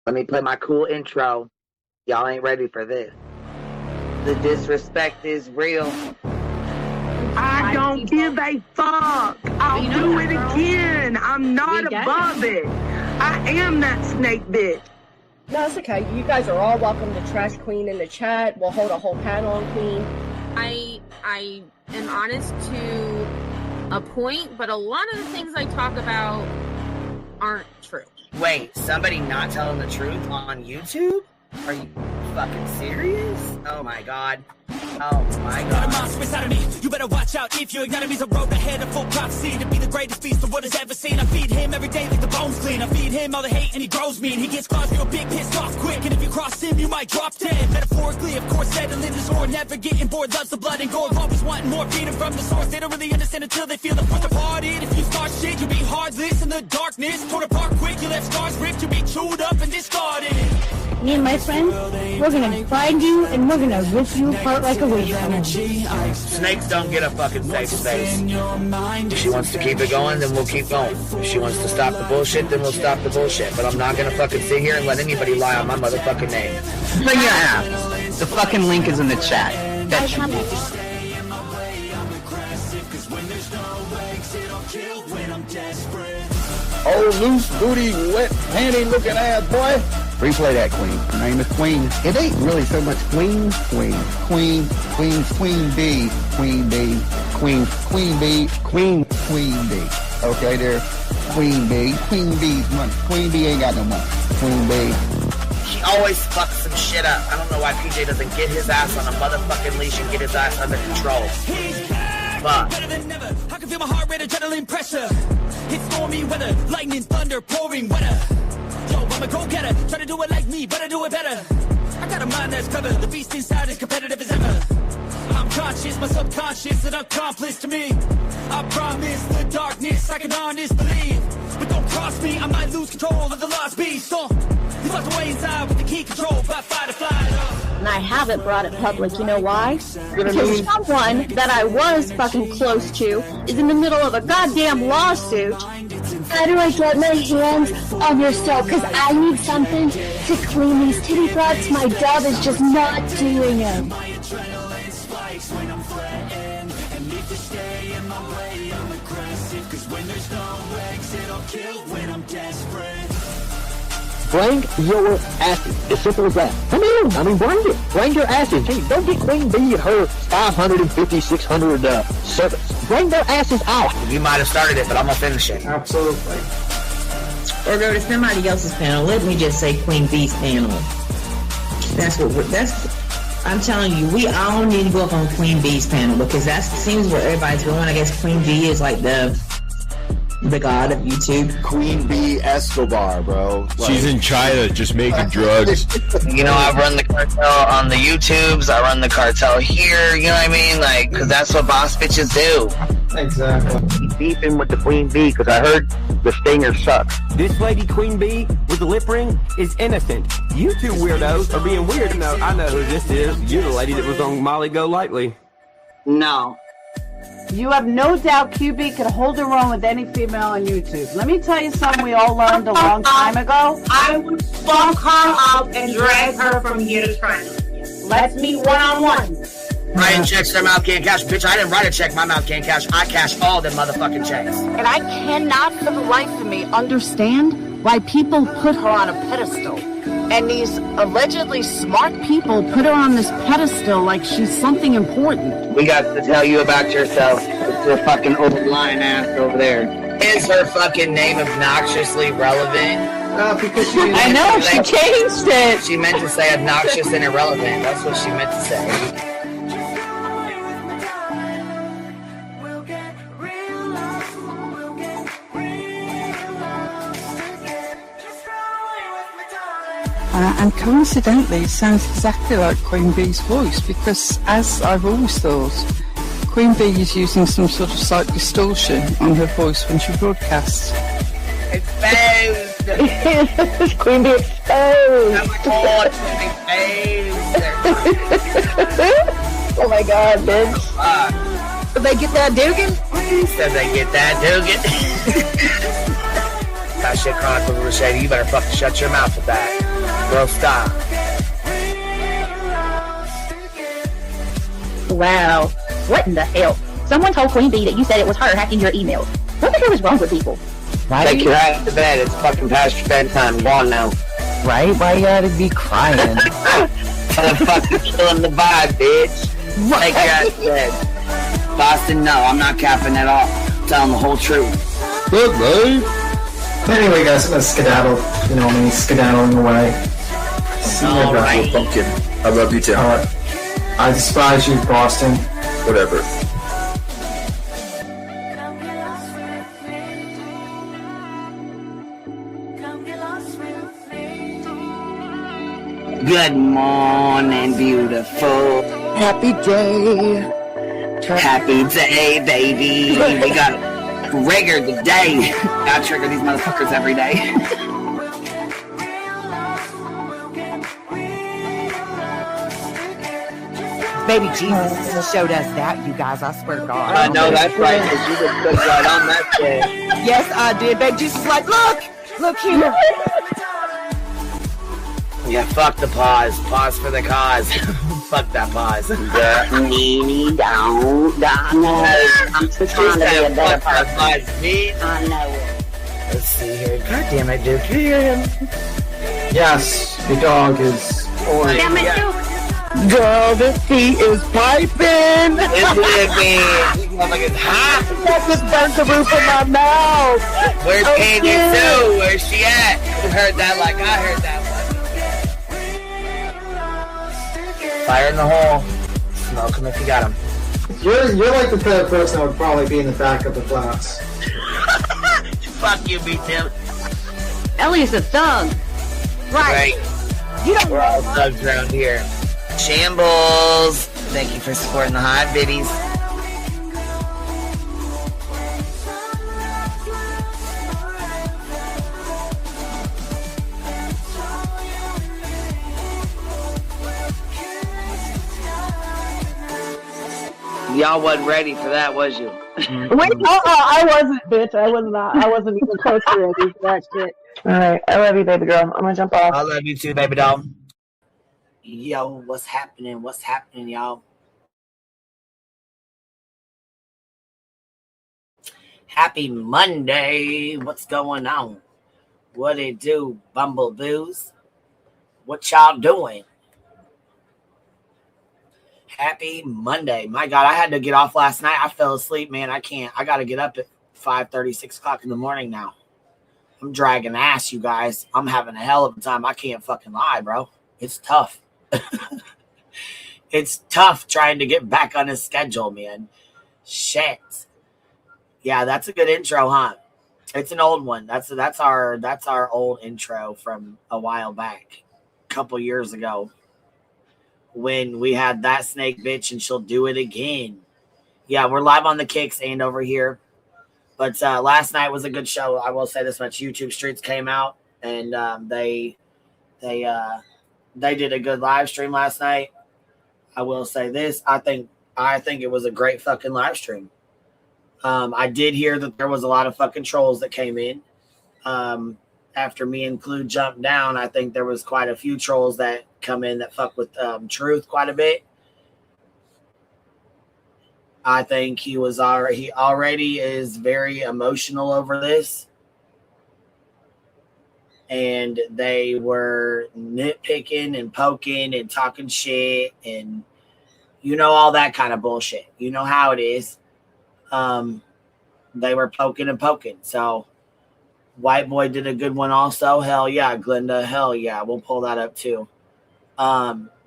Let me play my cool intro. Y'all ain't ready for this. The disrespect is real. I don't give a fuck. I'll do it again. I'm not above it. I am that snake bitch. No, it's okay. You guys are all welcome to trash Queen in the chat. We'll hold a whole panel on Queen. I am honest to a point, but a lot of the things I talk about aren't true. Wait, somebody not telling the truth on YouTube? Are you fucking serious? Oh my god. Oh my god. Got a monster inside of me. You better watch out if you ignite me's a road ahead of full prophecy to be the greatest beast the world has ever seen. I feed him every day like the bones clean. I feed him all the hate and he grows me. And he gets claws real big, pissed off quick. And if you cross him, you might drop dead. Metaphorically, of course, settling the sword. Never getting bored, loves the blood and gore. Always wanting more freedom from the source. They don't really understand until they feel the force departed. If you start shit, you'll be heartless in the darkness. Torn apart quick, you left scars ripped. You'll be chewed up and discarded. Me and my friends, we're gonna find you and we're gonna rip you apart like a waste runner. Snakes don't get a fucking safe space. If she wants to keep it going, then we'll keep going. If she wants to stop the bullshit, then we'll stop the bullshit. But I'm not gonna fucking sit here and let anybody lie on my motherfucking name. Bring your ass. The fucking link is in the chat. That's Oh, loose booty, wet panty looking ass boy. Replay that, Queen. Her name is Queen. It ain't really so much Queen. Queen B. Queen B. Queen B. Okay, there. Queen B. Queen B's money. Queen B ain't got no money. Queen B. She always fucks some shit up. I don't know why PJ doesn't get his ass on a motherfucking leash and get his ass under control. Fuck. Better than never. I can feel my heart rate, adrenaline pressure. It's stormy weather, lightning, thunder, pouring weather. Yo, I'm a go-getter, try to do it like me, but I do it better. I got a mind that's clever, the beast inside is competitive as ever. I'm conscious, my subconscious, an accomplice to me. I promise the darkness, I can honest believe. But don't cross me, I might lose control of the lost beast. He's locked away inside with the key control, by fight or flight. And I haven't brought it public, you know why? Because someone that I was fucking close to is in the middle of a goddamn lawsuit. How do I get my hands on your soul? Because I need something to clean these titty broads. My dove is just not doing it. Bring your asses. As simple as that. Come on. I mean, bring it. Bring your asses. Hey, don't get Queen B and her 550, 600 servants. Bring their asses out. You might have started it, but I'm gonna finish it. Absolutely. Or go to somebody else's panel. Let me just say Queen B's panel. I'm telling you, we all need to go up on Queen B's panel because that seems where everybody's going. I guess Queen B is like the god of YouTube. Queen B Escobar, bro. She's in China just making drugs. You know, I run the cartel on the YouTubes. I run the cartel here. You know what I mean? Like, because that's what boss bitches do. Exactly. Beefing with the Queen B because I heard the stinger sucks. This lady Queen B with the lip ring is innocent. You two weirdos are being weird. No, I know who this is. You're the lady that was on Molly Go Lightly. No. You have no doubt QB could hold her own with any female on YouTube. Let me tell you something we all learned a long time ago. I would fuck her up and drag her from here to China. Let's meet one-on-one. Writing checks their mouth can't cash. Bitch, I didn't write a check my mouth can't cash. I cash all them motherfucking checks. And I cannot for the life of me understand why people put her on a pedestal. And these allegedly smart people put her on this pedestal like she's something important. We got to tell you about yourself. It's your fucking old lying ass over there. Is her fucking name obnoxiously relevant? Because she I know, she changed it. She meant to say obnoxious and irrelevant. That's what she meant to say. And coincidentally, it sounds exactly like Queen Bee's voice because, as I've always thought, Queen Bee is using some sort of slight distortion on her voice when she broadcasts. Exposed! Queen Bee exposed! Oh my god, exposed! Oh my god, bitch. Did they get that Dugan? Said they get that Dugan. That shit chronicle shady. You better fucking shut your mouth with that. Well, stop. Wow. What in the hell? Someone told Queen Bee that you said it was her hacking your emails. What the hell is wrong with people? Take your ass to bed. It's fucking past your bedtime. Go on now. Right? Why you gotta be crying? Fucking killing the vibe, bitch. Take your ass to bed. Boston, no, I'm not capping at all. I'm telling the whole truth. Good, babe. Anyway, guys, I'm gonna skedaddle. You know me, skedaddling away. See you guys. Right. Pumpkin. I love you too. Alright. I despise you, Boston. Whatever. Good morning, beautiful. Happy day. Happy day, baby. We got trigger today. Gotta trigger these motherfuckers every day. Baby Jesus showed us that, you guys. I swear to God. I know that's right, because you just put right on that shit. Yes, I did. Baby Jesus was like, look here. Yeah, fuck the pause. Pause for the cause. Fuck that pause. I'm just trying to be a better person. I know it. Let's see here. God damn it, Duke. You hear him? Yes, the dog is. Damn it, Duke. Girl, this tea is piping. It's living. It's hot. That just burnt the roof of my mouth. Where's Candy Sue? Where's she at? You heard that like I heard that one. Fire in the hole. Smoke him if you got him. You're like the type of person that would probably be in the back of the class. Fuck you, me too. Ellie's a thug. Right. You don't We're all thugs around here. Shambles. Thank you for supporting the hot biddies. Y'all wasn't ready for that, was you? Wait, I wasn't, bitch. I was not. I wasn't even close to ready for that shit. Alright, I love you, baby girl. I'm gonna jump off. I love you too, baby doll. Yo, what's happening? What's happening, y'all? Happy Monday. What's going on? What it do, bumblebees? What y'all doing? Happy Monday. My God, I had to get off last night. I fell asleep, man. I can't. I got to get up at 5:30, 6 o'clock in the morning now. I'm dragging ass, you guys. I'm having a hell of a time. I can't fucking lie, bro. It's tough. It's tough trying to get back on a schedule, man. Shit. Yeah, that's a good intro, huh? It's an old one. That's our old intro from a while back, a couple years ago, when we had that snake bitch and she'll do it again. Yeah, we're live on the Kicks and over here. But last night was a good show. I will say this much: YouTube Streets came out and they did a good live stream last night. I will say this: I think it was a great fucking live stream. I did hear that there was a lot of fucking trolls that came in. After me and Clue jumped down, I think there was quite a few trolls that come in that fuck with Truth quite a bit. I think he already is very emotional over this. And they were nitpicking and poking and talking shit and all that kind of bullshit. You know how it is. They were poking and poking. So White Boy did a good one also. Hell yeah. Glenda, hell yeah. We'll pull that up too.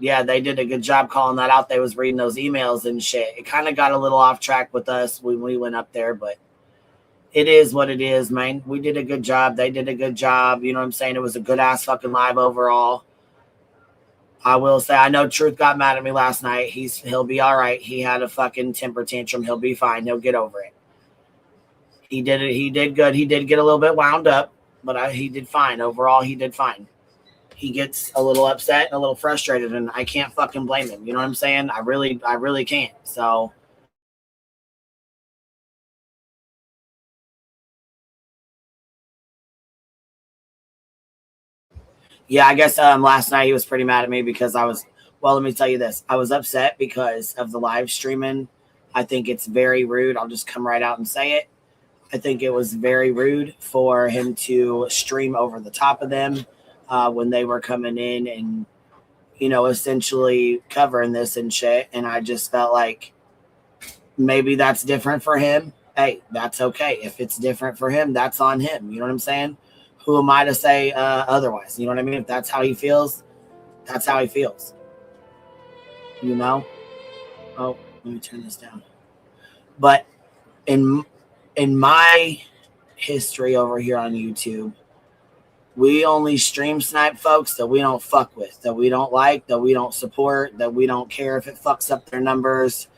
Yeah, they did a good job calling that out. They was reading those emails and shit. It kind of got a little off track with us when we went up there, but it is what it is, man. We did a good job. They did a good job. You know what I'm saying? It was a good ass fucking live overall. I will say, I know Truth got mad at me last night. He'll be all right. He had a fucking temper tantrum. He'll be fine. He'll get over it. He did it. He did good. He did get a little bit wound up, but he did fine. Overall, he did fine. He gets a little upset and a little frustrated, and I can't fucking blame him. You know what I'm saying? I really can't. So Yeah, I guess last night he was pretty mad at me because I was, well, let me tell you this. I was upset because of the live streaming. I think it's very rude. I'll just come right out and say it. I think it was very rude for him to stream over the top of them when they were coming in and, you know, essentially covering this and shit. And I just felt like maybe that's different for him. Hey, that's okay. If it's different for him, that's on him. You know what I'm saying? Who am I to say otherwise? You know what I mean? If that's how he feels, that's how he feels. You know? Oh, let me turn this down. But in my history over here on YouTube, we only stream snipe folks that we don't fuck with, that we don't like, that we don't support, that we don't care if it fucks up their numbers.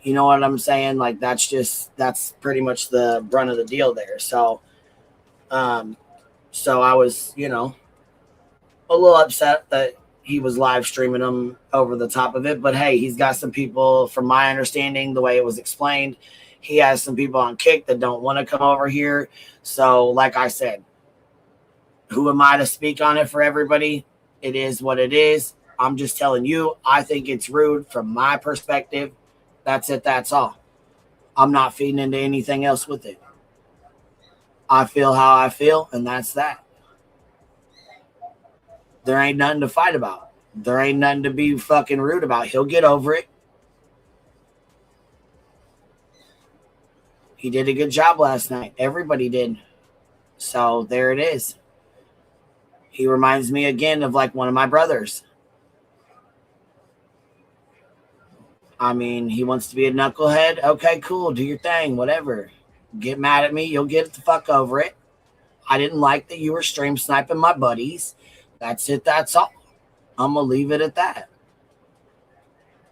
You know what I'm saying? Like, that's pretty much the brunt of the deal there. So I was, you know, a little upset that he was live streaming them over the top of it. But hey, he's got some people, from my understanding, the way it was explained, he has some people on Kick that don't want to come over here. So like I said, who am I to speak on it for everybody? It is what it is. I'm just telling you, I think it's rude from my perspective. That's it. That's all. I'm not feeding into anything else with it. I feel how I feel, and that's that. There ain't nothing to fight about. There ain't nothing to be fucking rude about. He'll get over it. He did a good job last night. Everybody did. So there it is. He reminds me again of like one of my brothers. I mean, he wants to be a knucklehead. Okay, cool. Do your thing. Whatever. Get mad at me. You'll get the fuck over it. I didn't like that you were stream sniping my buddies. That's it. That's all. I'm going to leave it at that.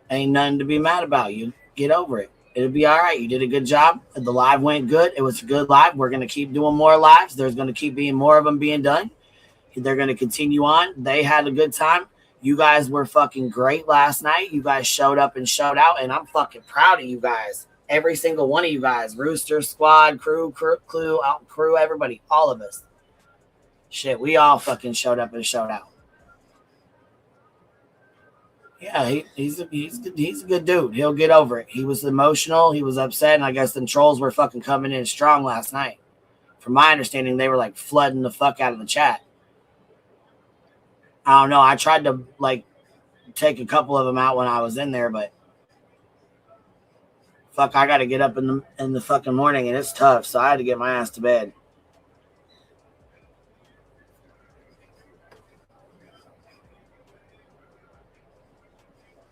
Ain't nothing to be mad about. You get over it. It'll be all right. You did a good job. The live went good. It was a good live. We're going to keep doing more lives. There's going to keep being more of them being done. They're going to continue on. They had a good time. You guys were fucking great last night. You guys showed up and showed out, and I'm fucking proud of you guys. Every single one of you guys. Rooster, Squad, crew, everybody. All of us. Shit, we all fucking showed up and showed out. Yeah, he's a good dude. He'll get over it. He was emotional. He was upset, and I guess the trolls were fucking coming in strong last night. From my understanding, they were like flooding the fuck out of the chat. I don't know. I tried to like take a couple of them out when I was in there, but fuck, I got to get up in the fucking morning, and it's tough. So I had to get my ass to bed.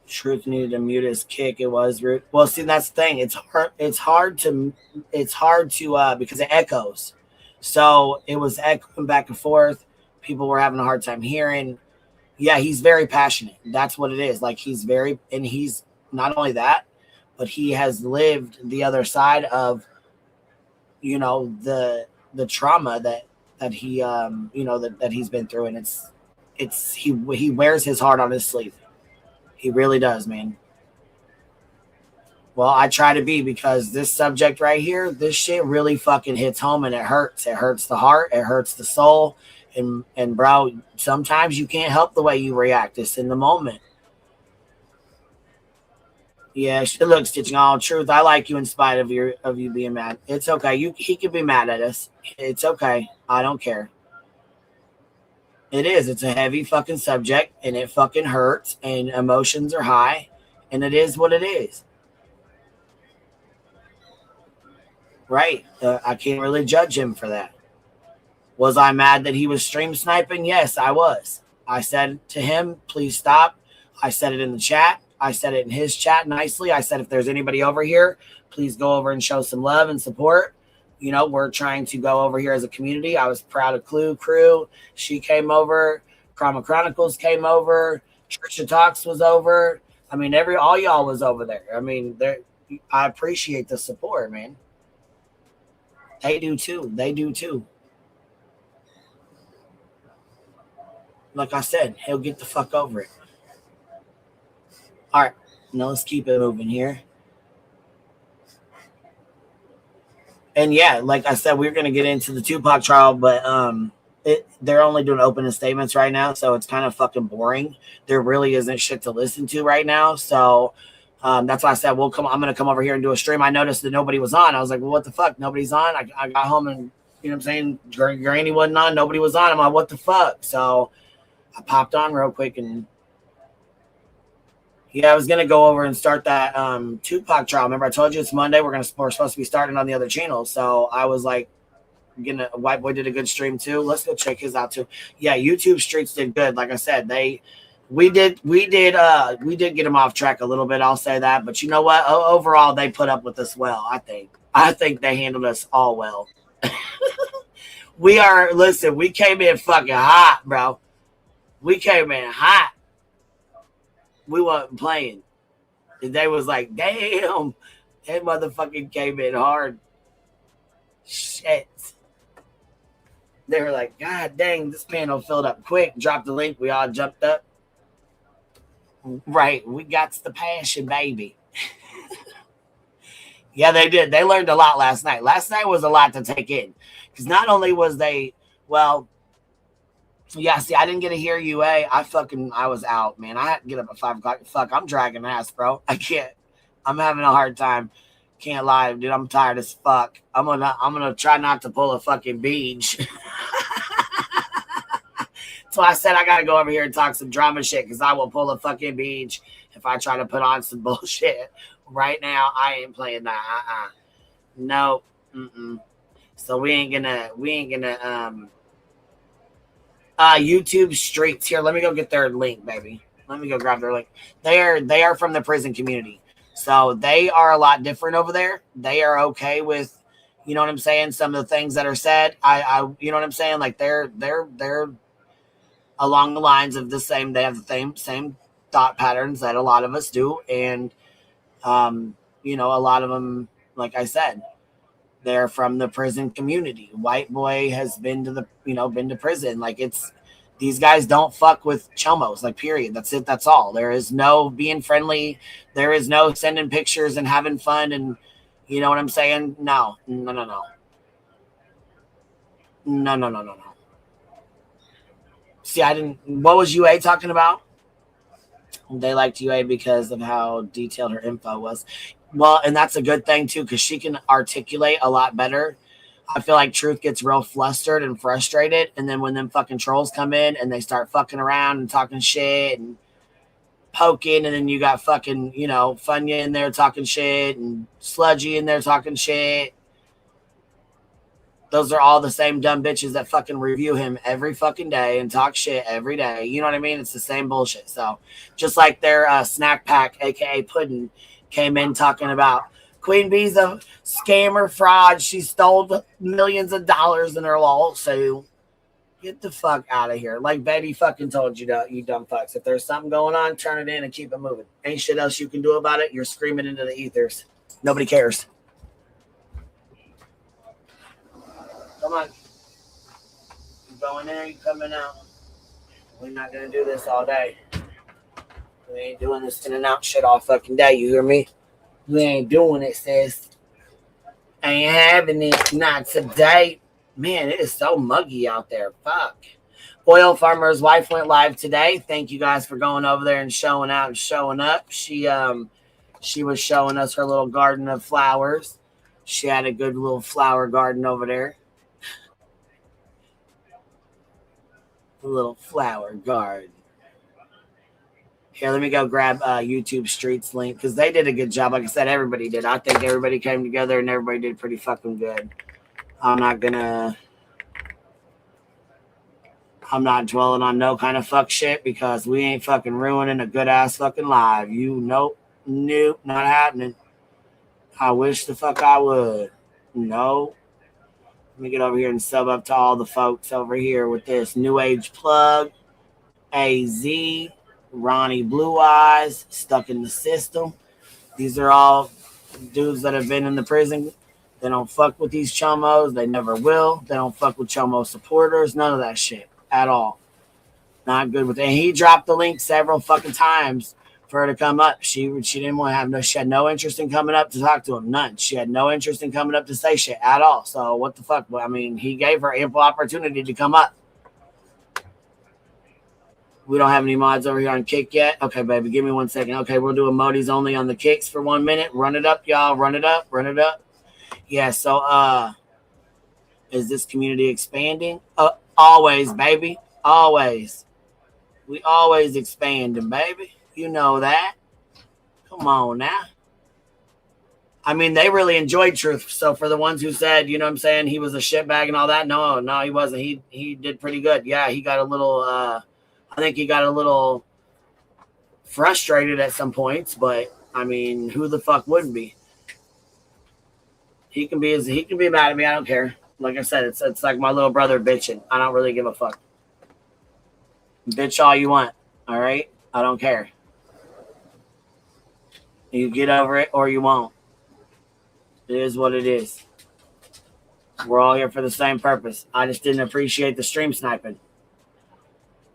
Truth needed to mute his Kick. It was rude. Well, see, that's the thing. It's hard to because it echoes. So it was echoing back and forth. People were having a hard time hearing. Yeah, he's very passionate. That's what it is. Like, he's not only that, but he has lived the other side of, you know, the trauma that he that he's been through, and he wears his heart on his sleeve. He really does, man. Well, I try to be, because this subject right here, this shit really fucking hits home, and it hurts. It hurts the heart. It hurts the soul. And bro, sometimes you can't help the way you react. It's in the moment. Yeah, look, Stitching, all truth. I like you in spite of you being mad. It's okay. He can be mad at us. It's okay. I don't care. It is. It's a heavy fucking subject, and it fucking hurts, and emotions are high, and it is what it is. Right. I can't really judge him for that. Was I mad that he was stream sniping? Yes, I was. I said to him, please stop. I said it in the chat. I said it in his chat nicely. I said, if there's anybody over here, please go over and show some love and support. You know, we're trying to go over here as a community. I was proud of Clue Crew. She came over. Chroma Chronicles came over. Trisha Talks was over. I mean, all y'all was over there. I mean, I appreciate the support, man. They do too. They do too. Like I said, he'll get the fuck over it. All right. Now let's keep it moving here. And yeah, like I said, we're going to get into the Tupac trial, but they're only doing opening statements right now, so it's kind of fucking boring. There really isn't shit to listen to right now, so that's why I said, I'm going to come over here and do a stream. I noticed that nobody was on. I was like, well, what the fuck? Nobody's on. I got home and, you know what I'm saying, Granny wasn't on. Nobody was on. I'm like, what the fuck? So I popped on real quick and yeah, I was going to go over and start that Tupac trial. Remember I told you it's Monday. We're supposed to be starting on the other channel. So I was like, White Boy did a good stream too. Let's go check his out too. Yeah, YouTube Streets did good. Like I said, we did get him off track a little bit. I'll say that, but you know what? Overall, they put up with us well. I think they handled us all well. We came in fucking hot, bro. We came in hot. We wasn't playing. And they was like, damn, that motherfucking came in hard. Shit. They were like, God dang, this panel filled up quick. Dropped the link. We all jumped up. Right. We got the passion, baby. Yeah, they did. They learned a lot last night. Last night was a lot to take in. Because not only was they, well, yeah, see, I didn't get to hear UA. I was out, man. I had to get up at 5 o'clock. Fuck, I'm dragging ass, bro. I can't. I'm having a hard time. Can't lie, dude. I'm tired as fuck. I'm gonna try not to pull a fucking beach. So I said I gotta go over here and talk some drama shit because I will pull a fucking beach if I try to put on some bullshit. Right now, I ain't playing that. No. So we ain't gonna YouTube Streets here. Let me go get their link, baby. Let me go grab their link. They are from the prison community. So they are a lot different over there. They are okay with, you know what I'm saying, some of the things that are said. You know what I'm saying? Like they're along the lines of the same. They have the same thought patterns that a lot of us do, and you know, a lot of them, like I said, they're from the prison community. White Boy has been to prison. Like these guys don't fuck with chomos, like period. That's it. That's all. There is no being friendly. There is no sending pictures and having fun. And you know what I'm saying? No. See, what was UA talking about? They liked UA because of how detailed her info was. Well, and that's a good thing too, because she can articulate a lot better. I feel like Truth gets real flustered and frustrated, and then when them fucking trolls come in and they start fucking around and talking shit and poking, and then you got fucking, you know, Funya in there talking shit and Sludgy in there talking shit. Those are all the same dumb bitches that fucking review him every fucking day and talk shit every day. You know what I mean? It's the same bullshit. So just like their snack pack, aka Puddin', came in talking about Queen Bee's a scammer, fraud. She stole millions of dollars in her lawsuit. Get the fuck out of here. Like Betty fucking told you, you dumb fucks. If there's something going on, turn it in and keep it moving. Ain't shit else you can do about it. You're screaming into the ethers. Nobody cares. Come on. You going in, you coming out. We're not going to do this all day. We ain't doing this in and out shit all fucking day. You hear me? We ain't doing it, sis. Ain't having it. Not today. Man, it is so muggy out there. Fuck. Oil Farmer's wife went live today. Thank you guys for going over there and showing out and showing up. She was showing us her little garden of flowers. She had a good little flower garden over there. A little flower garden. Here, let me go grab YouTube Streets link because they did a good job. Like I said, everybody did. I think everybody came together and everybody did pretty fucking good. I'm not dwelling on no kind of fuck shit because we ain't fucking ruining a good ass fucking live. Nope, not happening. I wish the fuck I would. No. Let me get over here and sub up to all the folks over here with this New Age Plug, AZ, Ronnie Blue Eyes, Stuck in the System. These are all dudes that have been in the prison. They don't fuck with these chomos. They never will. They don't fuck with chomo supporters. None of that shit at all. Not good with it. And he dropped the link several fucking times for her to come up. She didn't want to have she had no interest in coming up to talk to him. None. She had no interest in coming up to say shit at all. So what the fuck? I mean, he gave her ample opportunity to come up. We don't have any mods over here on Kick yet. Okay, baby, give me 1 second. Okay, we'll do emojis only on the Kicks for 1 minute. Run it up, y'all. Run it up. Run it up. Yeah, so is this community expanding? Always, baby. Always. We always expanding, baby. You know that. Come on now. I mean, they really enjoyed Truth. So for the ones who said, you know what I'm saying, he was a shitbag and all that, no, he wasn't. He did pretty good. Yeah, he got a little I think he got a little frustrated at some points, but I mean, who the fuck wouldn't be? He can be mad at me. I don't care. Like I said, it's like my little brother bitching. I don't really give a fuck. Bitch all you want. All right? I don't care. You get over it or you won't. It is what it is. We're all here for the same purpose. I just didn't appreciate the stream sniping.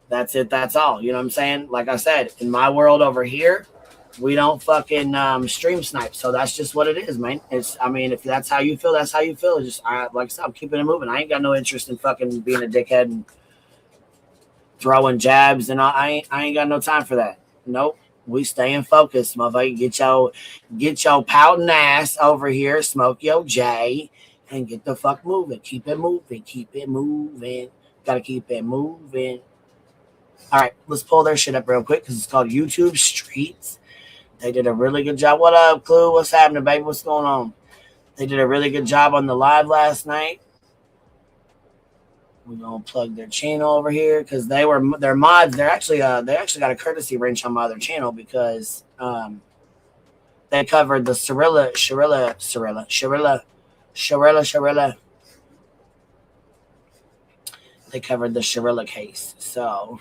That's it. That's all. You know what I'm saying? Like I said, in my world over here, we don't fucking stream snipe. So that's just what it is, man. I mean, if that's how you feel, that's how you feel. It's just, like I said, I'm keeping it moving. I ain't got no interest in fucking being a dickhead and throwing jabs and all. I ain't got no time for that. Nope. We staying focused, motherfucker. Get your pouting ass over here, smoke your J, and get the fuck moving. Keep it moving. Keep it moving. Gotta keep it moving. All right, let's pull their shit up real quick because it's called YouTube Streets. They did a really good job. What up, Clue? What's happening, baby? What's going on? They did a really good job on the live last night. We're gonna plug their channel over here because their mods. They actually got a courtesy wrench on my other channel because they covered the Shirilla. They covered the Shirilla case. So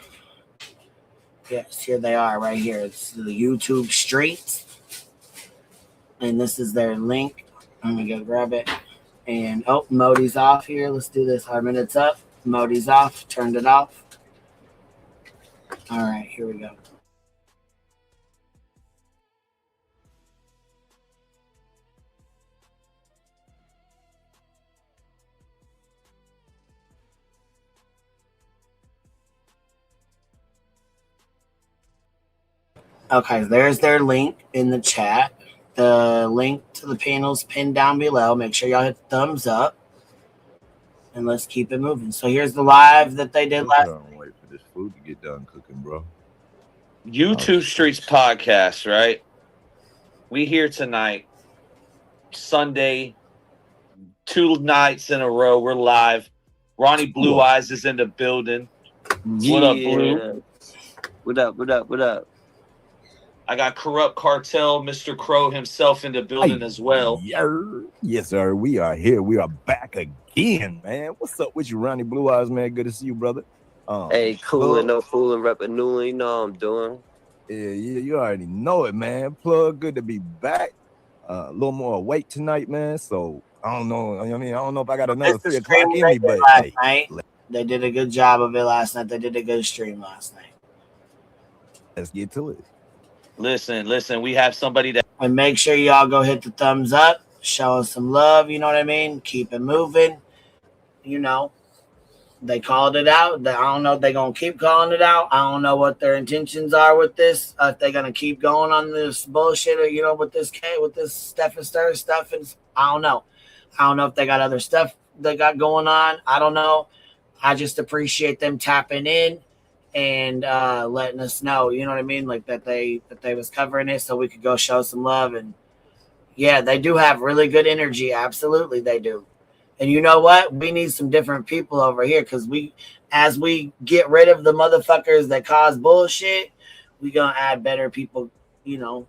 yes, here they are right here. It's the YouTube Streets, and this is their link. I'm gonna go grab it. And Modi's off here. Let's do this. Our minute's up. Modi's off. Turned it off. All right, here we go. Okay, there's their link in the chat. The link to the panel's pinned down below. Make sure y'all hit the thumbs up. And let's keep it moving. So here's the live that they did last night. Wait for this food to get done cooking, bro. YouTube Streets podcast, right? We here tonight, Sunday, 2 nights in a row. We're live. Ronnie Blue Eyes is in the building. Yeah. What up, Blue? What up? I got Corrupt Cartel, Mr. Crow himself in the building as well. Yes, sir. We are here. We are back again, man. What's up with you, Ronnie Blue Eyes, man? Good to see you, brother. Hey, coolin', no fooling, reppin' Newly. You know how I'm doing. Yeah, you already know it, man. Plug, good to be back. A little more awake tonight, man. So I don't know. I mean, I don't know if I got another 3 o'clock in me, but hey, they did a good job of it last night. They did a good stream last night. Let's get to it. Listen, we have somebody that... And make sure y'all go hit the thumbs up, show us some love, you know what I mean? Keep it moving. You know, they called it out. I don't know if they're going to keep calling it out. I don't know what their intentions are with this. If they're going to keep going on this bullshit or, you know, with this Steph and Stir stuff. And I don't know. I don't know if they got other stuff they got going on. I don't know. I just appreciate them tapping in and letting us know, you know what I mean, like that they was covering it so we could go show some love. And yeah, they do have really good energy. Absolutely they do. And you know what, we need some different people over here because as we get rid of the motherfuckers that cause bullshit, we gonna add better people, you know,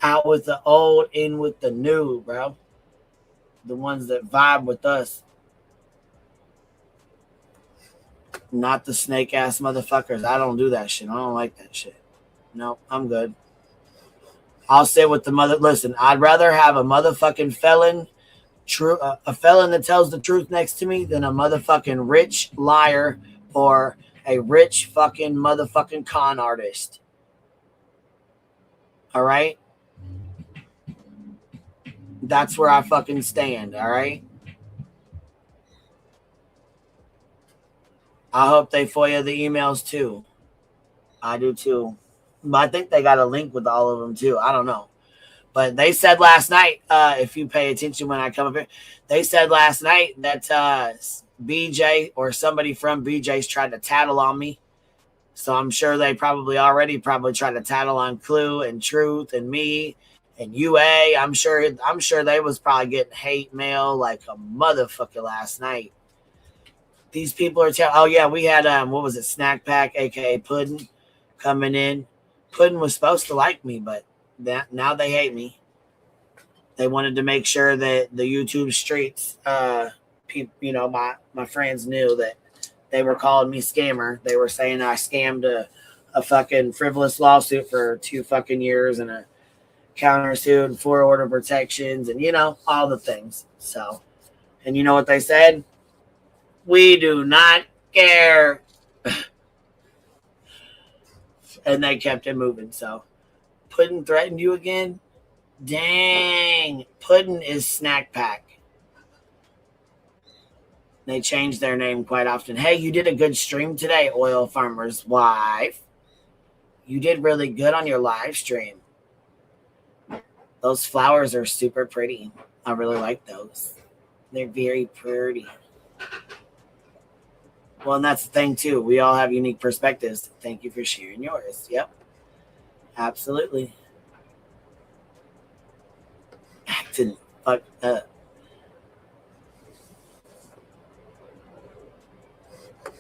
out with the old, in with the new, bro. The ones that vibe with us. Not the snake ass motherfuckers. I don't do that shit. I don't like that shit. No, I'm good. I'll sit with the Listen, I'd rather have a motherfucking felon, a felon that tells the truth next to me than a motherfucking rich liar or a rich fucking motherfucking con artist. All right? That's where I fucking stand. All right? I hope they FOIA the emails too. I do too. But I think they got a link with all of them too. I don't know. But they said last night, if you pay attention when I come up here, they said last night that BJ or somebody from BJ's tried to tattle on me. So I'm sure they probably tried to tattle on Clue and Truth and me and UA. I'm sure they was probably getting hate mail like a motherfucker last night. These people are oh yeah, we had what was it, Snack Pack, aka Puddin', coming in. Puddin' was supposed to like me, but now they hate me. They wanted to make sure that the YouTube streets, my friends knew that they were calling me scammer. They were saying I scammed a fucking frivolous lawsuit for 2 fucking years and a countersuit and 4 order protections and, all the things. So, and you know what they said? We do not care. And they kept it moving. So, Puddin' threatened you again? Dang. Puddin' is Snack Pack. They change their name quite often. Hey, you did a good stream today, Oil Farmer's Wife. You did really good on your live stream. Those flowers are super pretty. I really like those. They're very pretty. Well, and that's the thing, too. We all have unique perspectives. Thank you for sharing yours. Yep. Absolutely. Acting fucked up.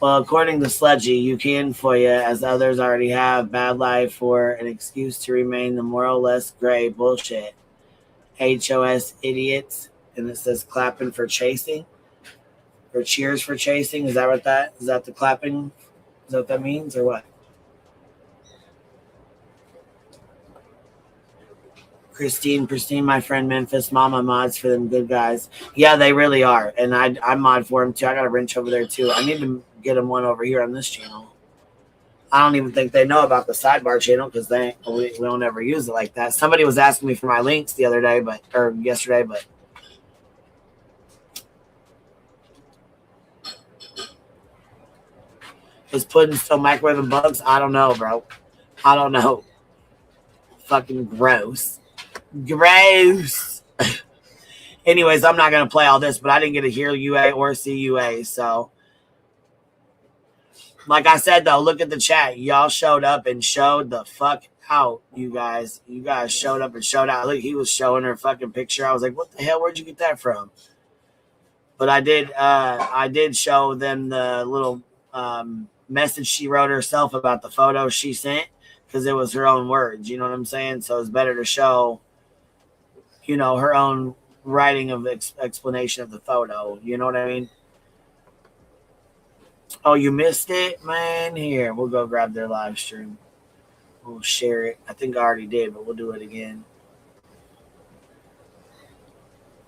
Well, according to Sludgy, you can for you, as others already have, bad life for an excuse to remain the more or less gray bullshit. HOS idiots. And it says clapping for chasing. Or cheers for chasing. Is that the clapping? Is that what that means or what? Christine, my friend Memphis, Mama mods for them good guys. Yeah, they really are. And I mod for them too. I got a wrench over there too. I need to get them one over here on this channel. I don't even think they know about the sidebar channel because we don't ever use it like that. Somebody was asking me for my links the other day, or yesterday, but is Puddin' still microwaving bugs? I don't know, bro. I don't know. Fucking gross. Gross. Anyways, I'm not going to play all this, but I didn't get to hear UA or see UA. So, like I said, though, look at the chat. Y'all showed up and showed the fuck out, you guys. You guys showed up and showed out. Look, he was showing her fucking picture. I was like, what the hell? Where'd you get that from? But I did show them the little message she wrote herself about the photo she sent because it was her own words. You know what I'm saying? So it's better to show, her own writing of explanation of the photo. You know what I mean? Oh, you missed it, man? Here, we'll go grab their live stream. We'll share it. I think I already did, but we'll do it again.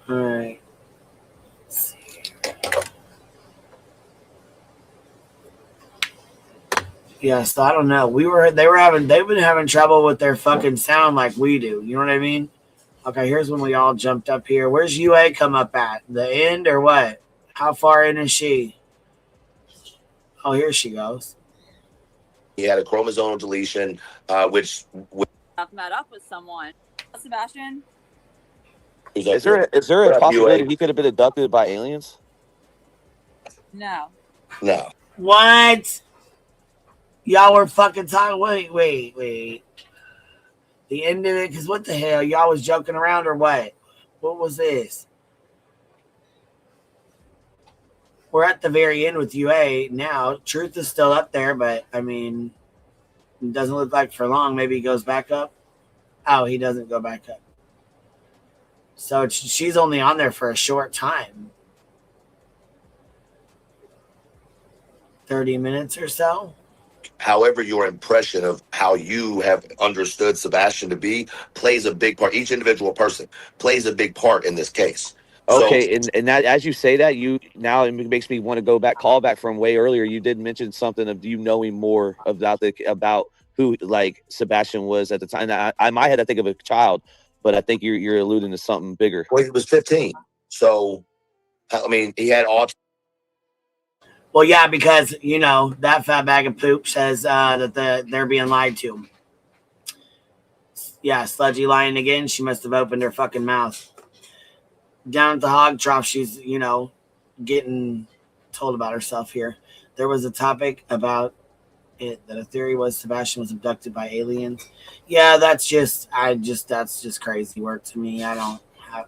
All right. Let's see here. Yeah, so I don't know. They've been having trouble with their fucking sound like we do. You know what I mean? Okay, here's when we all jumped up here. Where's UA come up at? The end or what? How far in is she? Oh, here she goes. He had a chromosomal deletion, which met up with someone. Sebastian? Is there a possibility he could have been abducted by aliens? No. No. What? Y'all were fucking talking. Wait. The end of it? Because what the hell? Y'all was joking around or what? What was this? We're at the very end with UA now. Truth is still up there, but I mean, it doesn't look like for long. Maybe he goes back up. Oh, he doesn't go back up. So she's only on there for a short time. 30 minutes or so. However, your impression of how you have understood Sebastian to be plays a big part. Each individual person plays a big part in this case. Okay, and that, as you say that, it makes me want to call back from way earlier. You did mention something of you knowing more about who like Sebastian was at the time. I might have to think of a child, but I think you're alluding to something bigger. Well, he was 15, so I mean he had autism. Well, yeah, because, you know, that fat bag of poop says that they're being lied to. Yeah, Sludgy lying again. She must have opened her fucking mouth. Down at the hog trough, she's, you know, getting told about herself here. There was a topic about it that a theory was Sebastian was abducted by aliens. Yeah, that's just crazy work to me. I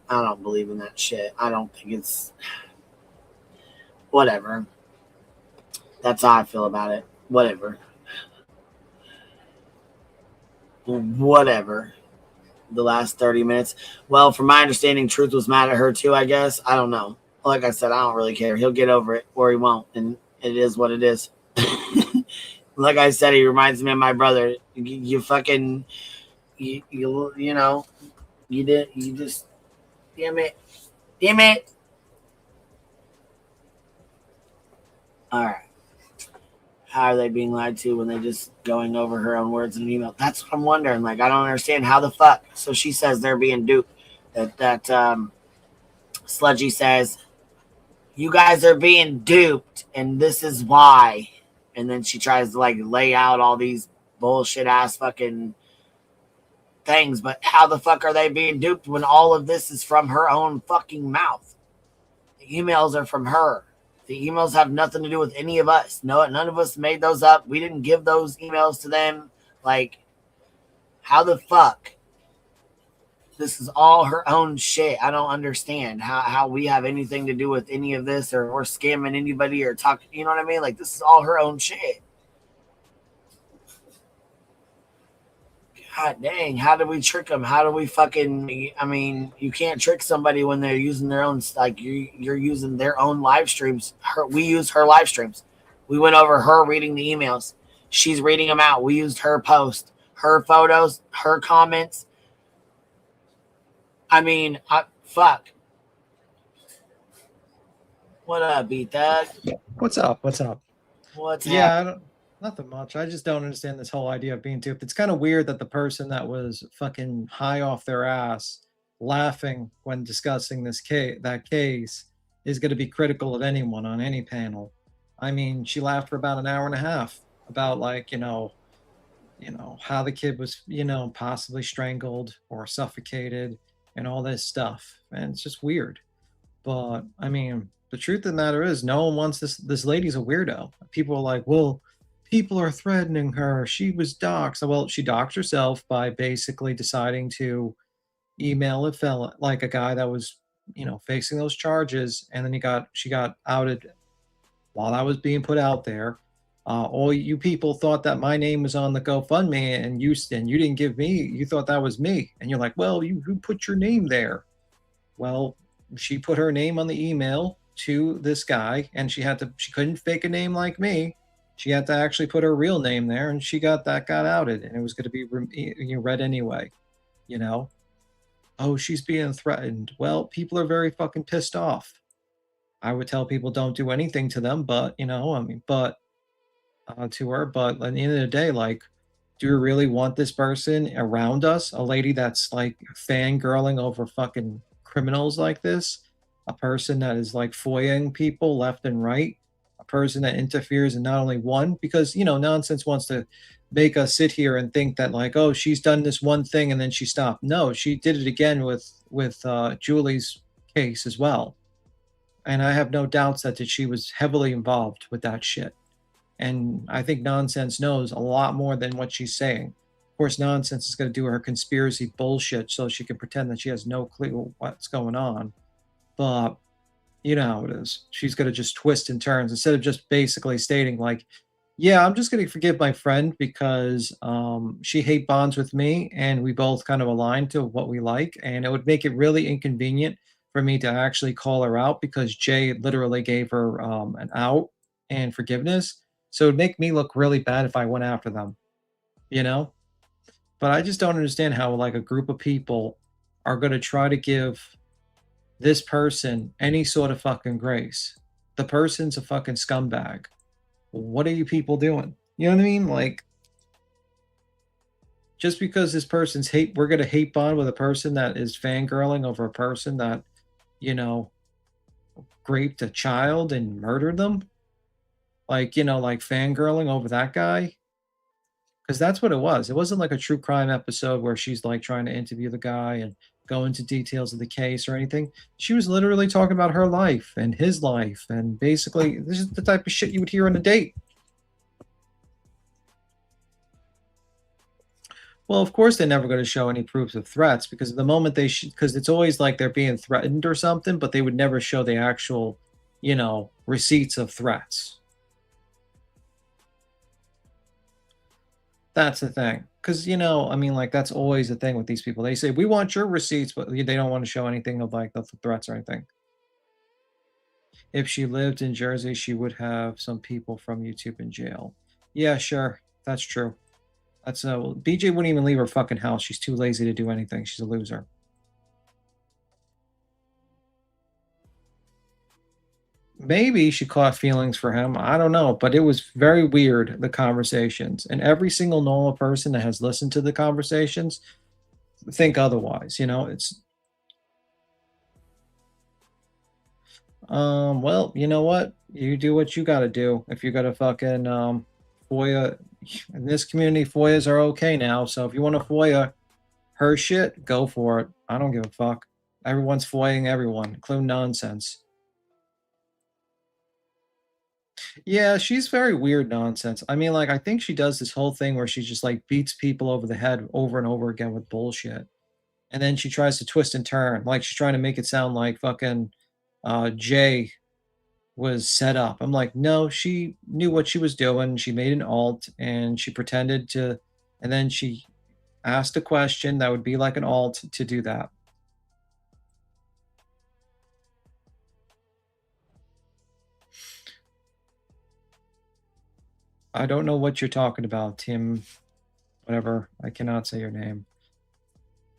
don't believe in that shit. I don't think it's whatever. That's how I feel about it. Whatever. The last 30 minutes. Well, from my understanding, Truth was mad at her too, I guess. I don't know. Like I said, I don't really care. He'll get over it or he won't. And it is what it is. Like I said, he reminds me of my brother. You fucking, you know, you just, damn it. All right. How are they being lied to when they just going over her own words in an email? That's what I'm wondering. Like, I don't understand how the fuck. So she says they're being duped. That Sludgy says, you guys are being duped and this is why. And then she tries to like lay out all these bullshit ass fucking things. But how the fuck are they being duped when all of this is from her own fucking mouth? The emails are from her. The emails have nothing to do with any of us. No, none of us made those up. We didn't give those emails to them. Like, how the fuck? This is all her own shit. I don't understand how we have anything to do with any of this or we're scamming anybody or talking. You know what I mean? Like, this is all her own shit. God dang, how do we trick them? How do we fucking, I mean, you can't trick somebody when they're using their own, like you're using their own live streams. We used her live streams. We went over her reading the emails. She's reading them out. We used her post, her photos, her comments. I mean, fuck. What up, B-Thug? What's up? What's up? What's up? Nothing much. I just don't understand this whole idea of being duped. It's kind of weird that the person that was fucking high off their ass laughing when discussing that case is going to be critical of anyone on any panel. I mean, she laughed for about an hour and a half about like, you know, how the kid was, possibly strangled or suffocated and all this stuff. And it's just weird. But I mean, the truth of the matter is no one wants this lady's a weirdo. People are like, well, people are threatening her. She was doxxed. Well, she doxxed herself by basically deciding to email a fella, like a guy that was, facing those charges. And then she got outed while that was being put out there. All you people thought that my name was on the GoFundMe and you didn't give me, you thought that was me. And you're like, well, who put your name there? Well, she put her name on the email to this guy and she couldn't fake a name like me. She had to actually put her real name there, and she got outed, and it was going to be read anyway, Oh, she's being threatened. Well, people are very fucking pissed off. I would tell people don't do anything to them, but, to her. But at the end of the day, like, do you really want this person around us? A lady that's, like, fangirling over fucking criminals like this? A person that is, like, foying people left and right? Person that interferes in not only one, because nonsense wants to make us sit here and think that like, oh, she's done this one thing and then she stopped. No, she did it again with Julie's case as well, and I have no doubts that she was heavily involved with that shit. And I think nonsense knows a lot more than what she's saying. Of course, nonsense is going to do her conspiracy bullshit so she can pretend that she has no clue what's going on, but you know how it is. She's going to just twist and turns instead of just basically stating like, yeah, I'm just going to forgive my friend because she hate bonds with me and we both kind of align to what we like. And it would make it really inconvenient for me to actually call her out because Jay literally gave her an out and forgiveness. So it would make me look really bad if I went after them, But I just don't understand how like a group of people are going to try to give this person any sort of fucking grace. The person's a fucking scumbag. What are you people doing? You know what I mean? Like, just because this person's we're going to hate bond with a person that is fangirling over a person that, raped a child and murdered them. like, you know, like fangirling over that guy. Because that's what it was. It wasn't like a true crime episode where she's like trying to interview the guy and go into details of the case or anything. She was literally talking about her life and his life. And basically, this is the type of shit you would hear on a date. Well, of course, they're never going to show any proofs of threats because the moment they because it's always like they're being threatened or something, but they would never show the actual, you know, receipts of threats. That's the thing. Because, you know, I mean, like, that's always the thing with these people. They say, we want your receipts, but they don't want to show anything of, like, the threats or anything. If she lived in Jersey, she would have some people from YouTube in jail. Yeah, sure. That's true. That's well, BJ wouldn't even leave her fucking house. She's too lazy to do anything. She's a loser. Maybe she caught feelings for him. I don't know, but it was very weird, the conversations. And every single normal person that has listened to the conversations think otherwise, you know? It's well, you know what? You do what you got to do. If you got to fucking FOIA in this community, FOIAs are okay now. So if you want to FOIA her shit, go for it. I don't give a fuck. Everyone's FOIAing everyone, including nonsense. Yeah, she's very weird nonsense. I mean, like, I think she does this whole thing where she just like beats people over the head over and over again with bullshit. And then she tries to twist and turn. Like, she's trying to make it sound like fucking Jay was set up. I'm like, no, she knew what she was doing. She made an alt and she pretended to, and then she asked a question that would be like an alt to do that. I don't know what you're talking about, Tim. Whatever. I cannot say your name.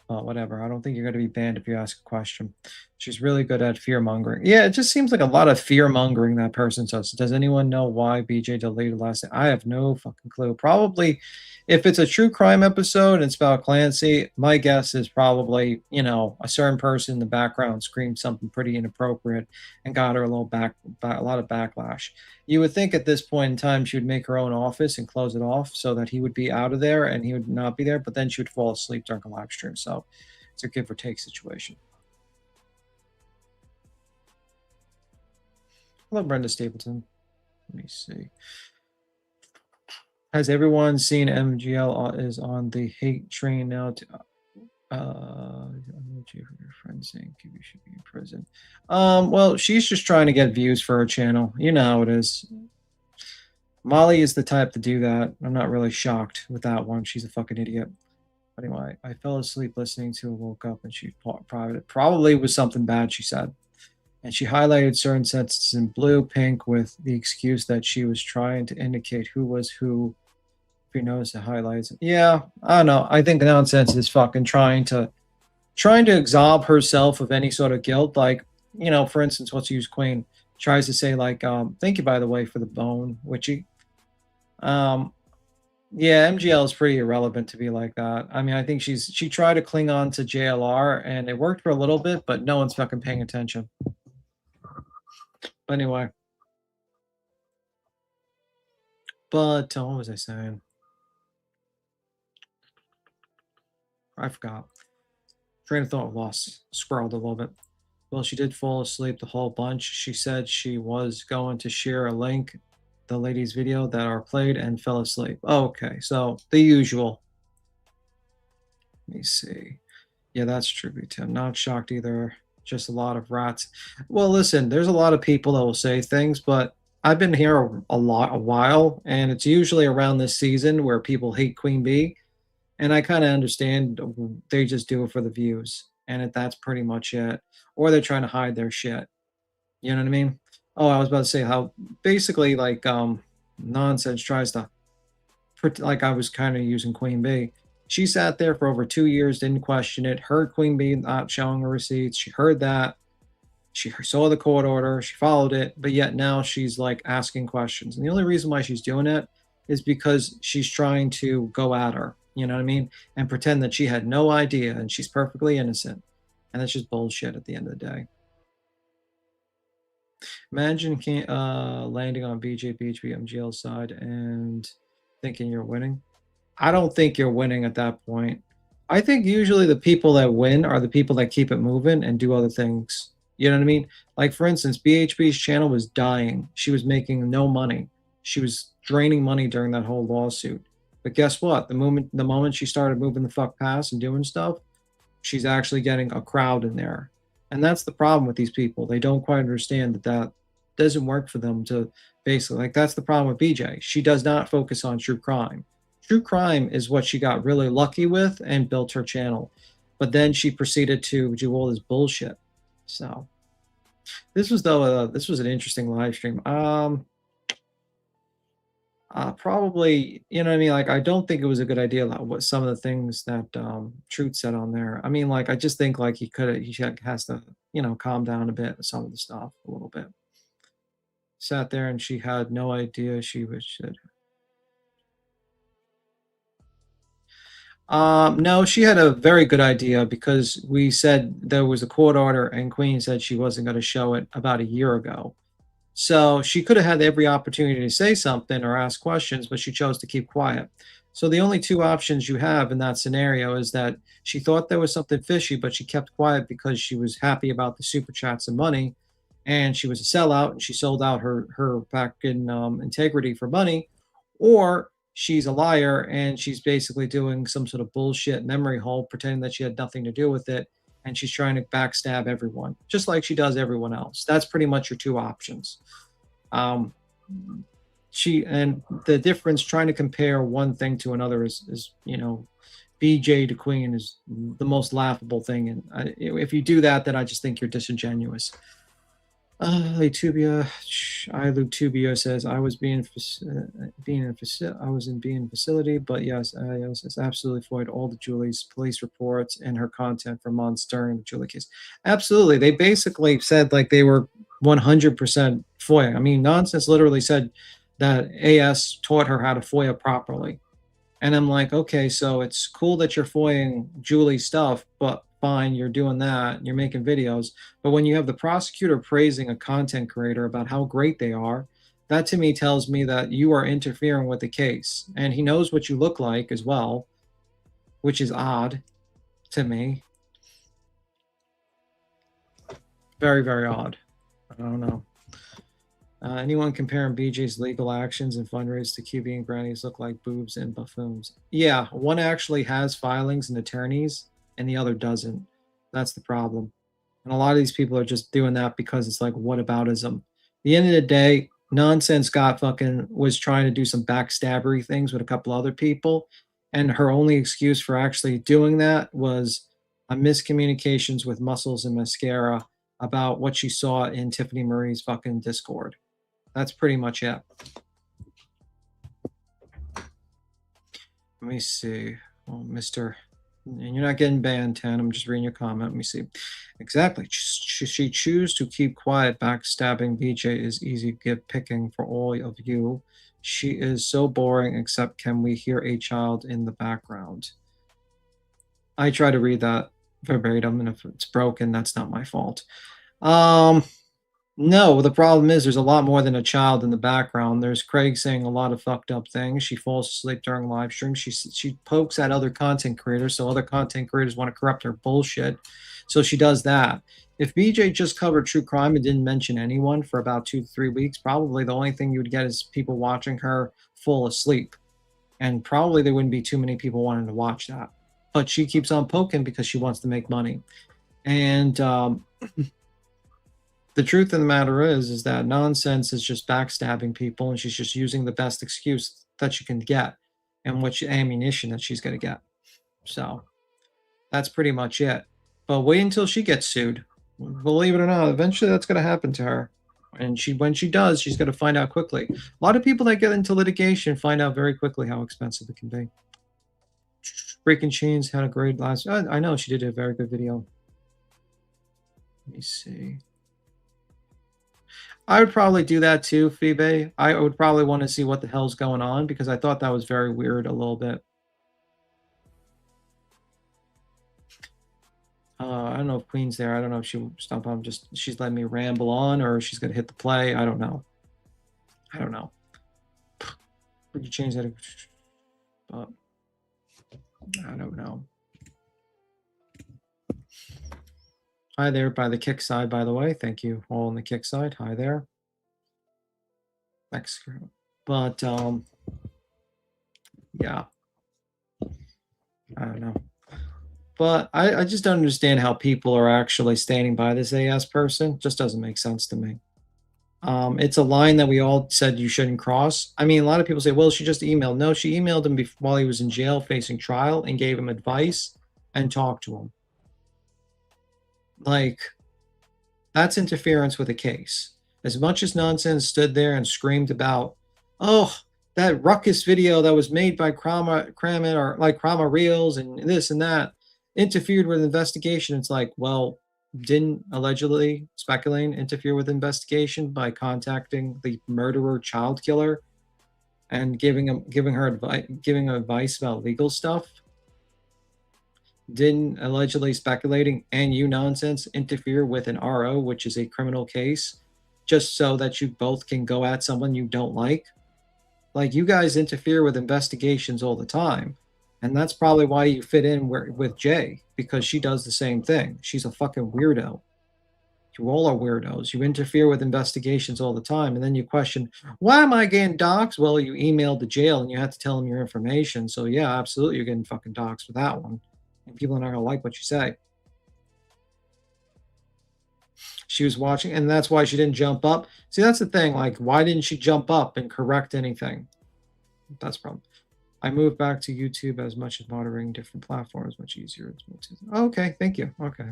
Whatever. I don't think you're going to be banned if you ask a question. She's really good at fear mongering. Yeah, it just seems like a lot of fear mongering that person does. Does anyone know why BJ deleted last night? I have no fucking clue. Probably if it's a true crime episode and it's about Clancy, my guess is probably, you know, a certain person in the background screamed something pretty inappropriate and got her a lot of backlash. You would think at this point in time she would make her own office and close it off so that he would be out of there and he would not be there, but then she would fall asleep during a live stream. So it's a give or take situation. Hello, Brenda Stapleton. Let me see. Has everyone seen MGL is on the hate train now? Your friend saying you should be in prison. Well, she's just trying to get views for her channel. You know how it is. Molly is the type to do that. I'm not really shocked with that one. She's a fucking idiot. Anyway, I fell asleep listening to it, woke up and she probably was something bad, she said. And she highlighted certain sentences in blue, pink with the excuse that she was trying to indicate who was who. If you notice the highlights. Yeah, I don't know. I think nonsense is fucking trying to absolve herself of any sort of guilt. Like, you know, for instance, let's use Queen. Tries to say like, thank you, by the way, for the bone, Witchy. Yeah, MGL is pretty irrelevant to be like that. I mean, I think she tried to cling on to JLR and it worked for a little bit, but no one's fucking paying attention. But anyway. But what was I saying? I forgot. Train of thought lost. Scrolled a little bit. Well, she did fall asleep the whole bunch. She said she was going to share a link, the lady's video that are played, and fell asleep. Oh, okay, so the usual. Let me see. Yeah, that's true, Tim. Not shocked either. Just a lot of rats. Well, listen, there's a lot of people that will say things, but I've been here a while, and it's usually around this season where people hate Queen Bee. And I kind of understand they just do it for the views. And that's pretty much it. Or they're trying to hide their shit. You know what I mean? Oh, I was about to say how basically like nonsense tries to, like I was kind of using Queen Bee. She sat there for over 2 years, didn't question it, heard Queen Bee not showing her receipts. She heard that. She saw the court order. She followed it. But yet now she's like asking questions. And the only reason why she's doing it is because she's trying to go at her. You know what I mean? And pretend that she had no idea and she's perfectly innocent. And that's just bullshit at the end of the day. Imagine landing on BJ BHB MGL's side and thinking you're winning. I don't think you're winning at that point. I think usually the people that win are the people that keep it moving and do other things. You know what I mean? Like, for instance, BHB's channel was dying. She was making no money. She was draining money during that whole lawsuit. But guess what? The moment she started moving the fuck past and doing stuff, she's actually getting a crowd in there. And that's the problem with these people. They don't quite understand that doesn't work for them to basically, like, that's the problem with BJ. She does not focus on true crime. True crime is what she got really lucky with and built her channel. But then she proceeded to do all this bullshit. So this was an interesting live stream. Probably, you know what I mean? Like, I don't think it was a good idea, like, what some of the things that Truth said on there. I mean, like, I just think, like, he has to, you know, calm down a bit with some of the stuff a little bit. Sat there and she had no idea she was shit. No, she had a very good idea because we said there was a court order and Queen said she wasn't going to show it about a year ago. So she could have had every opportunity to say something or ask questions, but she chose to keep quiet. So the only two options you have in that scenario is that she thought there was something fishy, but she kept quiet because she was happy about the super chats and money, and she was a sellout and she sold out her fucking integrity for money, or she's a liar and she's basically doing some sort of bullshit memory hole, pretending that she had nothing to do with it, and she's trying to backstab everyone, just like she does everyone else. That's pretty much your two options. And the difference, trying to compare one thing to another is you know, BJ to Queen is the most laughable thing. And if you do that, then I just think you're disingenuous. Lutubia says, I was in facility, but yes, it's absolutely void all the Julie's police reports and her content for months during the Julie case. Absolutely. They basically said like they were 100% FOIA. I mean, Nonsense literally said that AS taught her how to FOIA properly. And I'm like, okay, so it's cool that you're FOIAing Julie's stuff, but fine, you're doing that, you're making videos. But when you have the prosecutor praising a content creator about how great they are, that to me tells me that you are interfering with the case. And he knows what you look like as well, which is odd to me. Very, very odd. I don't know. Anyone comparing BJ's legal actions and fundraisers to QB and Granny's look like boobs and buffoons? Yeah, one actually has filings and attorneys, and the other doesn't. That's the problem. And a lot of these people are just doing that because it's like whataboutism. At the end of the day, Nonsense was trying to do some backstabbery things with a couple other people, and her only excuse for actually doing that was a miscommunications with Muscles and Mascara about what she saw in Tiffany Marie's fucking Discord. That's pretty much it. Let me see. Oh, Mr. And you're not getting banned, 10. I'm just reading your comment. Let me see. Exactly. She choose to keep quiet. Backstabbing BJ is easy gift picking for all of you. She is so boring, except can we hear a child in the background? I try to read that verbatim, and if it's broken, that's not my fault. No, the problem is there's a lot more than a child in the background. There's Craig saying a lot of fucked up things. She falls asleep during live streams. She pokes at other content creators, so other content creators want to corrupt her bullshit. So she does that. If BJ just covered true crime and didn't mention anyone for about 2 to 3 weeks, probably the only thing you would get is people watching her fall asleep. And probably there wouldn't be too many people wanting to watch that. But she keeps on poking because she wants to make money. And the truth of the matter is that Nonsense is just backstabbing people, and she's just using the best excuse that she can get and which ammunition that she's going to get. So that's pretty much it. But wait until she gets sued. Believe it or not, eventually that's going to happen to her. And when she does, she's going to find out quickly. A lot of people that get into litigation find out very quickly how expensive it can be. Breaking Chains had a great last... I know, she did a very good video. Let me see. I would probably do that too, Phoebe. I would probably want to see what the hell's going on because I thought that was very weird a little bit. I don't know if Queen's there. I don't know if she stop. She's letting me ramble on, or she's gonna hit the play. I don't know. I don't know. Would you change that? I don't know. Hi there by the kick side, by the way. Thank you all on the kick side. Hi there. Mexico. But yeah. I don't know. But I just don't understand how people are actually standing by this AS person. It just doesn't make sense to me. It's a line that we all said you shouldn't cross. I mean, a lot of people say, well, she just emailed. No, she emailed him while he was in jail facing trial and gave him advice and talked to him. Like, that's interference with a case. As much as Nonsense stood there and screamed about, oh, that ruckus video that was made by Kramer or like Kramer Reels and this and that interfered with investigation. It's like, well, didn't allegedly speculating interfere with investigation by contacting the murderer child killer and giving advice about legal stuff? Didn't allegedly speculating and you Nonsense interfere with an RO, which is a criminal case, just so that you both can go at someone you don't like? Like, you guys interfere with investigations all the time. And that's probably why you fit in with Jay, because she does the same thing. She's a fucking weirdo. You all are weirdos. You interfere with investigations all the time. And then you question, why am I getting doxxed? Well, you emailed the jail and you had to tell them your information. So yeah, absolutely, you're getting fucking doxxed for that one. And people are not going to like what you say. She was watching, and that's why she didn't jump up. See, that's the thing. Like, why didn't she jump up and correct anything? That's the problem. I moved back to YouTube as much as monitoring different platforms, much easier. Oh, okay, thank you. Okay.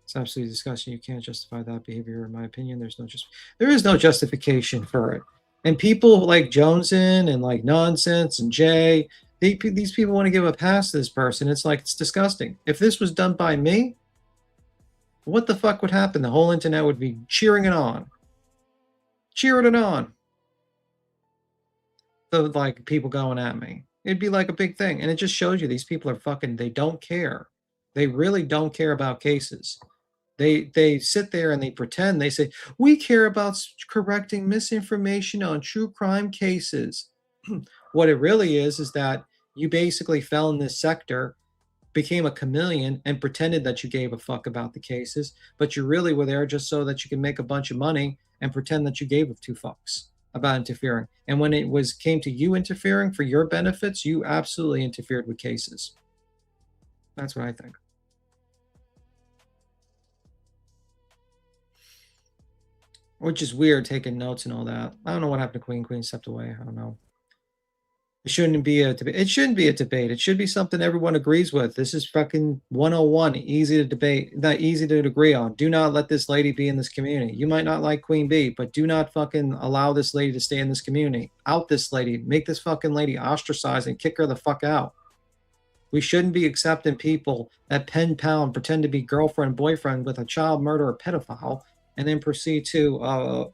It's absolutely disgusting. You can't justify that behavior, in my opinion. There is no justification for it. And people like Joneson and like Nonsense and Jay, these people want to give a pass to this person. It's like, it's disgusting. If this was done by me, what the fuck would happen? The whole internet would be cheering it on. Cheering it on. So, like, people going at me. It'd be like a big thing. And it just shows you these people are fucking, they don't care. They really don't care about cases. They sit there and they pretend. They say, we care about correcting misinformation on true crime cases. What it really is that you basically fell in this sector, became a chameleon, and pretended that you gave a fuck about the cases, but you really were there just so that you can make a bunch of money and pretend that you gave two fucks about interfering. And when it came to you interfering for your benefits, you absolutely interfered with cases. That's what I think. Which is weird, taking notes and all that. I don't know what happened to Queen. Queen stepped away. I don't know. It shouldn't be a debate. It shouldn't be a debate. It should be something everyone agrees with. This is fucking 101. Easy to debate, not easy to agree on. Do not let this lady be in this community. You might not like Queen Bee, but do not fucking allow this lady to stay in this community. Out this lady. Make this fucking lady ostracized and kick her the fuck out. We shouldn't be accepting people that pen pal, pretend to be girlfriend, boyfriend with a child murderer, pedophile, and then proceed to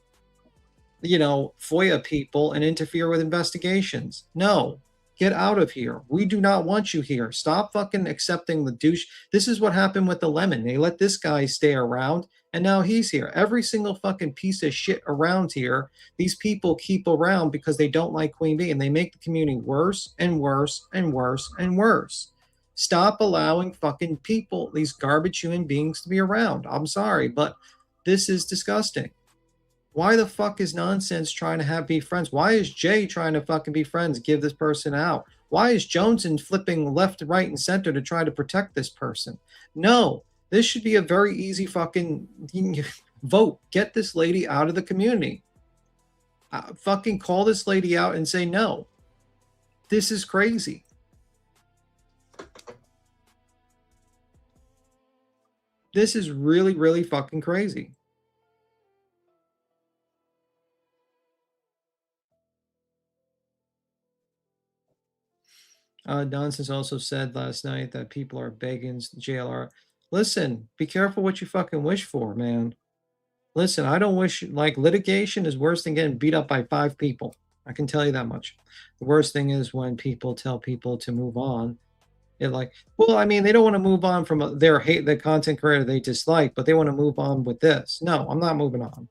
FOIA people and interfere with investigations. No, get out of here. We do not want you here. Stop fucking accepting the douche. This is what happened with the Lemon. They let this guy stay around, and now he's here. Every single fucking piece of shit around here, these people keep around because they don't like Queen Bee, and they make the community worse and worse and worse and worse. Stop allowing fucking people, these garbage human beings, to be around. I'm sorry, but this is disgusting. Why the fuck is Nonsense trying to be friends? Why is Jay trying to fucking be friends, give this person out? Why is Joneson flipping left, right, and center to try to protect this person? No, this should be a very easy fucking vote. Get this lady out of the community. Fucking call this lady out and say no. This is crazy. This is really, really fucking crazy. Nonsense also said last night that people are begging JLR. Listen, be careful what you fucking wish for, man. Listen, I don't wish, like, litigation is worse than getting beat up by 5 people. I can tell you that much. The worst thing is when people tell people to move on well, I mean, they don't want to move on from the content creator they dislike, but they want to move on with this. No, I'm not moving on.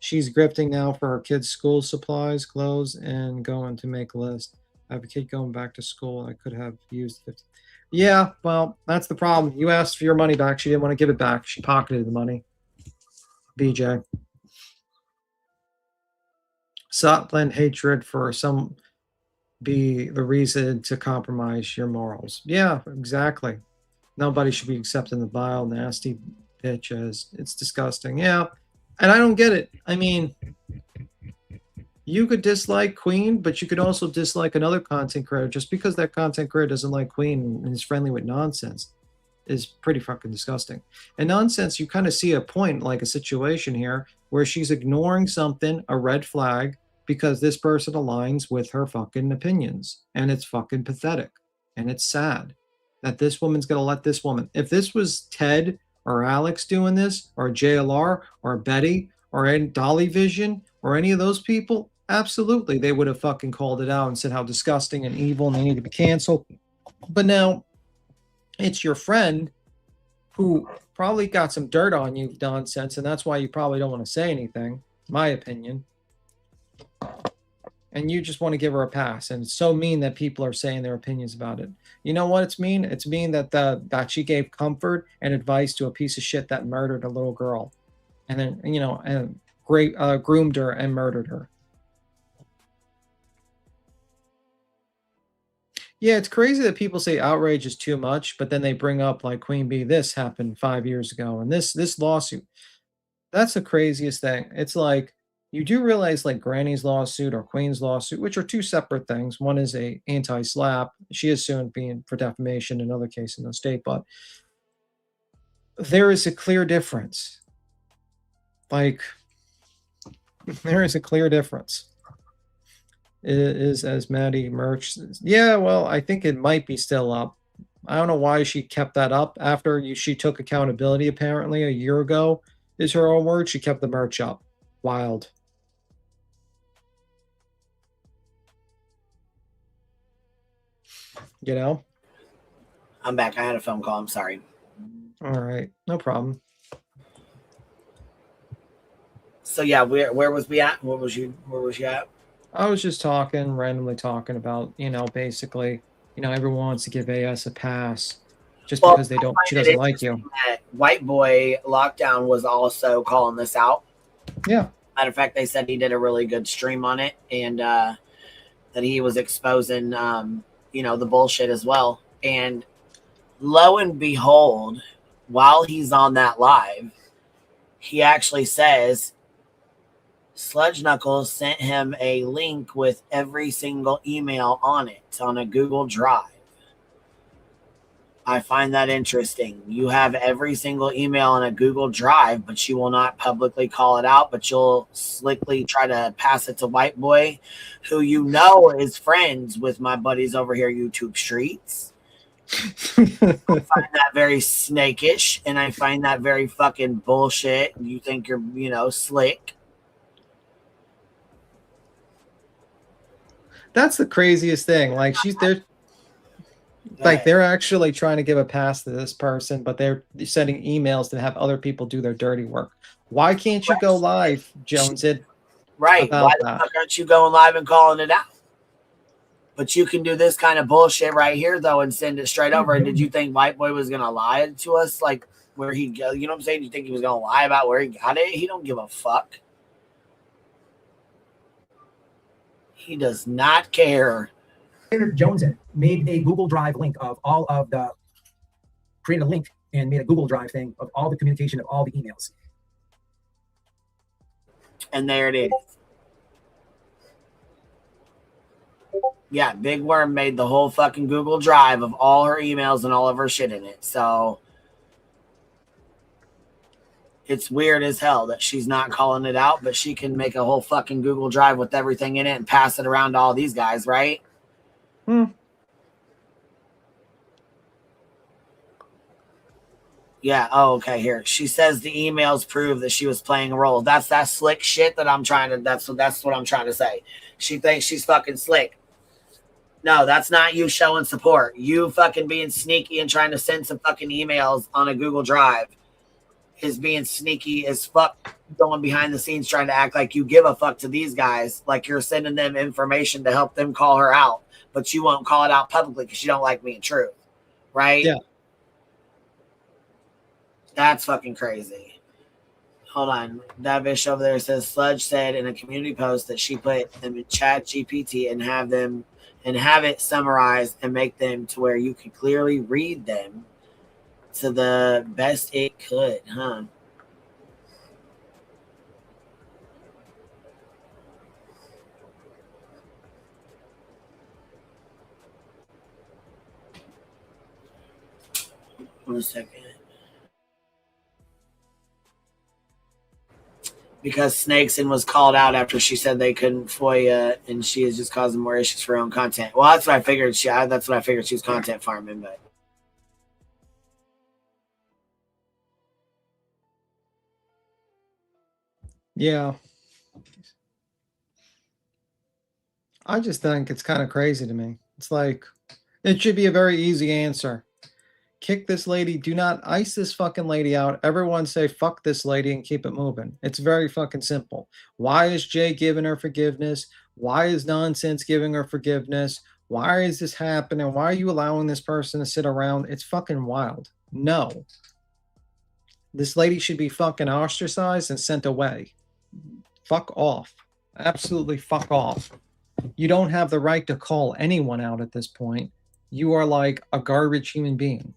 She's grifting now for her kids' school supplies, clothes, and going to make a list. I have a kid going back to school. I could have used 50. Yeah, well, that's the problem. You asked for your money back. She didn't want to give it back. She pocketed the money. BJ. Stop letting hatred for some be the reason to compromise your morals. Yeah, exactly. Nobody should be accepting the vile, nasty bitch as it's disgusting. Yeah, and I don't get it. I mean, you could dislike Queen, but you could also dislike another content creator. Just because that content creator doesn't like Queen and is friendly with nonsense is pretty fucking disgusting. And nonsense, you kind of see a point, like a situation here, where she's ignoring something, a red flag, because this person aligns with her fucking opinions. And it's fucking pathetic. And it's sad that this woman's going to let this woman. If this was Ted or Alex doing this, or JLR, or Betty, or Dolly Vision, or any of those people, absolutely, they would have fucking called it out and said how disgusting and evil and they need to be canceled. But now, it's your friend who probably got some dirt on you, nonsense, and that's why you probably don't want to say anything, my opinion. And you just want to give her a pass. And it's so mean that people are saying their opinions about it. You know what it's mean? It's mean that that she gave comfort and advice to a piece of shit that murdered a little girl. And then, and groomed her and murdered her. Yeah, it's crazy that people say outrage is too much, but then they bring up like Queen Bee, this happened 5 years ago, and this lawsuit. That's the craziest thing. It's like, you do realize like Granny's lawsuit or Queen's lawsuit, which are two separate things. One is a anti-slap. She is suing being for defamation, another case in the state, but there is a clear difference. Like, there is a clear difference. It is, as Maddie Merch says. Yeah, well, I think it might be still up. I don't know why she kept that up after she took accountability, apparently, a year ago, is her own word. She kept the merch up. Wild. You know? I'm back. I had a phone call. I'm sorry. All right. No problem. So yeah, where was we at? Where was you at? I was just randomly talking about, basically, everyone wants to give AS a pass just because she doesn't like you. White Boy Lockdown was also calling this out. Yeah. Matter of fact, they said he did a really good stream on it, and that he was exposing, the bullshit as well. And lo and behold, while he's on that live, he actually says Sludge Knuckles sent him a link with every single email on it on a Google Drive. I find that interesting. You have every single email on a Google Drive, but you will not publicly call it out, but you'll slickly try to pass it to White Boy, who is friends with my buddies over here, YouTube Streets. I find that very snakish, and I find that very fucking bullshit. You think you're, slick. That's the craziest thing. Like they're actually trying to give a pass to this person, but they're sending emails to have other people do their dirty work. Why can't you go live, Jones? Right. Why the fuck aren't you going live and calling it out? But you can do this kind of bullshit right here, though, and send it straight over. And did you think White Boy was going to lie to us? Like, where he go? You know what I'm saying? You think he was going to lie about where he got it? He don't give a fuck. He does not care. Jones made a Google Drive link of all of the, created a link and made a Google Drive thing of all the communication of all the emails. And there it is. Yeah, Big Worm made the whole fucking Google Drive of all her emails and all of her shit in it. So it's weird as hell that she's not calling it out, but she can make a whole fucking Google Drive with everything in it and pass it around to all these guys, right? Yeah. Oh, okay. Here. She says the emails prove that she was playing a role. That's that slick shit that I'm trying to, that's what I'm trying to say. She thinks she's fucking slick. No, that's not you showing support. You fucking being sneaky and trying to send some fucking emails on a Google Drive is being sneaky as fuck, going behind the scenes trying to act like you give a fuck to these guys, like you're sending them information to help them call her out, but you won't call it out publicly because you don't like being true, right? Yeah. That's fucking crazy. Hold on. That bitch over there says Sludge said in a community post that she put them in Chat GPT and have it summarized and make them to where you could clearly read them to the best it could, huh? One second. Because Snakeson was called out after she said they couldn't FOIA, and she is just causing more issues for her own content. Well, that's what I figured. That's what I figured she was content farming, but. Yeah. I just think it's kind of crazy to me. It's like, it should be a very easy answer. Kick this lady. Do not ice this fucking lady out. Everyone say fuck this lady and keep it moving. It's very fucking simple. Why is Jay giving her forgiveness? Why is Nonsense giving her forgiveness? Why is this happening? Why are you allowing this person to sit around? It's fucking wild. No. This lady should be fucking ostracized and sent away. Fuck off. Absolutely fuck off. You don't have the right to call anyone out at this point. You are like a garbage human being.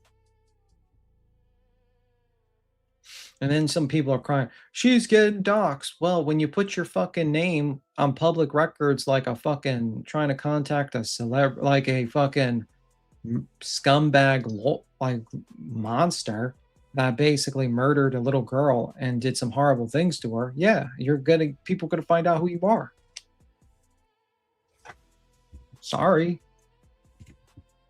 And then some people are crying, she's getting doxxed. Well, when you put your fucking name on public records like a fucking trying to contact a celeb, like a fucking scumbag, like monster that basically murdered a little girl and did some horrible things to her, yeah, people gonna find out who you are. Sorry.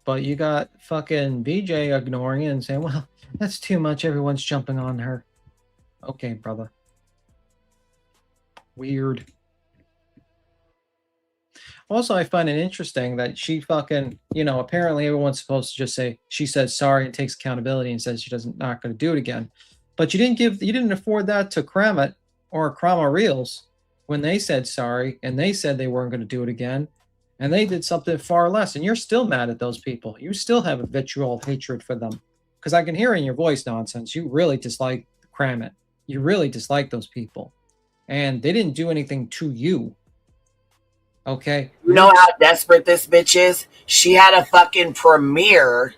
But you got fucking BJ ignoring it and saying, well, that's too much. Everyone's jumping on her. Okay, brother. Weird. Also, I find it interesting that she fucking, apparently everyone's supposed to just say, she says sorry and takes accountability and says she not going to do it again. But you didn't afford that to Kramit or Krama Reels when they said sorry and they said they weren't going to do it again. And they did something far less. And you're still mad at those people. You still have a vitriol hatred for them. Because I can hear in your voice, Nonsense, you really dislike Kramit. You really dislike those people. And they didn't do anything to you. Okay? You know how desperate this bitch is? She had a fucking premiere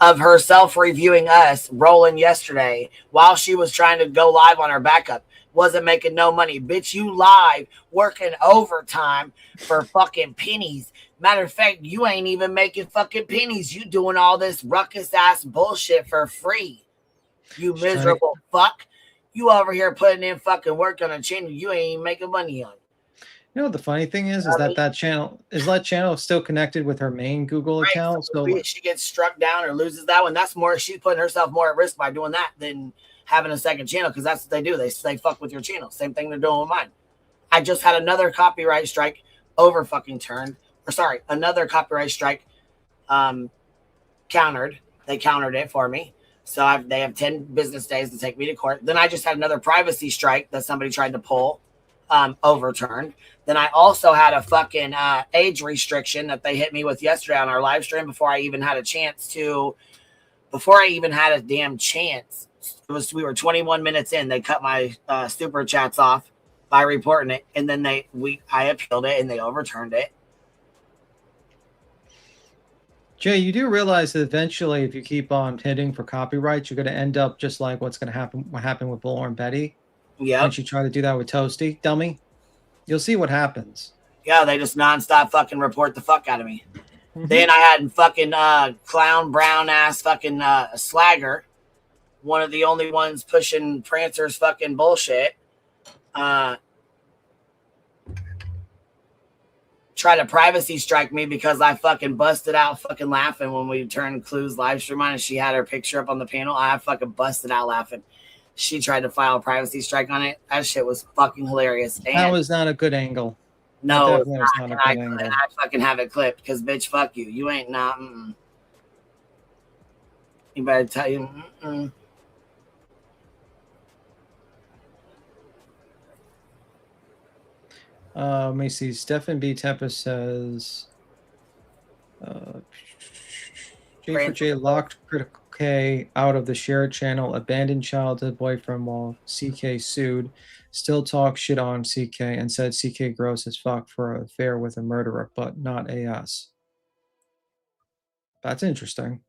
of herself reviewing us rolling yesterday while she was trying to go live on her backup. Wasn't making no money. Bitch, you live working overtime for fucking pennies. Matter of fact, you ain't even making fucking pennies. You doing all this ruckus ass bullshit for free. You miserable fuck. You over here putting in fucking work on a channel you ain't even making money on. You know what the funny thing is that channel still connected with her main Google account. So if she gets struck down or loses that one, that's more, she's putting herself more at risk by doing that than having a second channel, because that's what they do. They fuck with your channel. Same thing they're doing with mine. I just had another copyright strike over fucking turned. Or sorry, another copyright strike countered. They countered it for me. So they have 10 business days to take me to court. Then I just had another privacy strike that somebody tried to pull, overturned. Then I also had a fucking age restriction that they hit me with yesterday on our live stream before I even had a damn chance. We were 21 minutes in. They cut my super chats off by reporting it, and then I appealed it and they overturned it. Jay, you do realize that eventually, if you keep on hitting for copyrights, you're going to end up just like what happened with Lauren Betty. Yeah. Once you try to do that with Toasty, dummy, you'll see what happens. Yeah, they just nonstop fucking report the fuck out of me. Mm-hmm. Then I had fucking clown brown ass fucking Slagger, one of the only ones pushing Prancer's fucking bullshit. Try to privacy strike me because I fucking busted out fucking laughing when we turned Clue's live stream on and she had her picture up on the panel. I fucking busted out laughing. She tried to file a privacy strike on it. That shit was fucking hilarious. And that was not a good angle. No, it's definitely was not. not a good And angle. I fucking have it clipped because, bitch, fuck you. You ain't not. You better tell you. Let me see. Stephen B. Tempest says, J for J locked Critical K out of the shared channel, abandoned childhood boyfriend while CK sued, still talks shit on CK and said CK gross as fuck for an affair with a murderer, but not AS. That's interesting.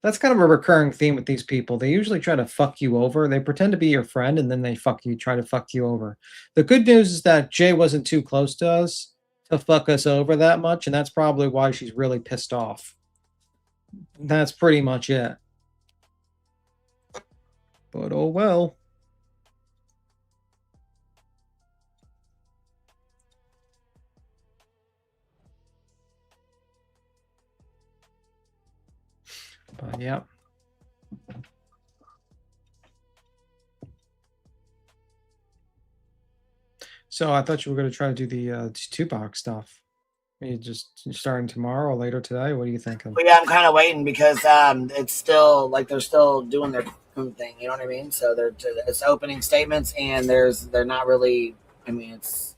That's kind of a recurring theme with these people. They usually try to fuck you over. They pretend to be your friend and then they try to fuck you over. The good news is that Jay wasn't too close to us to fuck us over that much, and that's probably why she's really pissed off. That's pretty much it. But oh well. But yeah. So I thought you were going to try to do the Tupac stuff. Are you just starting tomorrow or later today? What are you thinking? But yeah, I'm kind of waiting because it's still like they're still doing their own thing. You know what I mean? So it's opening statements and they're not really. I mean, it's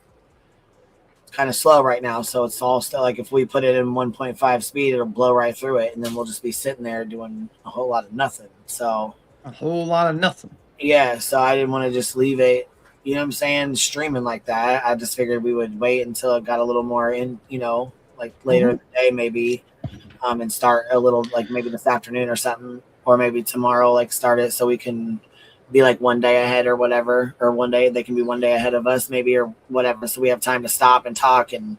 kind of slow right now. So it's all still like if we put it in 1.5 speed, it'll blow right through it, and then we'll just be sitting there doing a whole lot of nothing. So a whole lot of nothing. Yeah. So I didn't want to just leave it. You know what I'm saying? Streaming like that. I just figured we would wait until it got a little more in, like later in the day maybe, and start a little like maybe this afternoon or something, or maybe tomorrow, like start it so we can be like one day ahead or whatever, or one day they can be one day ahead of us maybe or whatever. So we have time to stop and talk and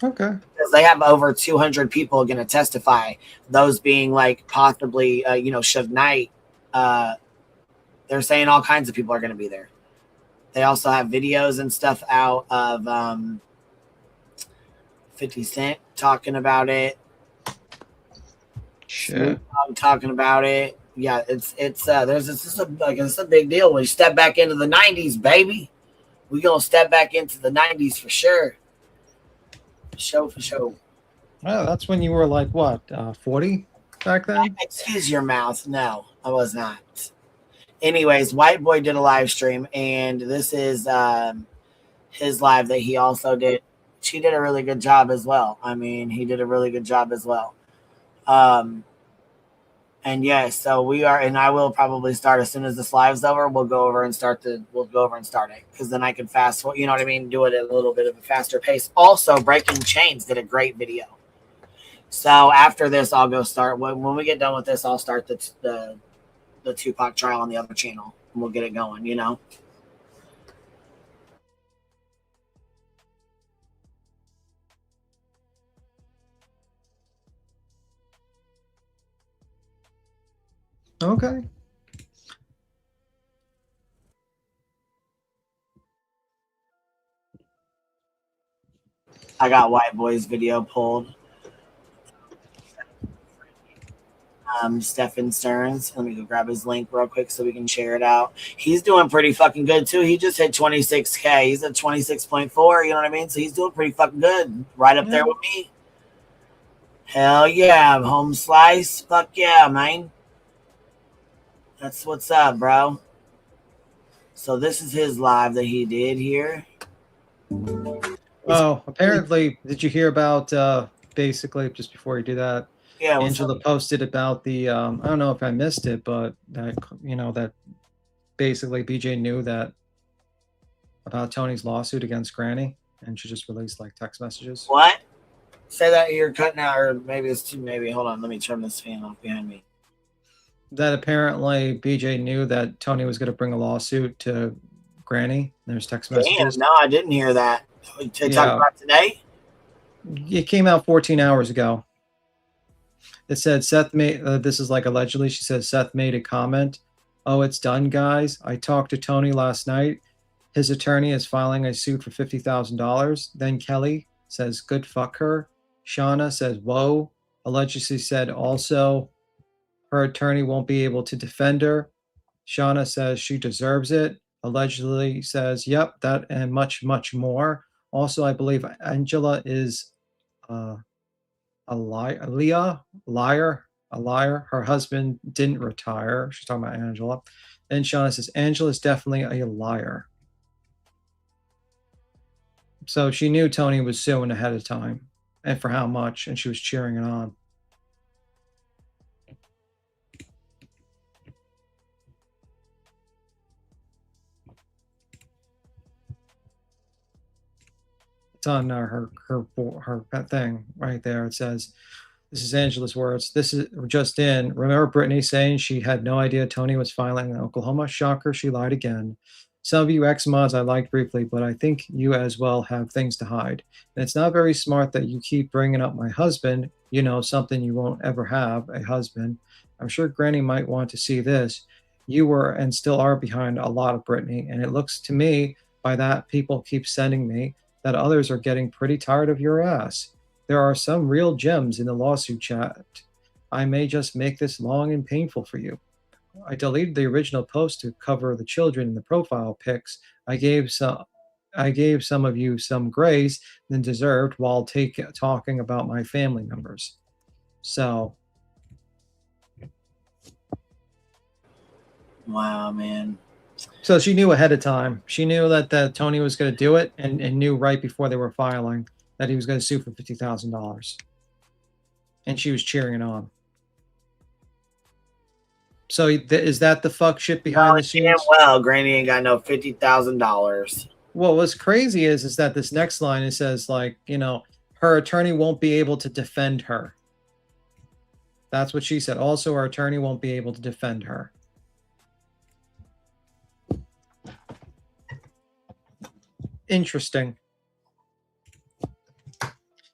okay. Because they have over 200 people going to testify, those being like possibly, Suge Knight. They're saying all kinds of people are going to be there. They also have videos and stuff out of 50 Cent talking about it. Shit. Talking about it. Yeah, it's it's a big deal. When you step back into the 90s, baby. We gonna step back into the 90s for sure. For sure. Well, that's when you were like what, 40 back then? Excuse your mouth. No, I was not. Anyways, White Boy did a live stream, and this is his live that he also did. She did a really good job as well. I mean, he did a really good job as well. And yes, so we are, and I will probably start as soon as this live's over. We'll go over and start it because then I can fast forward. You know what I mean? Do it at a little bit of a faster pace. Also, Breaking Chains did a great video. So after this, I'll go start. When we get done with this, I'll start the Tupac trial on the other channel, and we'll get it going. Okay. I got White Boy's video pulled. Stephen Stearns. Let me go grab his link real quick so we can share it out. He's doing pretty fucking good too. He just hit 26K. He's at 26.4. You know what I mean? So he's doing pretty fucking good. Right up there with me. Hell yeah. Home slice. Fuck yeah, man. That's what's up, bro. So this is his live that he did here. Oh, apparently, did you hear about basically just before you do that? Yeah, Angela posted about the I don't know if I missed it, but that basically BJ knew that about Tony's lawsuit against Granny, and she just released like text messages. What? Say that you're cutting out, or maybe it's too. Maybe hold on. Let me turn this fan off behind me. That apparently BJ knew that Tony was going to bring a lawsuit to Granny. There's text messages. Damn, no, I didn't hear that. To talk about today? It came out 14 hours ago. It said Seth made, this is like allegedly, she said Seth made a comment. Oh, it's done, guys. I talked to Tony last night. His attorney is filing a suit for $50,000. Then Kelly says, good fuck her. Shauna says, whoa. Allegedly said also her attorney won't be able to defend her. Shauna says she deserves it. Allegedly says, yep, that and much, much more. Also, I believe Angela is a liar. Her husband didn't retire. She's talking about Angela. And Shauna says, Angela is definitely a liar. So she knew Tony was suing ahead of time, and for how much, and she was cheering it on. It's on her thing right there. It says, this is Angela's words. This is just in. Remember Brittany saying she had no idea Tony was filing in Oklahoma? Shocker, she lied again. Some of you ex-mods I liked briefly, but I think you as well have things to hide. And it's not very smart that you keep bringing up my husband, you know, something you won't ever have, a husband. I'm sure Granny might want to see this. You were and still are behind a lot of Brittany, and it looks to me by that people keep sending me that others are getting pretty tired of your ass. There are some real gems in the lawsuit chat. I may just make this long and painful for you. I deleted the original post to cover the children in the profile pics. I gave some of you some grace than deserved while talking about my family members. So. Wow, man. So she knew ahead of time. She knew that Tony was going to do it and knew right before they were filing that he was going to sue for $50,000. And she was cheering it on. So is that the fuck shit behind the scenes? Well, Granny ain't got no $50,000. Well, what's crazy is that this next line, it says, like, you know, her attorney won't be able to defend her. That's what she said. Also, her attorney won't be able to defend her. Interesting.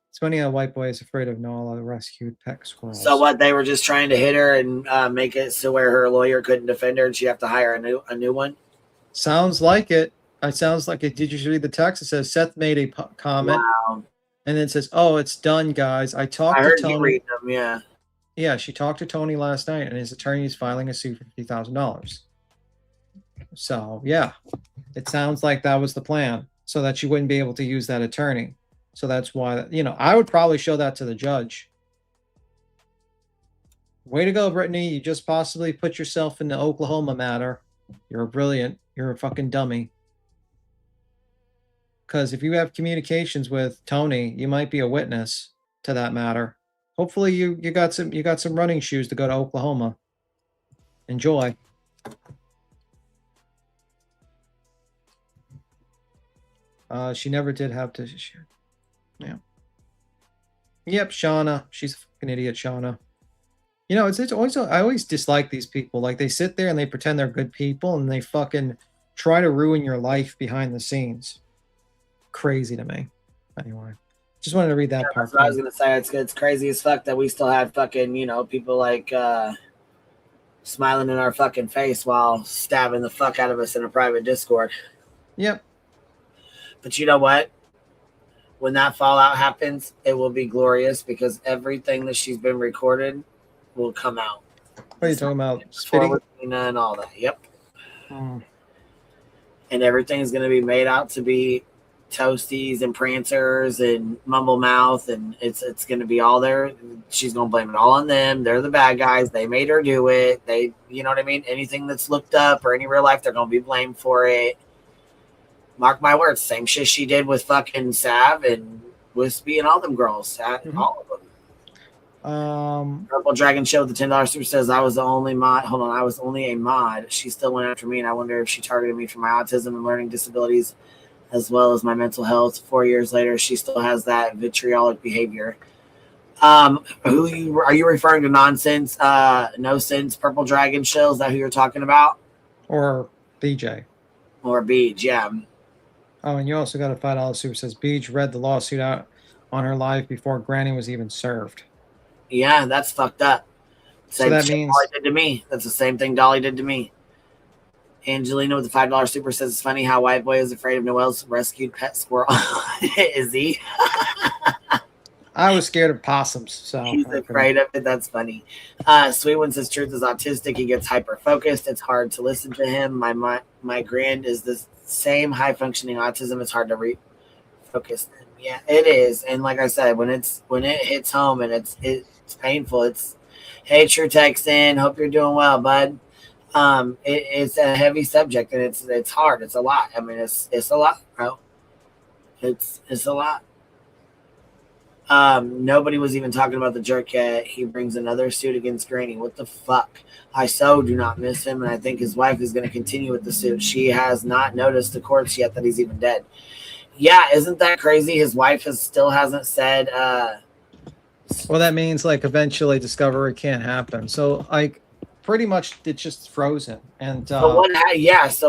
It's funny how white boy is afraid of Nala, the rescued pet squirrels. So what? They were just trying to hit her and make it so where her lawyer couldn't defend her, and she have to hire a new one. Sounds like it. It sounds like it. Did you read the text? It says Seth made a comment, wow. And then it says, "Oh, it's done, guys. I talked to Tony." You read them, yeah. Yeah, she talked to Tony last night, and his attorney is filing a suit for $50,000. So yeah, it sounds like that was the plan, so that she wouldn't be able to use that attorney. So that's why, you know, I would probably show that to the judge. Way to go, Brittany. You just possibly put yourself in the Oklahoma matter. You're brilliant. You're a fucking dummy. Because if you have communications with Tony, you might be a witness to that matter. Hopefully you got some running shoes to go to Oklahoma. Enjoy. She never did have to. Yeah. Yep, Shauna. She's a fucking idiot, Shauna. You know, it's always, I always dislike these people. Like, they sit there and they pretend they're good people and they fucking try to ruin your life behind the scenes. Crazy to me. Anyway, just wanted to read that part. That's what I was gonna say. It's crazy as fuck that we still have fucking, you know, people like smiling in our fucking face while stabbing the fuck out of us in a private Discord. Yep. But you know what? When that fallout happens, it will be glorious because everything that she's been recorded will come out. What are you talking about? Spitting? And all that. Yep. And everything's going to be made out to be toasties and prancers and mumble mouth, and it's going to be all there. She's going to blame it all on them. They're the bad guys. They made her do it. They, you know what I mean? Anything that's looked up or any real life, they're going to be blamed for it. Mark my words, same shit she did with fucking Sav and Wispy and all them girls. All of them. Purple Dragon Show, the $10 super says, I was the only mod. Hold on, I was only a mod. She still went after me, and I wonder if she targeted me for my autism and learning disabilities as well as my mental health. 4 years later, she still has that vitriolic behavior. Are you referring to nonsense, no sense, Purple Dragon Show? Is that who you're talking about? Or BJ. Or Beej, yeah. Oh, and you also got a $5 super says Beej read the lawsuit out on her live before Granny was even served. Yeah, that's fucked up. So that means Dolly did to me. That's the same thing Dolly did to me. Angelina with the $5 super says it's funny how white boy is afraid of Noel's rescued pet squirrel. Is he? I was scared of possums, so he's afraid of it. That's funny. Sweet One says Truth is autistic. He gets hyper focused. It's hard to listen to him. My grand is the same high functioning autism. It's hard to focus. Yeah, it is. And like I said, when it hits home and it's painful, it's, hey, True Text in, hope you're doing well, bud. It's a heavy subject and it's hard. It's a lot. I mean, it's a lot, bro. It's a lot. Nobody was even talking about the jerk yet. He brings another suit against Granny. What the fuck? I so do not miss him, and I think his wife is going to continue with the suit. She has not noticed the corpse yet that he's even dead. Yeah, isn't that crazy? His wife still hasn't said. Well, that means like eventually discovery can't happen. So like, pretty much it's just frozen. And So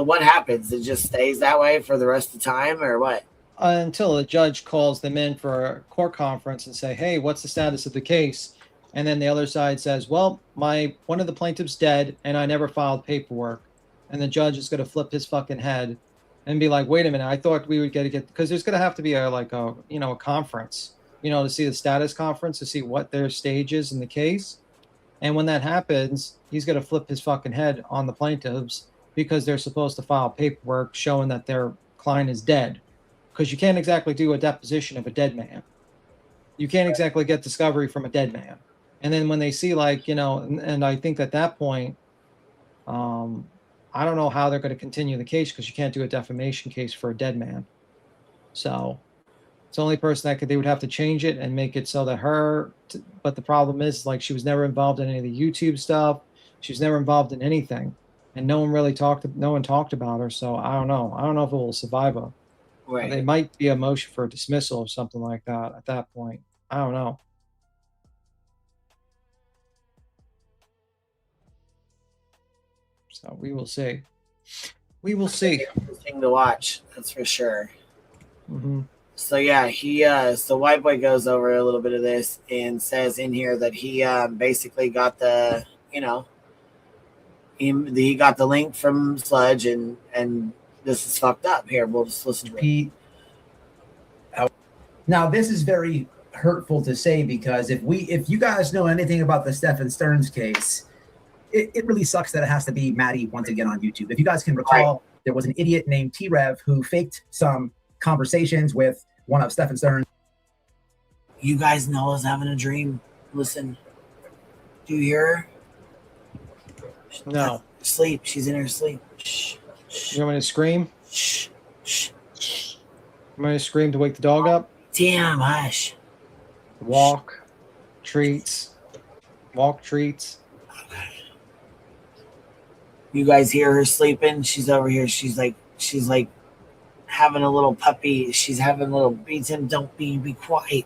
what happens? It just stays that way for the rest of the time, or what? Until a judge calls them in for a court conference and say, hey, what's the status of the case? And then the other side says, well, one of the plaintiffs dead and I never filed paperwork. And the judge is going to flip his fucking head and be like, wait a minute, I thought we would get because there's going to have to be a conference, to see the status conference, to see what their stage is in the case. And when that happens, he's going to flip his fucking head on the plaintiffs because they're supposed to file paperwork showing that their client is dead. Because you can't exactly do a deposition of a dead man. You can't exactly get discovery from a dead man. And then when they see and I think at that point, I don't know how they're going to continue the case because you can't do a defamation case for a dead man. So it's the only person they would have to change it and make it so that but the problem is she was never involved in any of the YouTube stuff. She was never involved in anything. And no one talked about her. So I don't know. I don't know if it will survive her. Right. There might be a motion for dismissal or something like that at that point. I don't know. So we will see. We will see. Interesting to watch, that's for sure. Mm-hmm. So yeah, so White Boy goes over a little bit of this and says in here that he basically got the, he got the link from Sludge and this is fucked up. Here, we'll just listen to it. Now, this is very hurtful to say because if you guys know anything about the Stephen Stearns case, it really sucks that it has to be Maddie once again on YouTube. If you guys can recall, there was an idiot named T-Rev who faked some conversations with one of Stephen Stearns. You guys know I was having a dream. Listen. Do you hear her? No. Sleep. She's in her sleep. Shh. You want me to scream? Shh. Shh. You want me to scream to wake the dog up? Damn, hush. Walk. Treats. Walk treats. Okay. You guys hear her sleeping? She's over here. She's like having a little puppy. She's having a little beats him. Don't be quiet.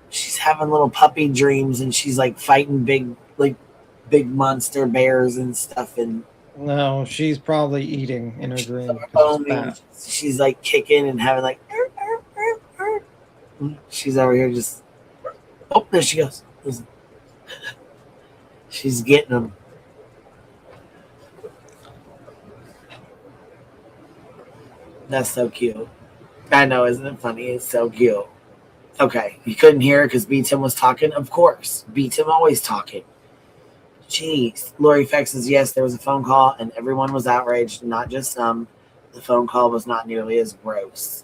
She's having little puppy dreams and she's like fighting big monster bears and stuff. And no, she's probably eating in her dream. She's like kicking and having like. She's over here just. Oh, there she goes. Listen. She's getting them. That's so cute. I know, isn't it funny? It's so cute. Okay, you couldn't hear it because B-Tim was talking? Of course. B-Tim always talking. Jeez. Lori Fex says, yes, there was a phone call and everyone was outraged, not just some. The phone call was not nearly as gross.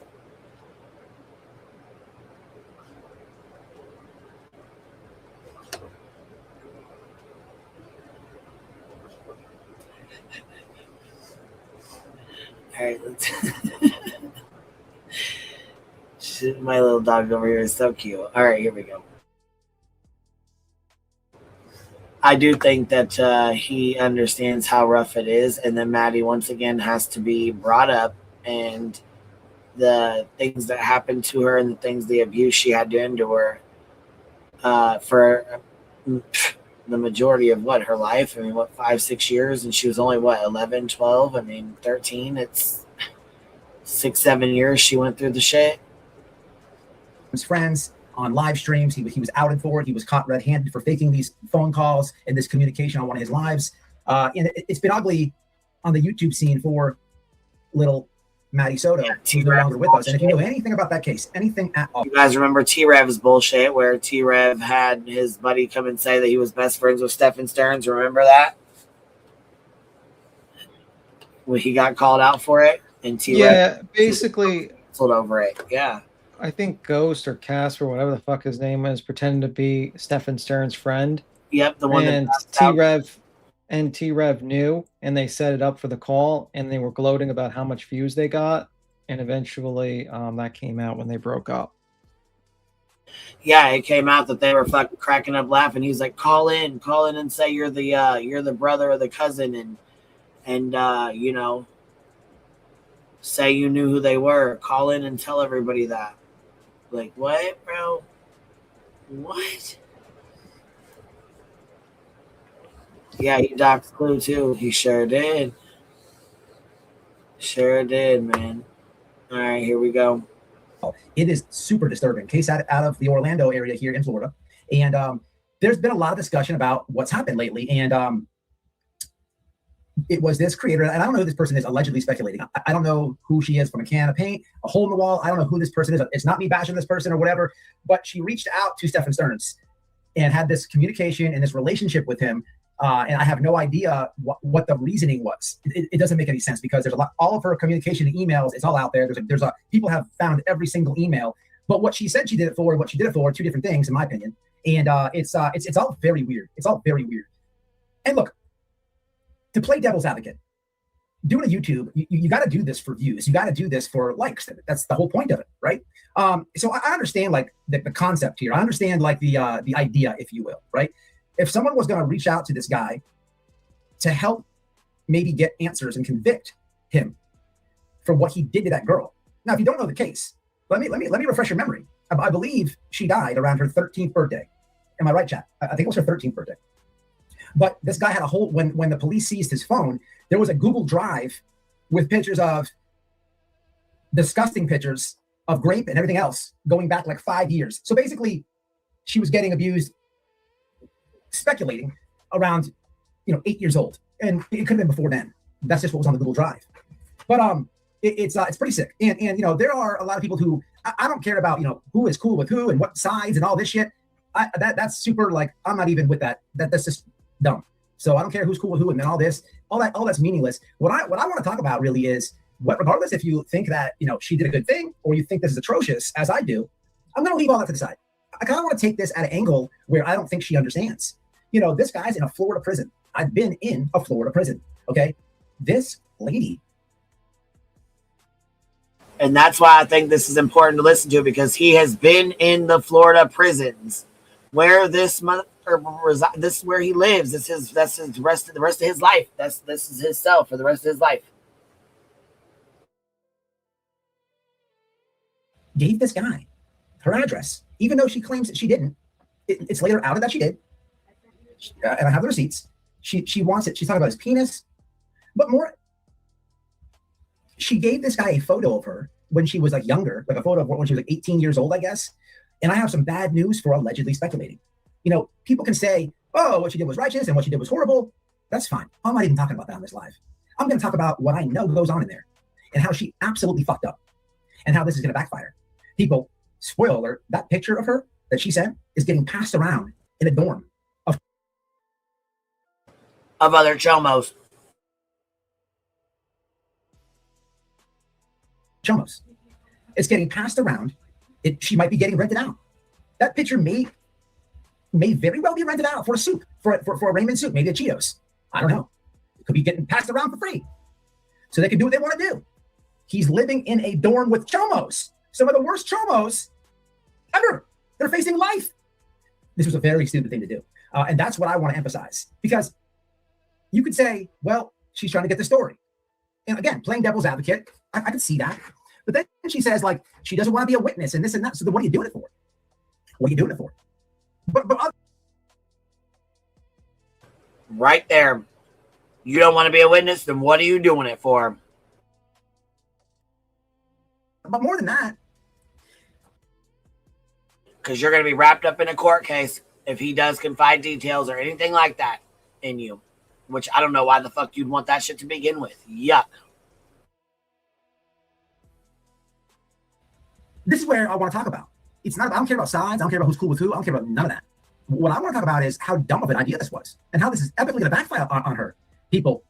All right, let's. My little dog over here is so cute. All right, here we go. I do think that he understands how rough it is, and then Maddie once again has to be brought up, and the things that happened to her and the abuse she had to endure for the majority of her life. I mean, 5-6 years, and she was only 11, 12. I mean, 13. It's 6-7 years she went through the shit. His friends on live streams, he was outed for it. He was caught red-handed for faking these phone calls and this communication on one of his lives. And it's been ugly on the YouTube scene for little Maddie Soto, who's no longer with us. And if you know anything about that case, anything at all. You guys remember T-Rev's bullshit where T-Rev had his buddy come and say that he was best friends with Stephen Stearns? Remember that? When he got called out for it? And T-Rev Yeah, basically canceled over it. Yeah. I think Ghost or Casper, whatever the fuck his name is, pretended to be Stefan Stern's friend. Yep, the one and T-Rev knew, and they set it up for the call, and they were gloating about how much views they got, and eventually that came out when they broke up. Yeah, it came out that they were fucking cracking up laughing. He's like, call in and say you're the brother or the cousin, and you know, say you knew who they were. Call in and tell everybody that. Like, what, bro? What? Yeah, he doxed Clue too. He sure did. Sure did, man. All right, here we go. It is super disturbing. Case out of the Orlando area here in Florida. And there's been a lot of discussion about what's happened lately. And it was this creator, and I don't know who this person is, allegedly speculating. I don't know who she is from a can of paint, a hole in the wall. I don't know who this person is. It's not me bashing this person or whatever, but she reached out to Stefan Stearns and had this communication and this relationship with him. And I have no idea what the reasoning was. It doesn't make any sense because there's a lot, all of her communication and emails, it's all out there. People have found every single email, but what she said she did it for, what she did it for, are two different things, in my opinion. And it's all very weird. It's all very weird. And look, to play devil's advocate, doing a YouTube, you got to do this for views. You got to do this for likes. That's the whole point of it, right? So I understand like the concept here. I understand like the idea, if you will, right? If someone was going to reach out to this guy to help maybe get answers and convict him for what he did to that girl. Now, if you don't know the case, let me refresh your memory. I believe she died around her 13th birthday. Am I right, chat? I think it was her 13th birthday. But this guy had a whole, when the police seized his phone, there was a Google Drive with pictures of disgusting pictures of grape and everything else going back like 5 years. So basically, she was getting abused, speculating around 8 years old, and it could have been before then. That's just what was on the Google Drive. But it's pretty sick. And there are a lot of people who I don't care about who is cool with who and what sides and all this shit. That's super, like, I'm not even with that. That's just dumb. So I don't care who's cool with who and then all that's meaningless. What I want to talk about really is regardless if you think that she did a good thing or you think this is atrocious, as I do, I'm gonna leave all that to the side. I kind of want to take this at an angle where I don't think she understands. This guy's in a Florida prison. I've been in a Florida prison. Okay. This lady. And that's why I think this is important to listen to, because he has been in the Florida prisons where this is where he lives. That's the rest of his life. This is his cell for the rest of his life. Gave this guy her address, even though she claims that she didn't. It's later outed that she did. And I have the receipts. She wants it. She's talking about his penis, but more. She gave this guy a photo of her when she was like younger, like a photo of when she was like 18 years old, I guess. And I have some bad news for allegedly speculating. People can say, oh, what she did was righteous and what she did was horrible. That's fine. I'm not even talking about that on this live. I'm going to talk about what I know goes on in there and how she absolutely fucked up and how this is going to backfire. People, spoiler alert, that picture of her that she sent is getting passed around in a dorm of other chomos. It's getting passed around. She might be getting rented out. That picture may very well be rented out for a soup, for a ramen soup, maybe a Cheetos. I don't know. It could be getting passed around for free. So they can do what they want to do. He's living in a dorm with chomos. Some of the worst chomos ever. They're facing life. This was a very stupid thing to do. And that's what I want to emphasize. Because you could say, well, she's trying to get the story. And again, playing devil's advocate, I can see that. But then she says, like, she doesn't want to be a witness and this and that. So then what are you doing it for? What are you doing it for? But right there. You don't want to be a witness, then what are you doing it for? But more than that. Because you're going to be wrapped up in a court case if he does confide details or anything like that in you. Which I don't know why the fuck you'd want that shit to begin with. Yuck. This is where I want to talk about. It's not, I don't care about sides. I don't care about who's cool with who. I don't care about none of that. What I want to talk about is how dumb of an idea this was and how this is epically going to backfire on her. People,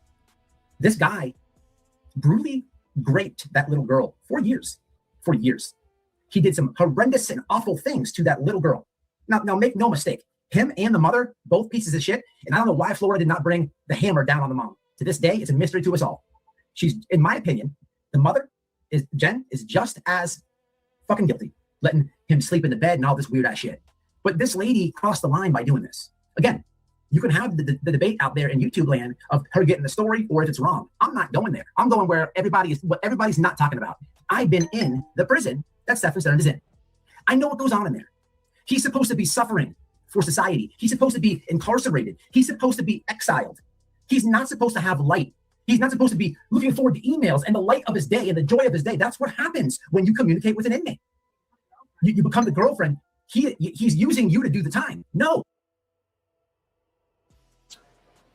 this guy brutally raped that little girl for years. For years. He did some horrendous and awful things to that little girl. Now make no mistake. Him and the mother, both pieces of shit. And I don't know why Flora did not bring the hammer down on the mom. To this day, it's a mystery to us all. She's, in my opinion, the mother, Jen, is just as fucking guilty, letting him sleep in the bed and all this weird ass shit. But this lady crossed the line by doing this. Again, you can have the debate out there in YouTube land of her getting the story or if it's wrong. I'm not going there. I'm going where what everybody's not talking about. I've been in the prison that Stephen Stern is in. I know what goes on in there. He's supposed to be suffering for society. He's supposed to be incarcerated. He's supposed to be exiled. He's not supposed to have light. He's not supposed to be looking forward to emails and the light of his day and the joy of his day. That's what happens when you communicate with an inmate. You become the girlfriend. He's using you to do the time. No.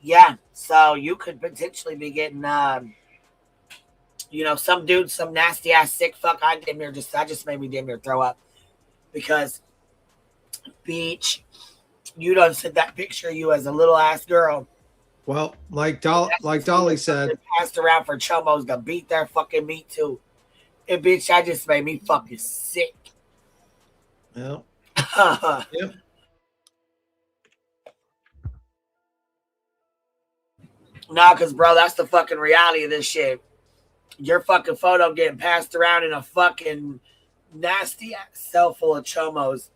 Yeah, so you could potentially be getting, some dude, some nasty ass sick fuck. I just made me damn near throw up because, bitch, you done sent that picture of you as a little ass girl. Well, like Dolly said, passed around for chomos to beat their fucking meat too. And bitch, that just made me fucking sick. Yeah. Yep. Nah, because, bro, that's the fucking reality of this shit. Your fucking photo getting passed around in a fucking nasty ass cell full of chomos.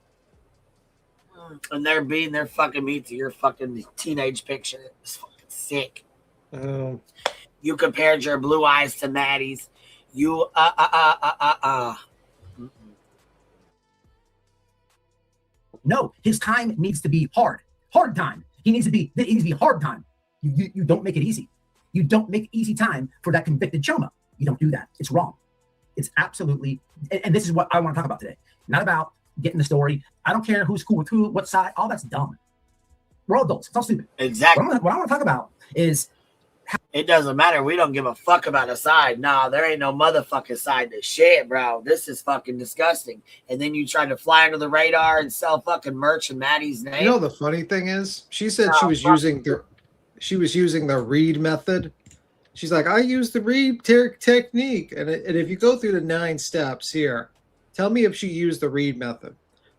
And they're beating their fucking meat to your fucking teenage picture. It's fucking sick. You compared your blue eyes to Maddie's. You, No, his time needs to be hard. Hard time. It needs to be hard time. You don't make it easy. You don't make easy time for that convicted choma. You don't do that. It's wrong. It's absolutely, and this is what I want to talk about today. Not about getting the story. I don't care who's cool with who, what side. All that's dumb. We're all adults. It's all stupid. Exactly. What I want to talk about is it doesn't matter. We don't give a fuck about a side. Nah, there ain't no motherfucking side to shit, bro. This is fucking disgusting. And then you try to fly under the radar and sell fucking merch in Maddie's name. You know the funny thing is, she said she was using the read method. She's like, I use the read technique. And if you go through the 9 steps here, tell me if she used the read method.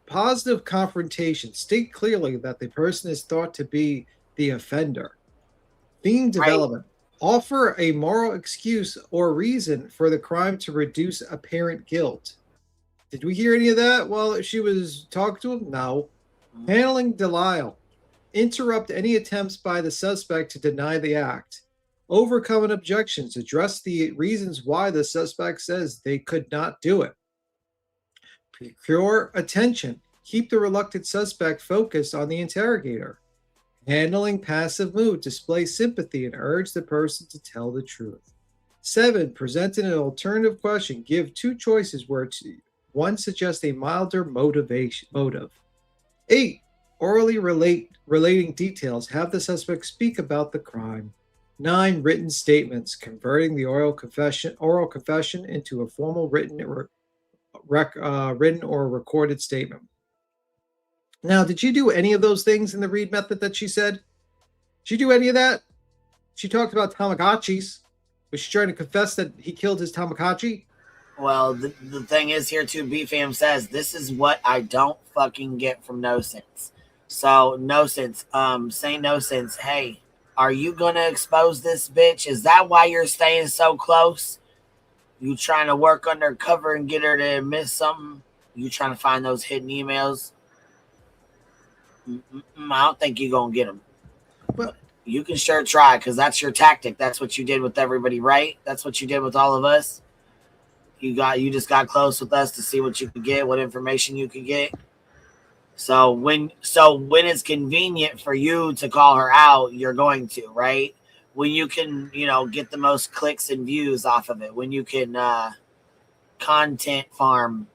Positive confrontation. State clearly that the person is thought to be the offender. Theme development. Offer a moral excuse or reason for the crime to reduce apparent guilt. Did we hear any of that while she was talking to him? No. Handling denial. Interrupt any attempts by the suspect to deny the act. Overcome objections. Address the reasons why the suspect says they could not do it. Procure attention. Keep the reluctant suspect focused on the interrogator. Handling passive mood. Display sympathy and urge the person to tell the truth. 7. Present an alternative question. Give 2 choices where one suggests a milder motive. 8. Orally relating details. Have the suspect speak about the crime. 9. Written statements. Converting the oral confession into a formal written or recorded statement. Now, did you do any of those things in the read method that she said? Did she do any of that? She talked about Tamagotchis. Was she trying to confess that he killed his Tamagotchi? Well, the thing is here too, BFAM says, this is what I don't fucking get from No Sense. So, No Sense, say No Sense, hey, are you going to expose this bitch? Is that why you're staying so close? You trying to work undercover and get her to admit something? You trying to find those hidden emails? I don't think you're going to get them. But you can sure try because that's your tactic. That's what you did with everybody, right? That's what you did with all of us. You just got close with us to see what you could get, what information you could get. So when it's convenient for you to call her out, you're going to, right? When you can, get the most clicks and views off of it. When you can content farm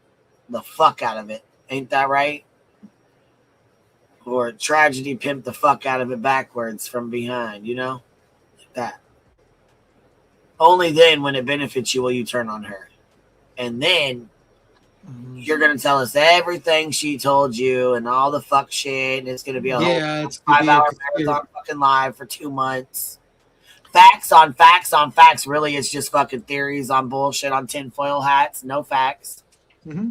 the fuck out of it. Ain't that right? Or tragedy pimp the fuck out of it backwards from behind, like that. Only then, when it benefits you, will you turn on her. And then you're going to tell us everything she told you and all the fuck shit. And it's going to be a whole 5-hour marathon fucking live for 2 months. facts on facts on facts. Really, it's just fucking theories on bullshit on tinfoil hats. No facts. Mm-hmm.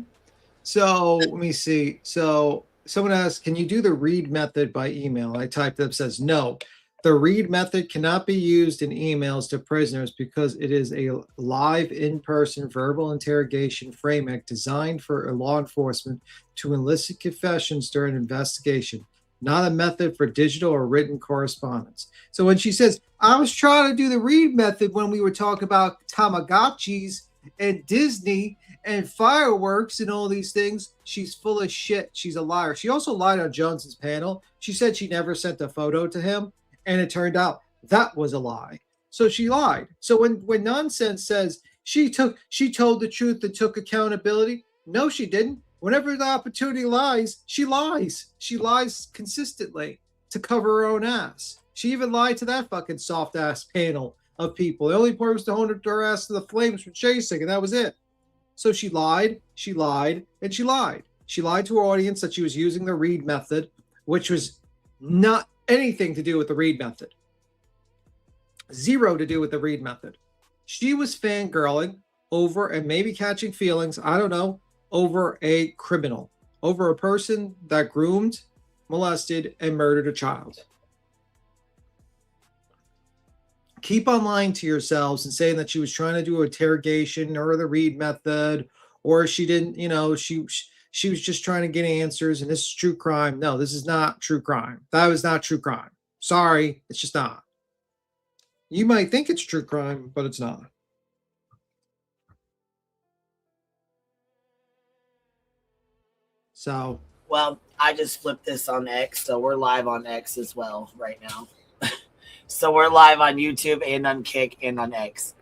So let me see. So someone asked, can you do the read method by email? I typed up, says no. The read method cannot be used in emails to prisoners because it is a live in-person verbal interrogation framework designed for law enforcement to elicit confessions during an investigation, not a method for digital or written correspondence. So when she says, I was trying to do the read method when we were talking about Tamagotchis and Disney and fireworks and all these things, she's full of shit. She's a liar. She also lied on Jones's panel. She said she never sent a photo to him, and it turned out that was a lie. So she lied. So when Nonsense says she told the truth and took accountability, no, she didn't. Whenever the opportunity lies, she lies. She lies consistently to cover her own ass. She even lied to that fucking soft ass panel of people. The only person to hold her ass to the flames for chasing, and that was it. So she lied, and she lied. She lied to her audience that she was using the read method, which was not anything to do with the read method. Zero to do with the read method. She was fangirling over and maybe catching feelings, I don't know, over a criminal, over a person that groomed, molested, and murdered a child. Keep on lying to yourselves and saying that she was trying to do an interrogation or the read method, or she didn't, she was just trying to get answers and this is true crime. No, this is not true crime. That was not true crime. Sorry, it's just not. You might think it's true crime, but it's not. So, well, I just flipped this on X, so we're live on X as well right now. So we're live on YouTube and on Kick and on X.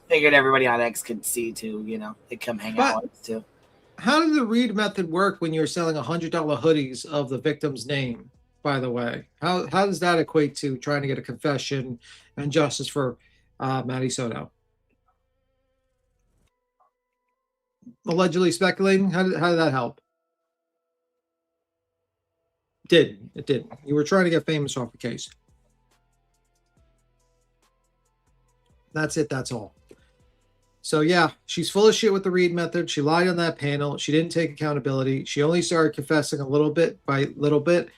Figured everybody on X could see too, they come hang out with us too. How did the read method work when you're selling $100 hoodies of the victim's name, by the way? How does that equate to trying to get a confession and justice for Maddie Soto? Allegedly speculating? How did that help? It didn't. You were trying to get famous off the case. That's it. That's all. So yeah, she's full of shit with the read method. She lied on that panel. She didn't take accountability. She only started confessing a little bit by little bit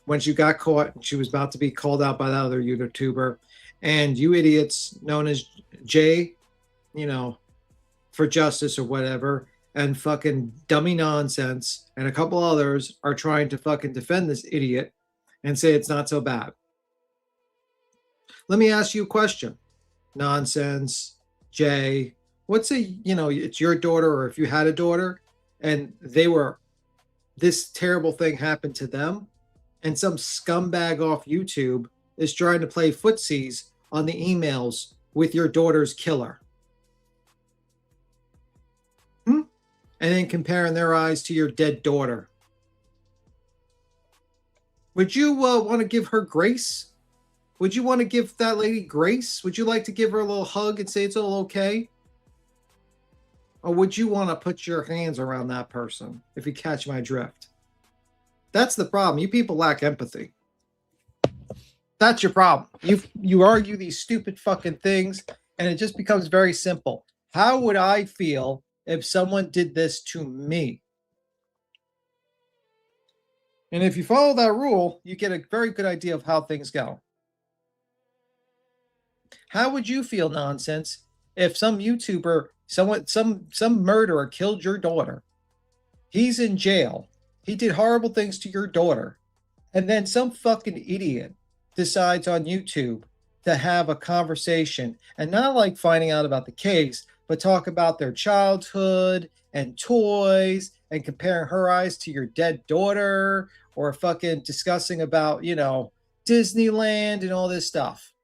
when she got caught and she was about to be called out by that other YouTuber. And you idiots known as Jay, for justice or whatever, and fucking dummy Nonsense and a couple others are trying to fucking defend this idiot and say it's not so bad. Let me ask you a question. Nonsense, Jay, let's say, it's your daughter, or if you had a daughter and this terrible thing happened to them and some scumbag off YouTube is trying to play footsies on the emails with your daughter's killer. And then comparing their eyes to your dead daughter. Would you want to give her grace? Would you want to give that lady grace? Would you like to give her a little hug and say it's all okay? Or would you want to put your hands around that person, if you catch my drift? That's the problem. You people lack empathy. That's your problem. You argue these stupid fucking things, and it just becomes very simple. How would I feel if someone did this to me? And if you follow that rule, you get a very good idea of how things go. How would you feel, Nonsense, if some YouTuber, some murderer killed your daughter? He's in jail. He did horrible things to your daughter. And then some fucking idiot decides on YouTube to have a conversation and not like finding out about the case, but talk about their childhood and toys and comparing her eyes to your dead daughter, or fucking discussing about, Disneyland and all this stuff.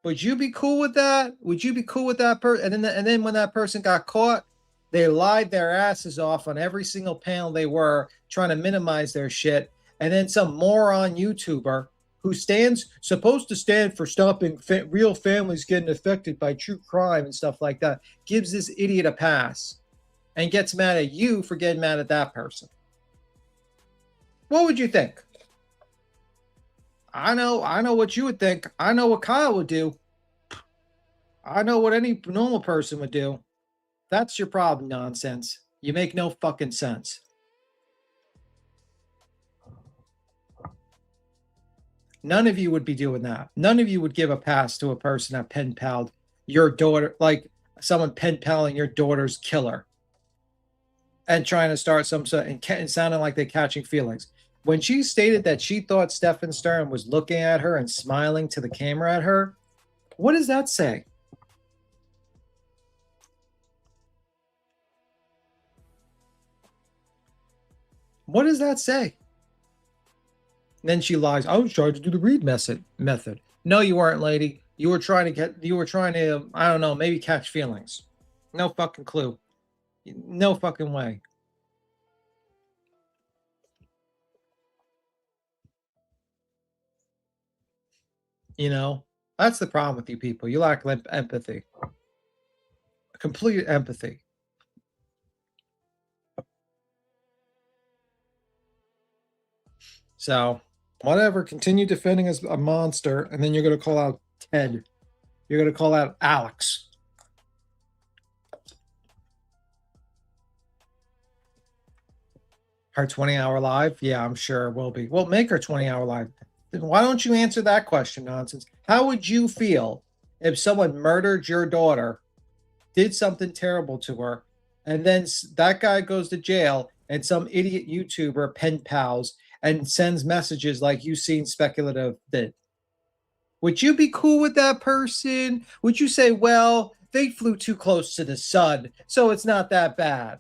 Would you be cool with that? Would you be cool with that person? And then when that person got caught, they lied their asses off on every single panel they were, trying to minimize their shit. And then some moron YouTuber who supposed to stand for stopping real families getting affected by true crime and stuff like that, gives this idiot a pass and gets mad at you for getting mad at that person. What would you think? I know what you would think. I know what Kyle would do. I know what any normal person would do. That's your problem, nonsense. You make no fucking sense. None of you would be doing that. None of you would give a pass to a person that pen palled your daughter, like someone pen palling your daughter's killer and trying to start some sort and sounding like they're catching feelings. When she stated that she thought Stefan Stern was looking at her and smiling to the camera at her, what does that say? What does that say? Then she lies. I was trying to do the Reed method. No, you weren't, lady. You were trying to, I don't know, maybe catch feelings. No fucking clue. No fucking way. You know, that's the problem with you people. You lack empathy. Complete empathy. So, whatever, continue defending as a monster, and then you're going to call out Ted. You're going to call out Alex. Her 20-hour live? Yeah, I'm sure it will be. Well, make her 20-hour live. Why don't you answer that question, nonsense? How would you feel if someone murdered your daughter, did something terrible to her, and then that guy goes to jail, and some idiot YouTuber pen pals and sends messages like you seen Speculative did? Would you be cool with that person? Would you say, well, they flew too close to the sun, so it's not that bad?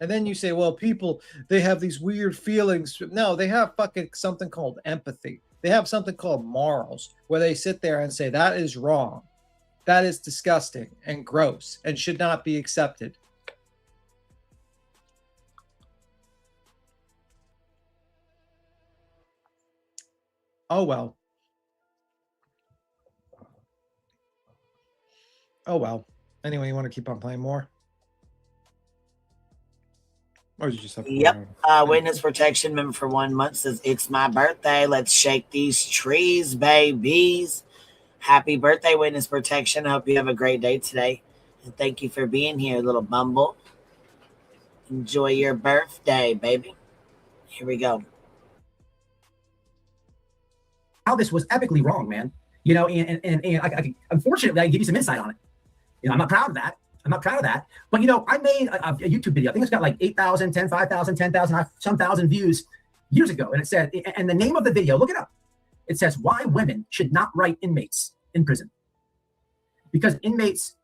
And then you say, well, people, they have these weird feelings. No, they have fucking something called empathy. They have something called morals, where they sit there and say, that is wrong. That is disgusting and gross and should not be accepted. Oh, well. Oh, well. Anyway, you want to keep on playing more? Or did you just have Yep. Witness protection member for 1 month says, it's my birthday. Let's shake these trees, babies. Happy birthday, witness protection. I hope you have a great day today. And thank you for being here, little bumble. Enjoy your birthday, baby. Here we go. How this was epically wrong, man. You know, and I unfortunately, I can give you some insight on it. You know, I'm not proud of that. But, you know, I made a YouTube video. I think it's got like 8,000, 10, 5,000, 10,000, some thousand views years ago. And it said, and the name of the video, look it up. It says, why women should not write inmates in prison. Because inmates,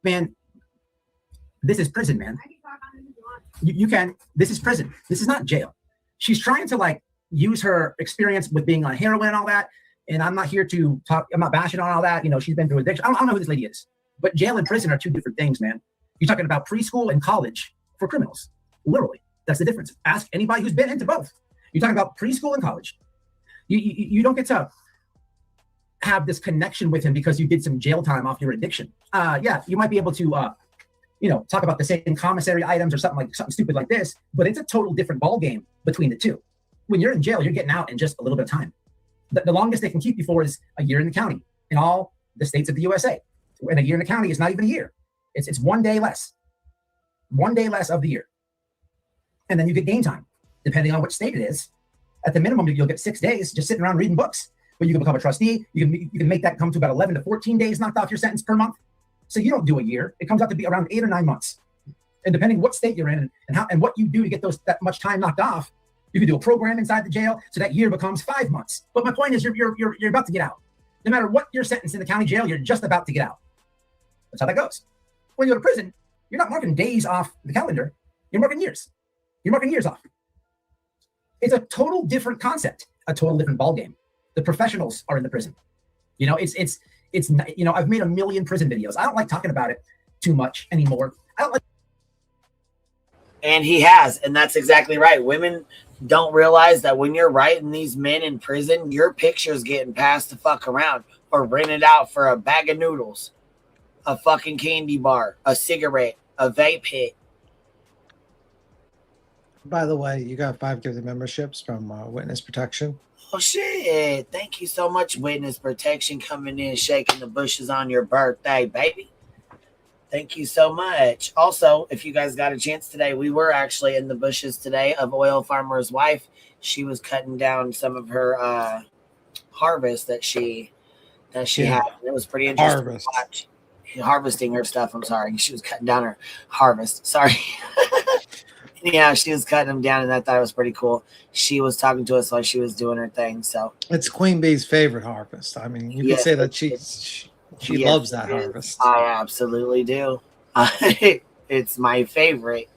man, this is prison, man. This is prison. This is not jail. She's trying to like use her experience with being on heroin and all that. And I'm not here to talk, I'm not bashing on all that. You know, she's been through addiction. I don't know who this lady is. But jail and prison are two different things, man. You're talking about preschool and college for criminals. Literally. That's the difference. Ask anybody who's been into both. You're talking about preschool and college. You don't get to have this connection with him because you did some jail time off your addiction. Yeah, you might be able to, you know, talk about the same commissary items or something stupid like this, but it's a total different ball game between the two. When you're in jail, you're getting out in just a little bit of time. The longest they can keep you for is a year in the county in all the states of the USA. And a year in the county is not even a year. It's 1 day less. 1 day less of the year. And then you get game time, depending on which state it is. At the minimum, you'll get 6 days just sitting around reading books. But you can become a trustee. You can make that come to about 11 to 14 days knocked off your sentence per month. So you don't do a year. It comes out to be around 8 or 9 months. And depending what state you're in and what you do to get that much time knocked off, you can do a program inside the jail. So that year becomes 5 months. But my point is you're about to get out. No matter what your sentence in the county jail, you're just about to get out. That's how that goes. When you go to prison, you're not marking days off the calendar. You're marking years. You're marking years off. It's a total different concept, a total different ballgame. The professionals are in the prison. You know, it's you know, I've made a million prison videos. I don't like talking about it too much anymore. I don't like. And he has, and that's exactly right. Women don't realize that when you're writing these men in prison, your picture's getting passed the fuck around or rented out for a bag of noodles, a fucking candy bar, a cigarette, a vape hit. By the way, you got 5 gifted memberships from Witness Protection. Oh shit! Thank you so much, Witness Protection, coming in, shaking the bushes on your birthday, baby. Thank you so much. Also, if you guys got a chance today, we were actually in the bushes today of Oil Farmer's wife. She was cutting down some of her harvest that she had. It was pretty interesting to watch. Harvesting her stuff. I'm sorry. She was cutting down her harvest. Sorry. Yeah, she was cutting them down, and I thought it was pretty cool. She was talking to us while she was doing her thing. So it's Queen Bee's favorite harvest. I mean, you could say that she loves that harvest. I absolutely do. It's my favorite.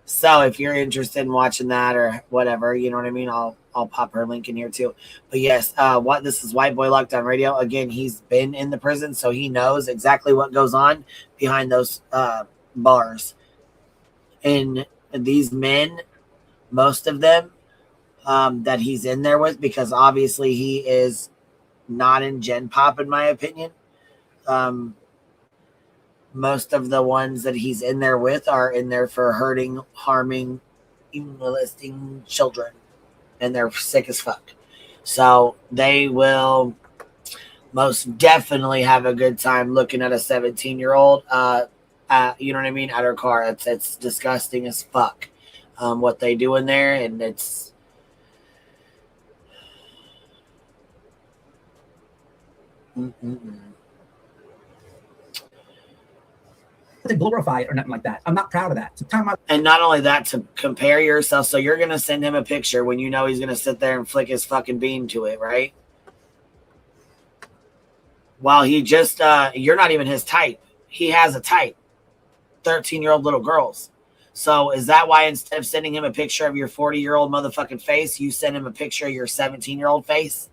So if you're interested in watching that or whatever, you know what I mean, I'll pop her link in here too. But yes, this is White Boy Lockdown Radio. Again, he's been in the prison, so he knows exactly what goes on behind those bars. And these men, most of them that he's in there with, because obviously he is not in Gen Pop, in my opinion. Most of the ones that he's in there with are in there for hurting, harming, even molesting children, and they're sick as fuck. So they will most definitely have a good time looking at a 17-year-old, you know what I mean, at her car. It's disgusting as fuck what they do in there, and it's to glorify it or nothing like that. I'm not proud of that. And not only that, to compare yourself. So you're going to send him a picture when you know he's going to sit there and flick his fucking bean to it, right? While he just, you're not even his type. He has a type. 13-year-old little girls. So is that why instead of sending him a picture of your 40-year-old motherfucking face, you send him a picture of your 17-year-old face?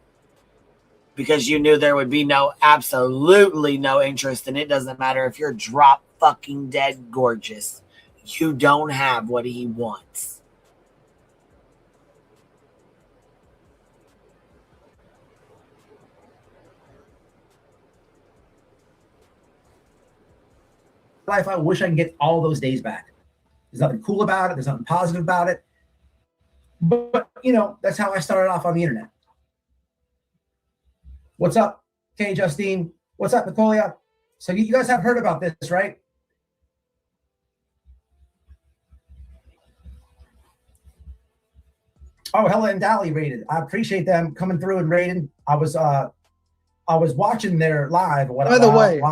Because you knew there would be absolutely no interest, and it doesn't matter if you're drop fucking dead gorgeous. You don't have what he wants. Life, I wish I could get all those days back. There's nothing cool about it. There's nothing positive about it. But you know, that's how I started off on the internet. What's up, Kay Justine? What's up, Nicolia? So you guys have heard about this, right? Oh, Hella and Dally raided. I appreciate them coming through and raiding. I was watching their live while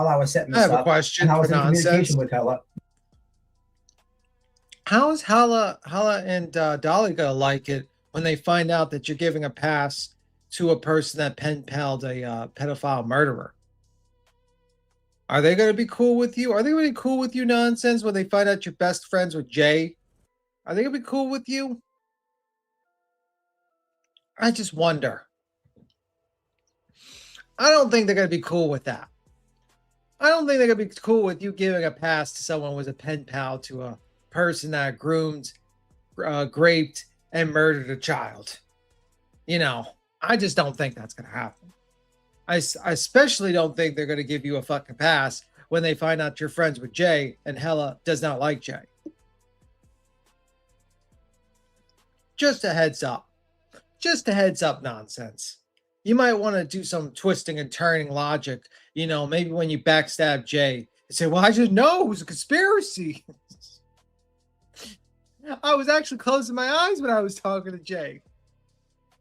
I was setting this up. I have a question. And I was in communication with Hella. How is Hella and Dolly gonna like it when they find out that you're giving a pass to a person that pen-palled a pedophile murderer? Are they going to be cool with you? Are they going to be cool with you, nonsense, when they find out you're best friends with Jay? Are they going to be cool with you? I just wonder. I don't think they're going to be cool with that. I don't think they're going to be cool with you giving a pass to someone who was a pen pal to a person that groomed, raped, and murdered a child. You know, I just don't think that's going to happen. I especially don't think they're going to give you a fucking pass when they find out you're friends with Jay and Hella does not like Jay. Just a heads up. Just a heads up nonsense. You might want to do some twisting and turning logic. You know, maybe when you backstab Jay, you say, well, I just know it was a conspiracy. I was actually closing my eyes when I was talking to Jay.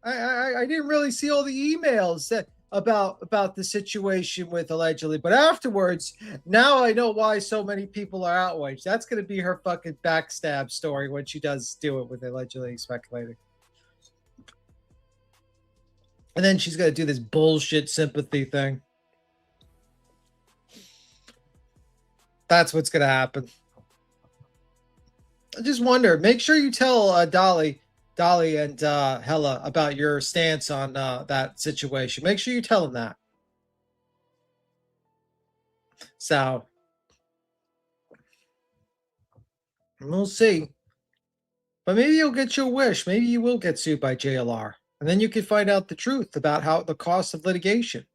I didn't really see all the emails that about the situation with allegedly, but afterwards, now I know why so many people are outraged. That's going to be her fucking backstab story when she does do it with allegedly speculating. And then she's going to do this bullshit sympathy thing. That's what's going to happen. I just wonder. Make sure you tell Dolly and Hella about your stance on that situation. Make sure you tell them that. So, we'll see. But maybe you'll get your wish. Maybe you will get sued by JLR. And then you can find out the truth about how the cost of litigation.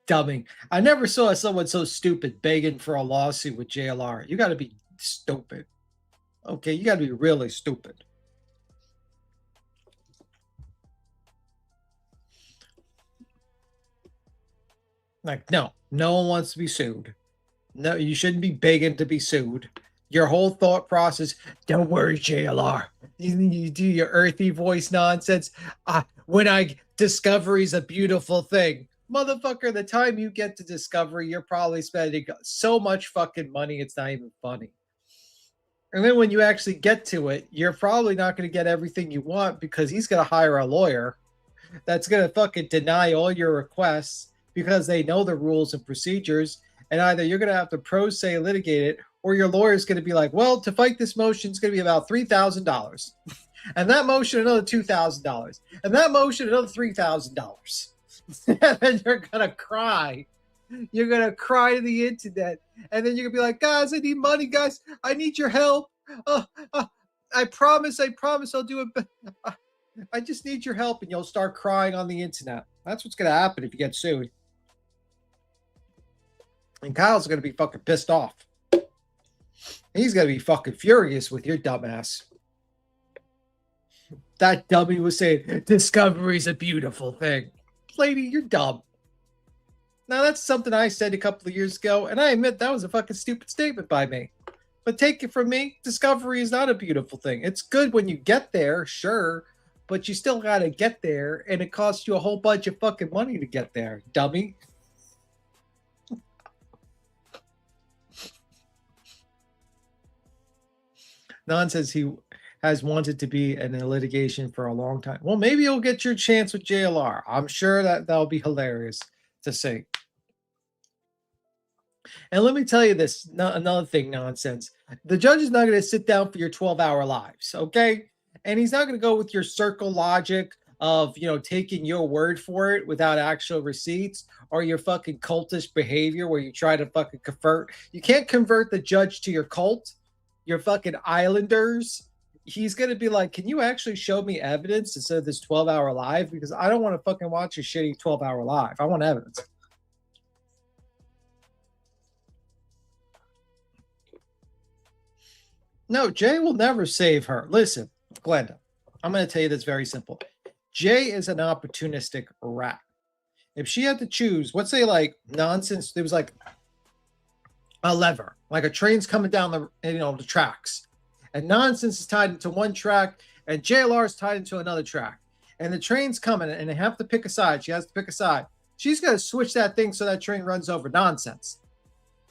Dumbing. I never saw someone so stupid begging for a lawsuit with JLR. You got to be stupid. Okay, you gotta be really stupid. Like, no one wants to be sued. No, you shouldn't be begging to be sued. Your whole thought process, don't worry, JLR. You do your earthy voice nonsense. Discovery's a beautiful thing. Motherfucker, the time you get to Discovery, you're probably spending so much fucking money, it's not even funny. And then when you actually get to it, you're probably not going to get everything you want because he's going to hire a lawyer that's going to fucking deny all your requests because they know the rules and procedures. And either you're going to have to pro se litigate it, or your lawyer is going to be like, well, to fight this motion, it's going to be about $3,000. And that motion, another $2,000. And that motion, another $3,000. And then you're going to cry. You're going to cry to the internet. And then you're going to be like, guys, I need money, guys. I need your help. I promise I'll do it. I just need your help. And you'll start crying on the internet. That's what's going to happen if you get sued. And Kyle's going to be fucking pissed off. He's going to be fucking furious with your dumbass. That dummy was saying, Discovery's a beautiful thing. Lady, you're dumb. Now, that's something I said a couple of years ago, and I admit that was a fucking stupid statement by me. But take it from me, Discovery is not a beautiful thing. It's good when you get there, sure, but you still got to get there, and it costs you a whole bunch of fucking money to get there, dummy. Non says he has wanted to be in a litigation for a long time. Well, maybe you'll get your chance with JLR. I'm sure that'll be hilarious to see. And let me tell you this, another thing, nonsense. The judge is not going to sit down for your 12-hour lives, okay? And he's not going to go with your circle logic of, taking your word for it without actual receipts, or your fucking cultish behavior where you try to fucking convert. You can't convert the judge to your cult. Your fucking islanders. He's going to be like, can you actually show me evidence instead of this 12-hour live? Because I don't want to fucking watch a shitty 12-hour live. I want evidence. No, Jay will never save her. Listen, Glenda, I'm going to tell you this very simple. Jay is an opportunistic rat. If she had to choose, let's say like nonsense, there was like a lever, like a train's coming down the tracks, and nonsense is tied into one track and JLR is tied into another track, and the train's coming and they have to pick a side. She has to pick a side. She's going to switch that thing so that train runs over nonsense.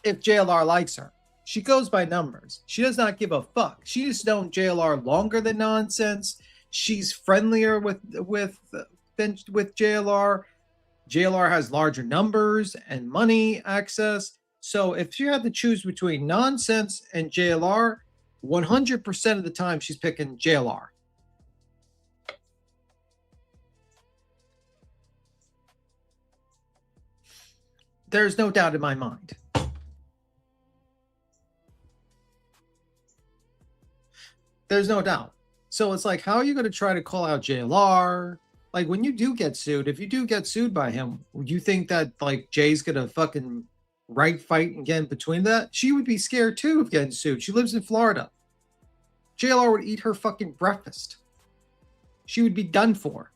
If JLR likes her, she goes by numbers. She does not give a fuck. She's known JLR longer than nonsense. She's friendlier with JLR. JLR has larger numbers and money access. So if you had to choose between nonsense and JLR, 100% of the time she's picking JLR. There's no doubt in my mind. There's no doubt. So it's like, how are you going to try to call out JLR? Like, when you do get sued, if you do get sued by him, would you think that, like, Jay's going to fucking right fight and get in between that? She would be scared, too, of getting sued. She lives in Florida. JLR would eat her fucking breakfast. She would be done for.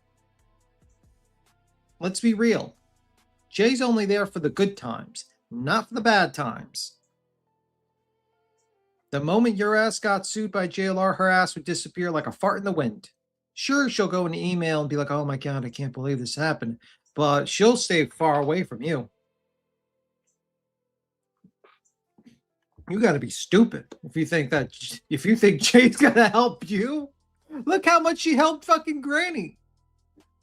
Let's be real. Jay's only there for the good times, not for the bad times. The moment your ass got sued by JLR, her ass would disappear like a fart in the wind. Sure, she'll go in the email and be like, oh my God, I can't believe this happened. But she'll stay far away from you. You got to be stupid if you think Jay's going to help you. Look how much she helped fucking Granny.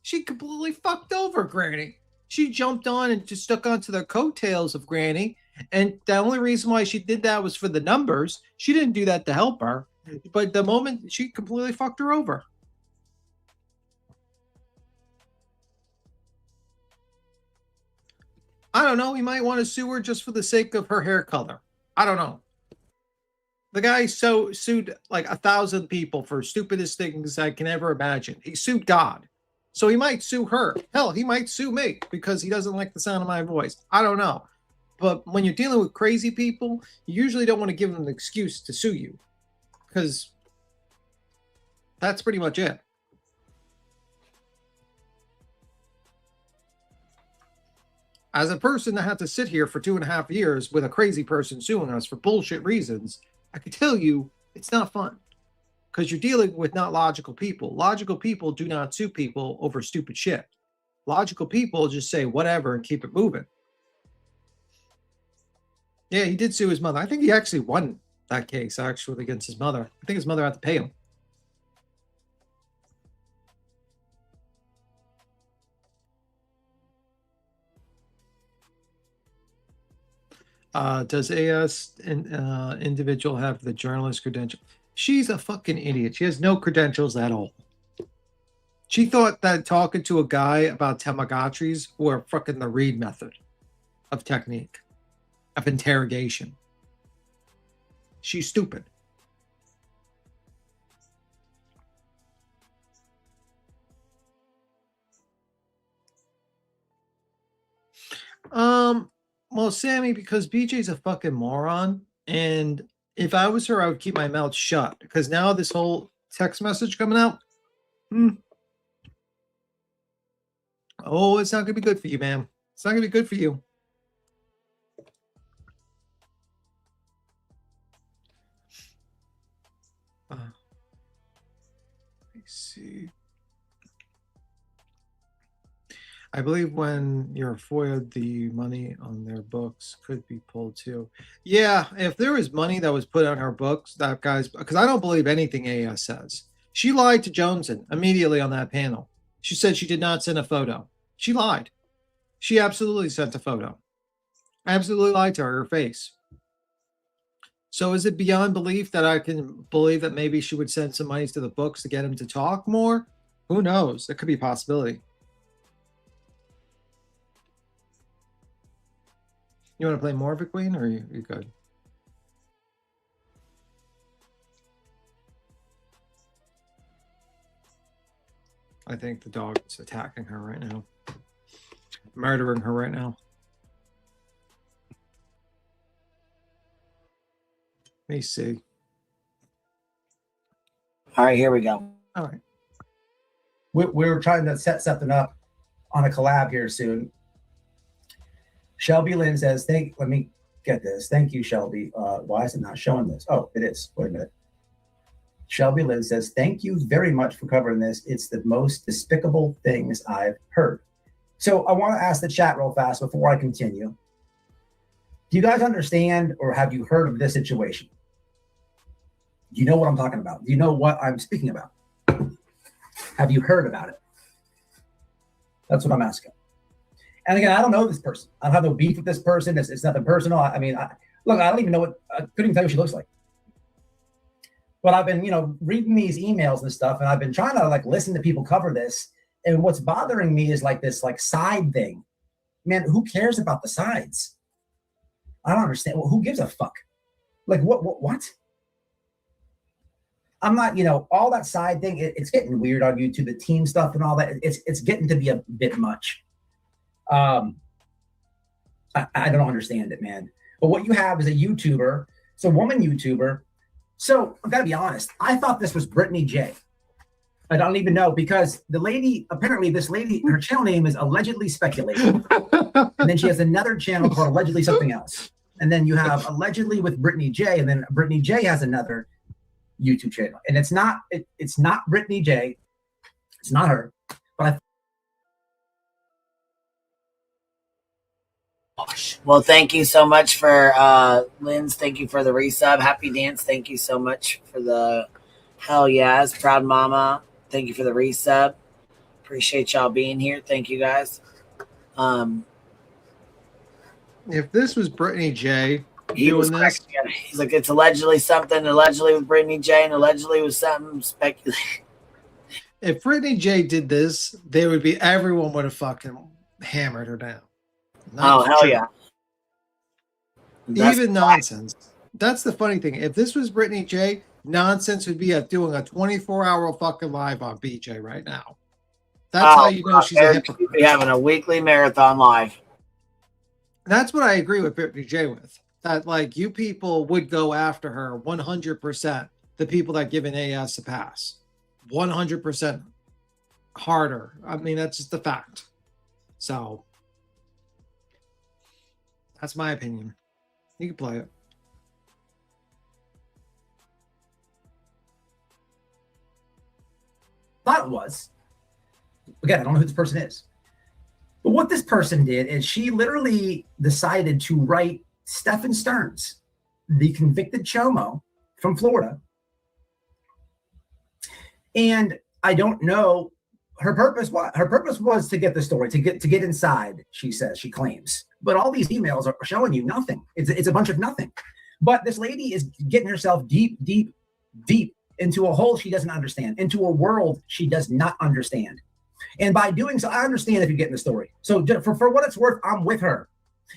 She completely fucked over Granny. She jumped on and just stuck onto the coattails of Granny. And the only reason why she did that was for the numbers. She didn't do that to help her. But the moment she completely fucked her over. I don't know. He might want to sue her just for the sake of her hair color. I don't know. The guy sued like 1,000 people for stupidest things I can ever imagine. He sued God. So he might sue her. Hell, he might sue me because he doesn't like the sound of my voice. I don't know. But when you're dealing with crazy people, you usually don't want to give them an excuse to sue you, because that's pretty much it. As a person that had to sit here for 2.5 years with a crazy person suing us for bullshit reasons, I can tell you it's not fun, because you're dealing with not logical people. Logical people do not sue people over stupid shit. Logical people just say whatever and keep it moving. Yeah, he did sue his mother. I think he actually won that case, actually, against his mother. I think his mother had to pay him. Does AS individual have the journalist credential? She's a fucking idiot. She has no credentials at all. She thought that talking to a guy about Tamagotchis were fucking the Reed method of technique, of interrogation. She's stupid. Well, Sammy, because BJ's a fucking moron, and if I was her, I would keep my mouth shut, because now this whole text message coming out, oh, it's not gonna be good for you, man. It's not gonna be good for you. Let me see. I believe when you're FOIA'd, the money on their books could be pulled too. Yeah, if there was money that was put on her books, that guy's, because I don't believe anything AS says. She lied to Johnson immediately on that panel. She said she did not send a photo. She lied. She absolutely sent a photo. Absolutely lied to her face. So is it beyond belief that I can believe that maybe she would send some money to the books to get him to talk more? Who knows? It could be a possibility. You want to play more of a queen, or are you good? I think the dog is attacking her right now. Murdering her right now. Let me see. All right, here we go. All right. We're trying to set something up on a collab here soon. Shelby Lynn says, let me get this. Thank you, Shelby. Why is it not showing this? Oh, it is. Wait a minute. Shelby Lynn says, thank you very much for covering this. It's the most despicable things I've heard. So I want to ask the chat real fast before I continue. Do you guys understand, or have you heard of this situation? Do you know what I'm talking about? Do you know what I'm speaking about? Have you heard about it? That's what I'm asking. And again, I don't know this person. I don't have no beef with this person. It's nothing personal. I mean, look, I don't even know what, I couldn't even tell you what she looks like. But I've been, reading these emails and stuff, and I've been trying to listen to people cover this. And what's bothering me is this side thing. Man, who cares about the sides? I don't understand. Well, who gives a fuck? What? I'm not, all that side thing. It's getting weird on YouTube, the team stuff and all that. It's getting to be a bit much. I don't understand it, man. But what you have is a YouTuber. It's a woman YouTuber. So I've got to be honest. I thought this was Brittany J. I don't even know, because the lady, apparently this lady, her channel name is Allegedly Speculating. And then she has another channel called Allegedly Something Else. And then you have Allegedly with Brittany J. And then Brittany J has another YouTube channel. And it's not Brittany J. It's not her. But Well, thank you so much for Lynn's. Thank you for the resub. Happy Dance. Thank you so much for the hell yes. Proud Mama. Thank you for the resub. Appreciate y'all being here. Thank you guys. If this was Brittany J doing this, he's like, it's allegedly something, allegedly with Brittany J, and allegedly with something speculated. If Brittany J did this, everyone would have fucking hammered her down. Oh, hell yeah. Even nonsense. That's the funny thing. If this was Brittany J, nonsense would be doing a 24-hour fucking live on BJ right now. That's how you know she's a hypocrite. She'd be having a weekly marathon live. That's what I agree with Brittany J with. That like you people would go after her 100%. The people that give an AS a pass, 100% harder. I mean, that's just the fact. So that's my opinion. You can play it. Thought it was. Again, I don't know who this person is. But what this person did is she literally decided to write Stephen Stearns, the convicted chomo from Florida. And I don't know her purpose. What her purpose was to get the story, to get inside, she says, she claims. But all these emails are showing you nothing. It's a bunch of nothing. But this lady is getting herself deep into a hole she doesn't understand, into a world she does not understand. And by doing so, I understand if you're getting the story. So for what it's worth, I'm with her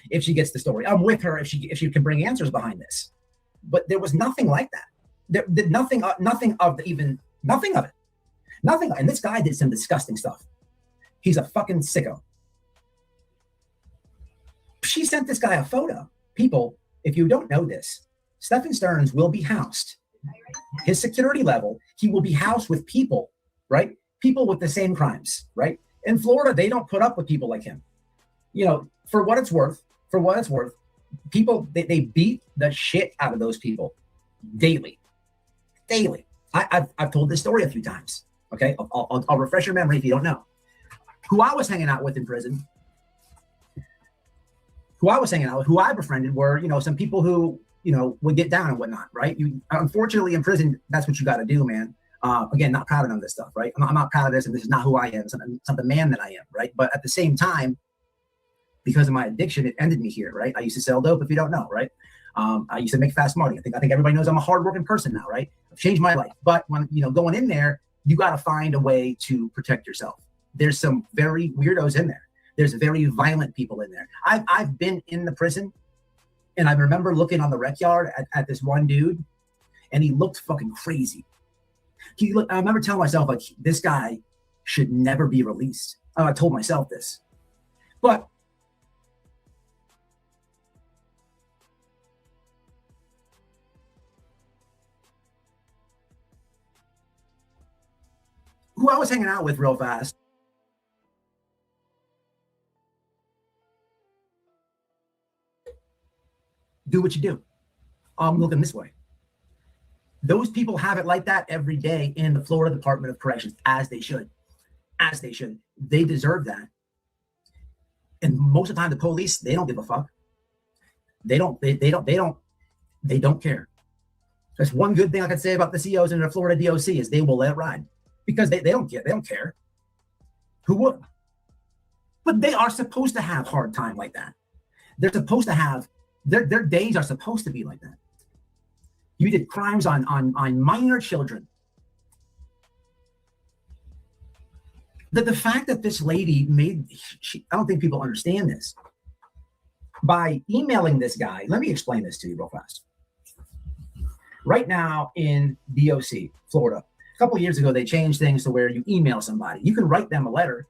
if she gets the story. I'm with her if she can bring answers behind this. But there was nothing like that. There nothing of it. Nothing. And this guy did some disgusting stuff. He's a fucking sicko. She sent this guy a photo. People, if you don't know this, Stephen Stearns will be housed. His security level, he will be housed with people, right? People with the same crimes, right? In Florida, they don't put up with people like him. You know, for what it's worth, people, they beat the shit out of those people daily. I've told this story a few times, okay? I'll refresh your memory if you don't know. Who I was hanging out with in prison, who I befriended were, you know, some people who, you know, would get down and whatnot, right? Unfortunately, in prison, that's what you got to do, man. Again, not proud of none of this stuff, right? I'm not proud of this, and this is not who I am. It's not the man that I am, right? But at the same time, because of my addiction, it ended me here, right? I used to sell dope, if you don't know, right? I used to make fast money. I think everybody knows I'm a hardworking person now, right? I've changed my life. But when, you know, going in there, you got to find a way to protect yourself. There's some very weirdos in there. There's very violent people in there. I've been in the prison, and I remember looking on the rec yard at this one dude, and he looked fucking crazy. I remember telling myself, like, this guy should never be released. I told myself this. But who I was hanging out with real fast, do what you do. I'm looking this way. Those people have it like that every day in the Florida Department of Corrections, as they should. They deserve that. And most of the time, the police, they don't give a fuck. They don't care. That's one good thing I can say about the COs in the Florida DOC is they will let it ride because they don't care. They don't care. Who would? But they are supposed to have hard time like that. They're supposed to have their days are supposed to be like that. You did crimes on minor children. The fact that this lady I don't think people understand this. By emailing this guy, let me explain this to you real fast. Right now in DOC, Florida, a couple of years ago, they changed things to where you email somebody. You can write them a letter.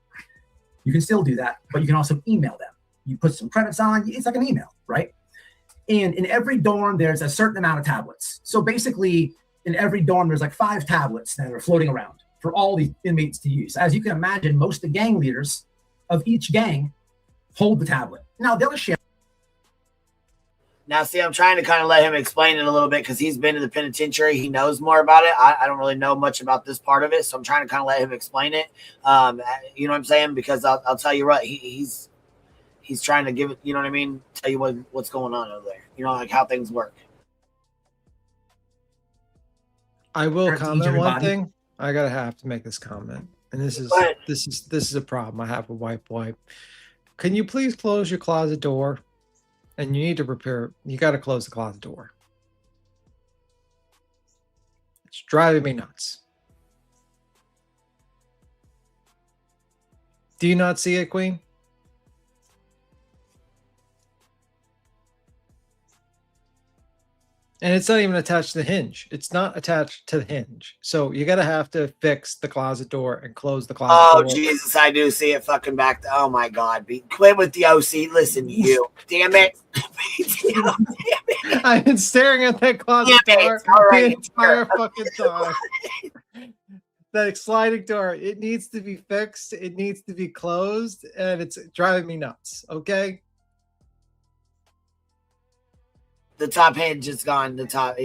You can still do that, but you can also email them. You put some credits on, it's like an email, right? And in every dorm, there's a certain amount of tablets. So basically, in every dorm, there's like 5 tablets that are floating around for all the inmates to use. As you can imagine, most of the gang leaders of each gang hold the tablet. Now, they'll share. Now, see, I'm trying to kind of let him explain it a little bit because he's been in the penitentiary. He knows more about it. I don't really know much about this part of it, so I'm trying to kind of let him explain it. You know what I'm saying? Because I'll tell you what, he's trying to give it, you know what I mean? Tell you what's going on over there. You know, like how things work. I will comment one thing. I have to make this comment. And this is a problem I have with wipe. Can you please close your closet door? And you need to prepare, you got to close the closet door. It's driving me nuts. Do you not see it, Queen? And it's not even attached to the hinge. It's not attached to the hinge. So you gotta have to fix the closet door and close the closet door. Oh Jesus, I do see it fucking back. Oh my God, quit with the OC. Listen, you, damn it. I've been staring at that closet door the entire fucking time. That sliding door, it needs to be fixed. It needs to be closed, and it's driving me nuts. Okay. The top hinge is gone. The top.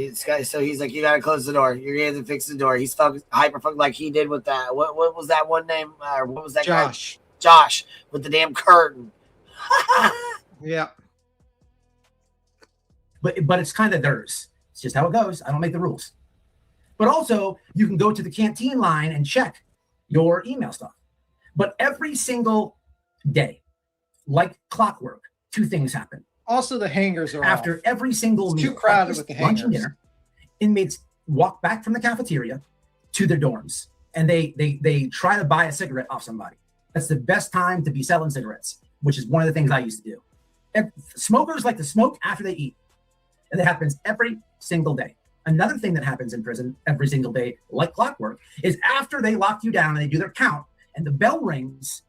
So he's like, you gotta close the door. You're gonna have to fix the door. He's hyper focused like he did with that. What was that one name? What was that? Josh. Guy? Josh with the damn curtain. Yeah. But it's kind of theirs. It's just how it goes. I don't make the rules. But also, you can go to the canteen line and check your email stuff. But every single day, like clockwork, two things happen. Also, the hangers are after off. every single it's meal. Too crowded with the hangers. Lunch and dinner, inmates walk back from the cafeteria to their dorms, and they try to buy a cigarette off somebody. That's the best time to be selling cigarettes, which is one of the things I used to do. And smokers like to smoke after they eat, and that happens every single day. Another thing that happens in prison every single day, like clockwork, is after they lock you down and they do their count, and the bell rings.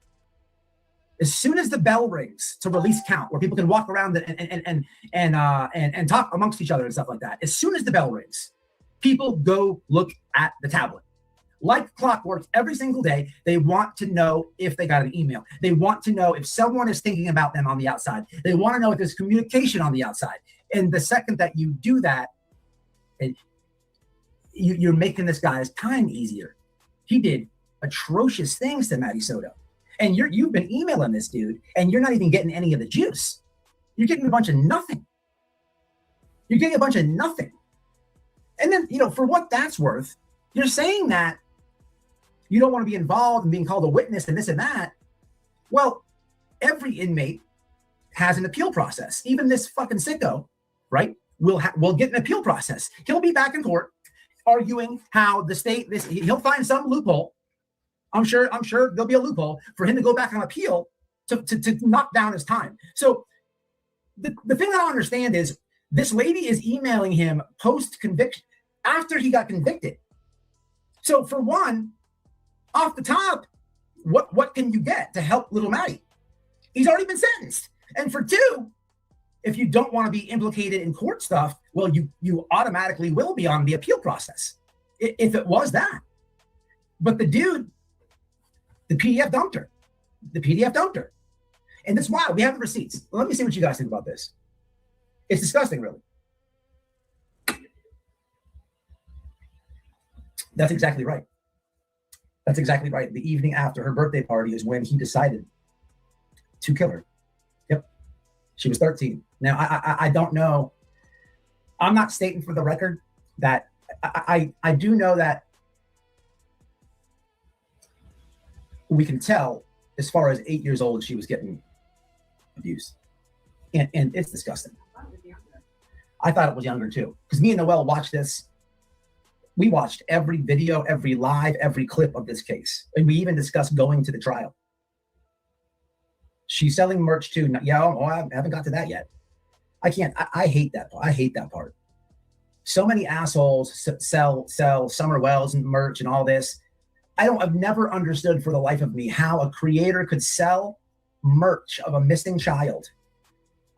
As soon as the bell rings to release count, where people can walk around and talk amongst each other and stuff like that, as soon as the bell rings, people go look at the tablet. Like clockwork, every single day, they want to know if they got an email. They want to know if someone is thinking about them on the outside. They want to know if there's communication on the outside. And the second that you do that, you're making this guy's time easier. He did atrocious things to Maddie Soto. And you've been emailing this dude, and you're not even getting any of the juice. You're getting a bunch of nothing. You're getting a bunch of nothing. And then, for what that's worth, you're saying that you don't want to be involved in being called a witness and this and that. Well, every inmate has an appeal process. Even this fucking sicko, right, will get an appeal process. He'll be back in court arguing how the state, he'll find some loophole. I'm sure there'll be a loophole for him to go back on appeal to knock down his time. So the thing I don't understand is this lady is emailing him post-conviction after he got convicted. So for one, off the top, what can you get to help little Maddie? He's already been sentenced. And for two, if you don't want to be implicated in court stuff, well, you automatically will be on the appeal process if it was that. But the dude, the PDF dumped her. And that's why we have the receipts. Let me see what you guys think about this. It's disgusting, really. That's exactly right. That's exactly right. The evening after her birthday party is when he decided to kill her. Yep. She was 13. Now, I don't know. I'm not stating for the record that I do know that we can tell as far as 8 years old, she was getting abused. And it's disgusting. I thought it was younger too. Because me and Noel watched this. We watched every video, every live, every clip of this case. And we even discussed going to the trial. She's selling merch too. Yeah, I haven't got to that yet. I can't. I hate that part. I hate that part. So many assholes sell Summer Wells and merch and all this. I've never understood for the life of me how a creator could sell merch of a missing child.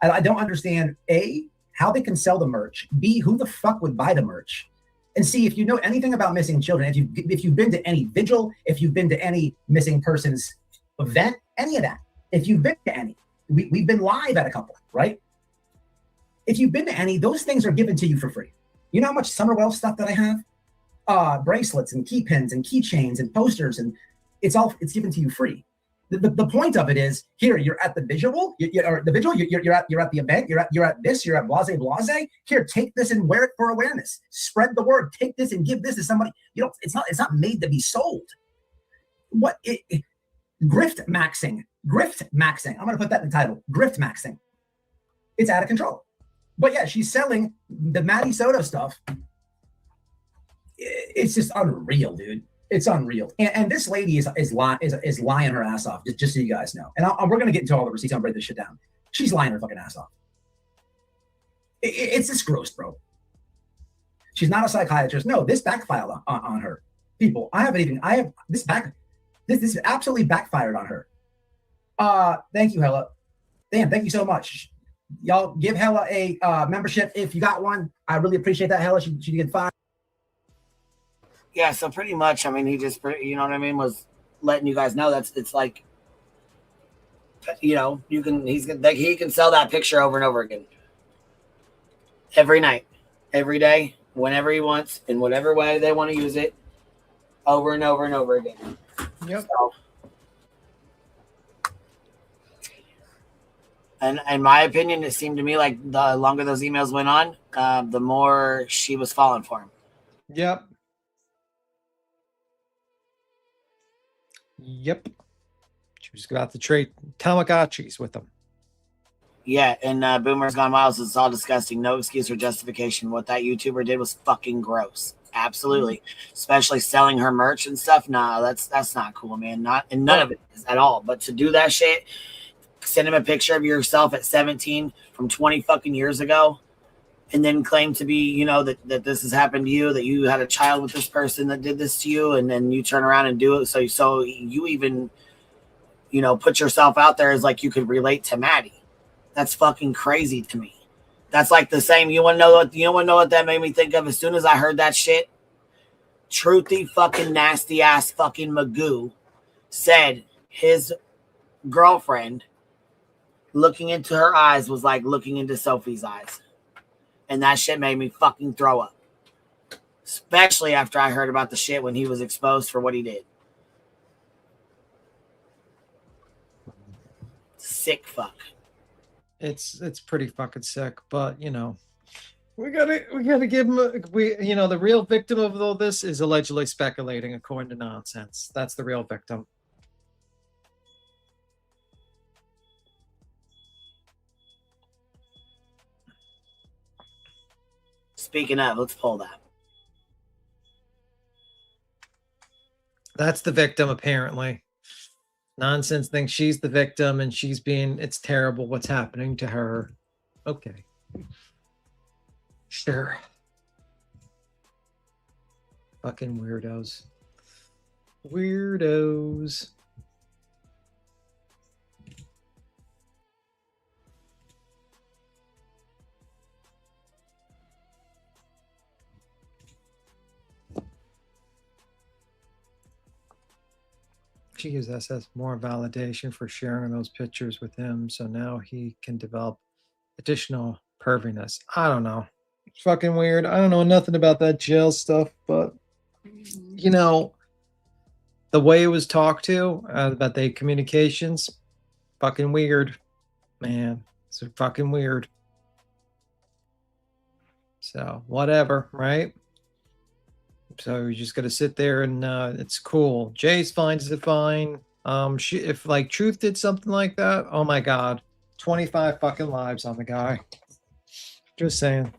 I don't understand, A, how they can sell the merch, B, who the fuck would buy the merch, and C, if you know anything about missing children, if you've been to any vigil, if you've been to any missing persons event, any of that, if you've been to any, we've been live at a couple, right? If you've been to any, those things are given to you for free. You know how much Summer Wells stuff that I have? Bracelets and key pins and keychains and posters, and it's given to you free. The point of it is, here you're at the visual, you're at the event, you're at this, you're at blase. Here, take this and wear it for awareness. Spread the word. Take this and give this to somebody. It's not made to be sold. Grift maxing. I'm gonna put that in the title. Grift maxing. It's out of control. But yeah, she's selling the Maddie Soto stuff. It's just unreal, dude. It's unreal. And this lady is lying her ass off, just so you guys know. And we're going to get into all the receipts. I'll break this shit down. She's lying her fucking ass off. It's just gross, bro. She's not a psychiatrist. No, this backfired on her. People, this absolutely backfired on her. Thank you, Hella. Dan, thank you so much. Y'all give Hella a membership if you got one. I really appreciate that, Hella. She did fine. Yeah, so pretty much, I mean, he just, you know what I mean, was letting you guys know it's like, you know, he can sell that picture over and over again. Every night, every day, whenever he wants, in whatever way they want to use it, over and over and over again. Yep. So, and in my opinion, it seemed to me like the longer those emails went on, the more she was falling for him. Yep. She was about to trade Tamagotchis with him. Yeah, and Boomer's Gone Miles is all disgusting. No excuse or justification. What that YouTuber did was fucking gross. Absolutely. Especially selling her merch and stuff. Nah, that's not cool, man. None of it is at all. But to do that shit, send him a picture of yourself at 17 from 20 fucking years ago, and then claim to be, you know, that this has happened to you, that you had a child with this person that did this to you, and then you turn around and do it. So you even, you know, put yourself out there as like you could relate to Maddie. That's fucking crazy to me. That's like the same. You want to know what that made me think of? As soon as I heard that shit, truthy fucking nasty ass fucking Magoo said his girlfriend looking into her eyes was like looking into Sophie's eyes. And that shit made me fucking throw up. Especially after I heard about the shit when he was exposed for what he did. Sick fuck. It's pretty fucking sick, but you know, we gotta give him the real victim of all this is allegedly speculating according to Nonsense. That's the real victim. Speaking of, let's pull that. That's the victim, apparently. Nonsense thinks she's the victim and it's terrible what's happening to her. Okay. Sure. Fucking weirdos. Weirdos. She gives SS more validation for sharing those pictures with him, so now he can develop additional perviness. I don't know. It's fucking weird. I don't know nothing about that jail stuff, but you know, the way it was talked to about the communications, fucking weird, man. It's fucking weird. So whatever, right? So you just got to sit there and it's cool. Jace finds it fine. If like Truth did something like that, oh my God, 25 fucking lives on the guy. Just saying.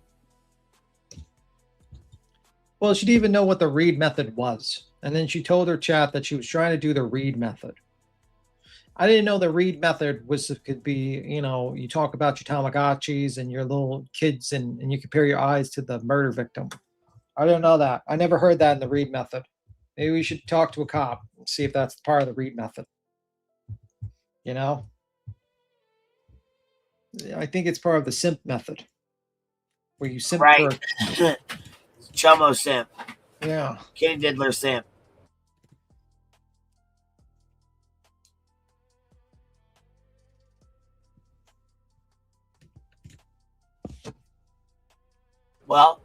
Well, she didn't even know what the read method was. And then she told her chat that she was trying to do the read method. I didn't know the read method could be, you know, you talk about your Tamagotchis and your little kids and you compare your eyes to the murder victim. I didn't know that. I never heard that in the read method. Maybe we should talk to a cop and see if that's part of the read method. You know? I think it's part of the simp method. Where you simp right. for... Chomo simp. Yeah. Kitty Diddler simp. Well,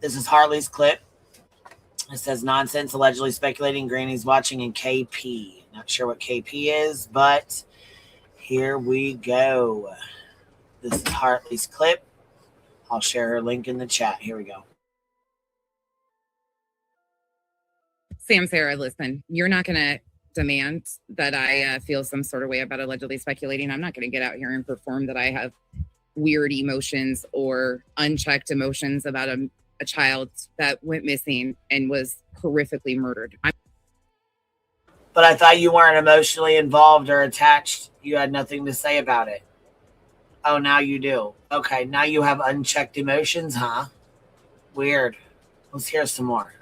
this is Harley's clip. It says Nonsense allegedly speculating Granny's watching in KP. Not sure what KP is, but here we go. This is Harley's clip. I'll share her link in the chat. Here we go. Sam, Sarah, listen, you're not going to demand that I feel some sort of way about allegedly speculating. I'm not going to get out here and perform that I have weird emotions or unchecked emotions about a child that went missing and was horrifically murdered. But I thought you weren't emotionally involved or attached. You had nothing to say about it. Oh, now you do. Okay, now you have unchecked emotions, huh? Weird. Let's hear some more.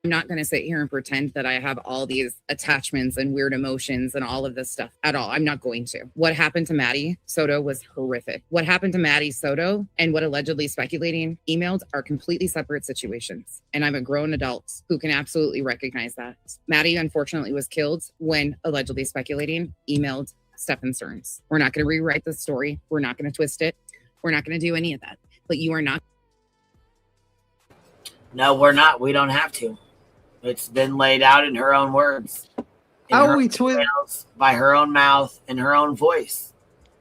I'm not going to sit here and pretend that I have all these attachments and weird emotions and all of this stuff at all. I'm not going to. What happened to Maddie Soto was horrific. What happened to Maddie Soto and what allegedly speculating emailed are completely separate situations. And I'm a grown adult who can absolutely recognize that. Maddie, unfortunately, was killed when allegedly speculating emailed Stefan Stearns. We're not going to rewrite the story. We're not going to twist it. We're not going to do any of that. But you are not. No, we're not. We don't have to. It's been laid out in her own words. How are we twist by her own mouth and her own voice.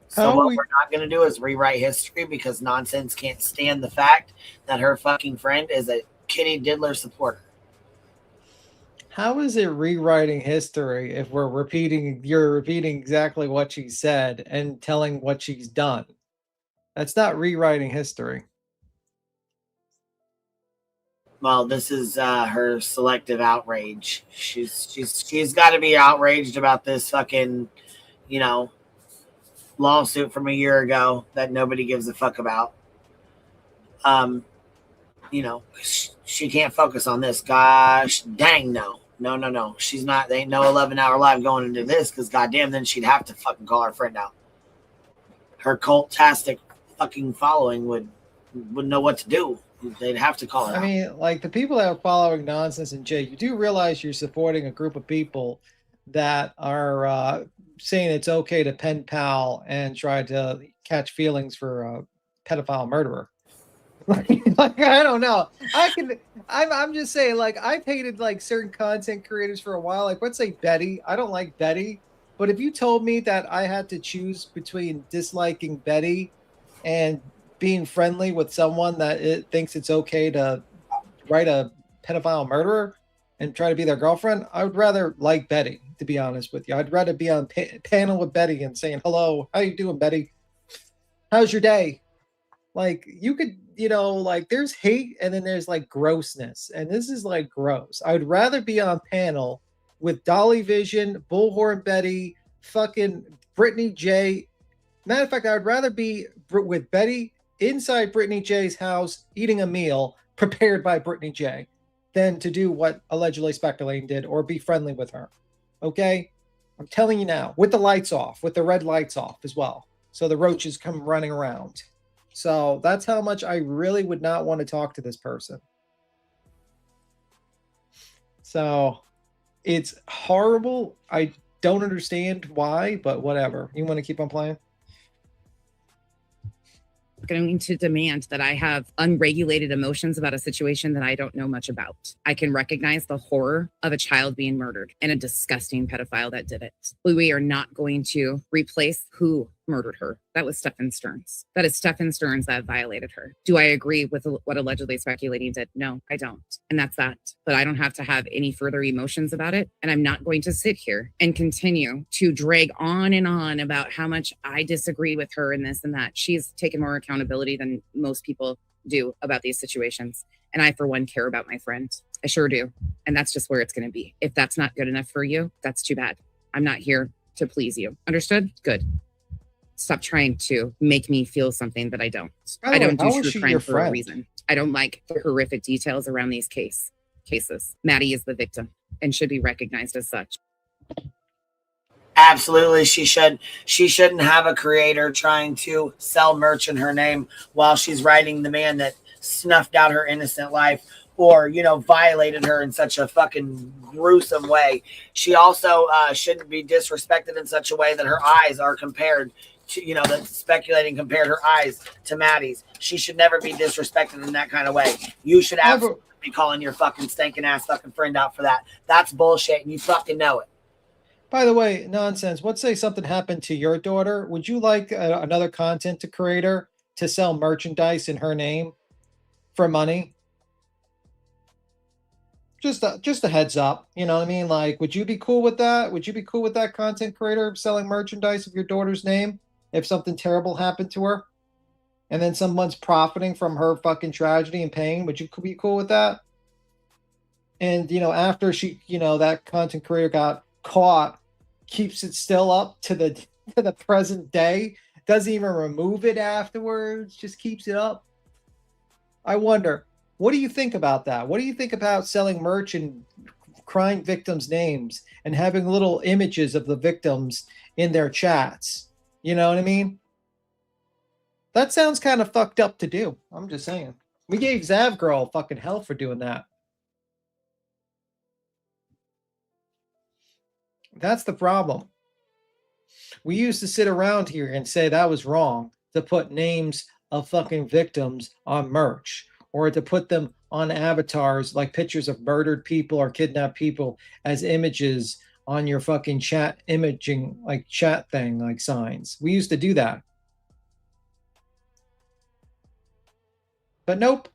So what we- we're not going to do is rewrite history because nonsense can't stand the fact that her fucking friend is a Kitty Diddler supporter. How is it rewriting history if you're repeating exactly what she said and telling what she's done? That's not rewriting history. Well, this is her selective outrage. She's got to be outraged about this fucking, lawsuit from a year ago that nobody gives a fuck about. She can't focus on this. Gosh, dang no. No. She's not. There ain't no 11-hour live going into this because goddamn, then she'd have to fucking call her friend out. Her cult-tastic fucking following wouldn't know what to do. They'd have to call her out. I mean, like the people that are following nonsense and Jay, you do realize you're supporting a group of people that are saying it's okay to pen pal and try to catch feelings for a pedophile murderer. like I don't know. I'm just saying, like, I've hated like certain content creators for a while. Like, let's say Betty. I don't like Betty, but if you told me that I had to choose between disliking Betty and being friendly with someone that it thinks it's okay to write a pedophile murderer and try to be their girlfriend, I would rather like Betty, to be honest with you. I'd rather be on panel with Betty and saying, hello, how you doing, Betty? How's your day? Like, you could, like, there's hate and then there's like grossness, and this is like gross. I would rather be on panel with Dolly Vision, Bullhorn Betty, fucking Brittany J. Matter of fact, I would rather be with Betty inside Brittany J's house eating a meal prepared by Brittany J than to do what allegedly speculating did or be friendly with her. Okay? I'm telling you now, with the lights off, with the red lights off as well. So the roaches come running around. So that's how much I really would not want to talk to this person. So it's horrible. I don't understand why, but whatever. You want to keep on playing? Going to demand that I have unregulated emotions about a situation that I don't know much about. I can recognize the horror of a child being murdered and a disgusting pedophile that did it. We are not going to replace who murdered her. That was Stefan Stearns. That is Stefan Stearns that violated her. Do I agree with what allegedly speculating did? No, I don't. And that's that. But I don't have to have any further emotions about it. And I'm not going to sit here and continue to drag on and on about how much I disagree with her and this and that. She's taken more accountability than most people do about these situations. And I, for one, care about my friend. I sure do. And that's just where it's going to be. If that's not good enough for you, that's too bad. I'm not here to please you. Understood? Good. Stop trying to make me feel something that I don't. I don't do true crime for a reason. I don't like the horrific details around these cases. Maddie is the victim and should be recognized as such. Absolutely, she shouldn't have a creator trying to sell merch in her name while she's writing the man that snuffed out her innocent life or, violated her in such a fucking gruesome way. She also shouldn't be disrespected in such a way that her eyes are compared to, that speculating compared her eyes to Maddie's. She should never be disrespected in that kind of way. You should absolutely be calling your fucking stinking ass fucking friend out for that. That's bullshit, and you fucking know it. By the way, nonsense. Let's say something happened to your daughter. Would you like another content creator to sell merchandise in her name for money? Just a heads up. You know what I mean? Like, would you be cool with that? Would you be cool with that content creator selling merchandise of your daughter's name if something terrible happened to her? And then someone's profiting from her fucking tragedy and pain. Would you be cool with that? And, after she, that content creator got caught, keeps it still up to the present day, doesn't even remove it afterwards, just keeps it up. I wonder, what do you think about that? What do you think about selling merch and crime victims' names and having little images of the victims in their chats? You know what I mean? That sounds kind of fucked up to do. I'm just saying. We gave Zav Girl fucking hell for doing that. That's the problem. We used to sit around here and say that was wrong to put names of fucking victims on merch or to put them on avatars like pictures of murdered people or kidnapped people as images on your fucking chat imaging, like chat thing, like signs. We used to do that. But nope,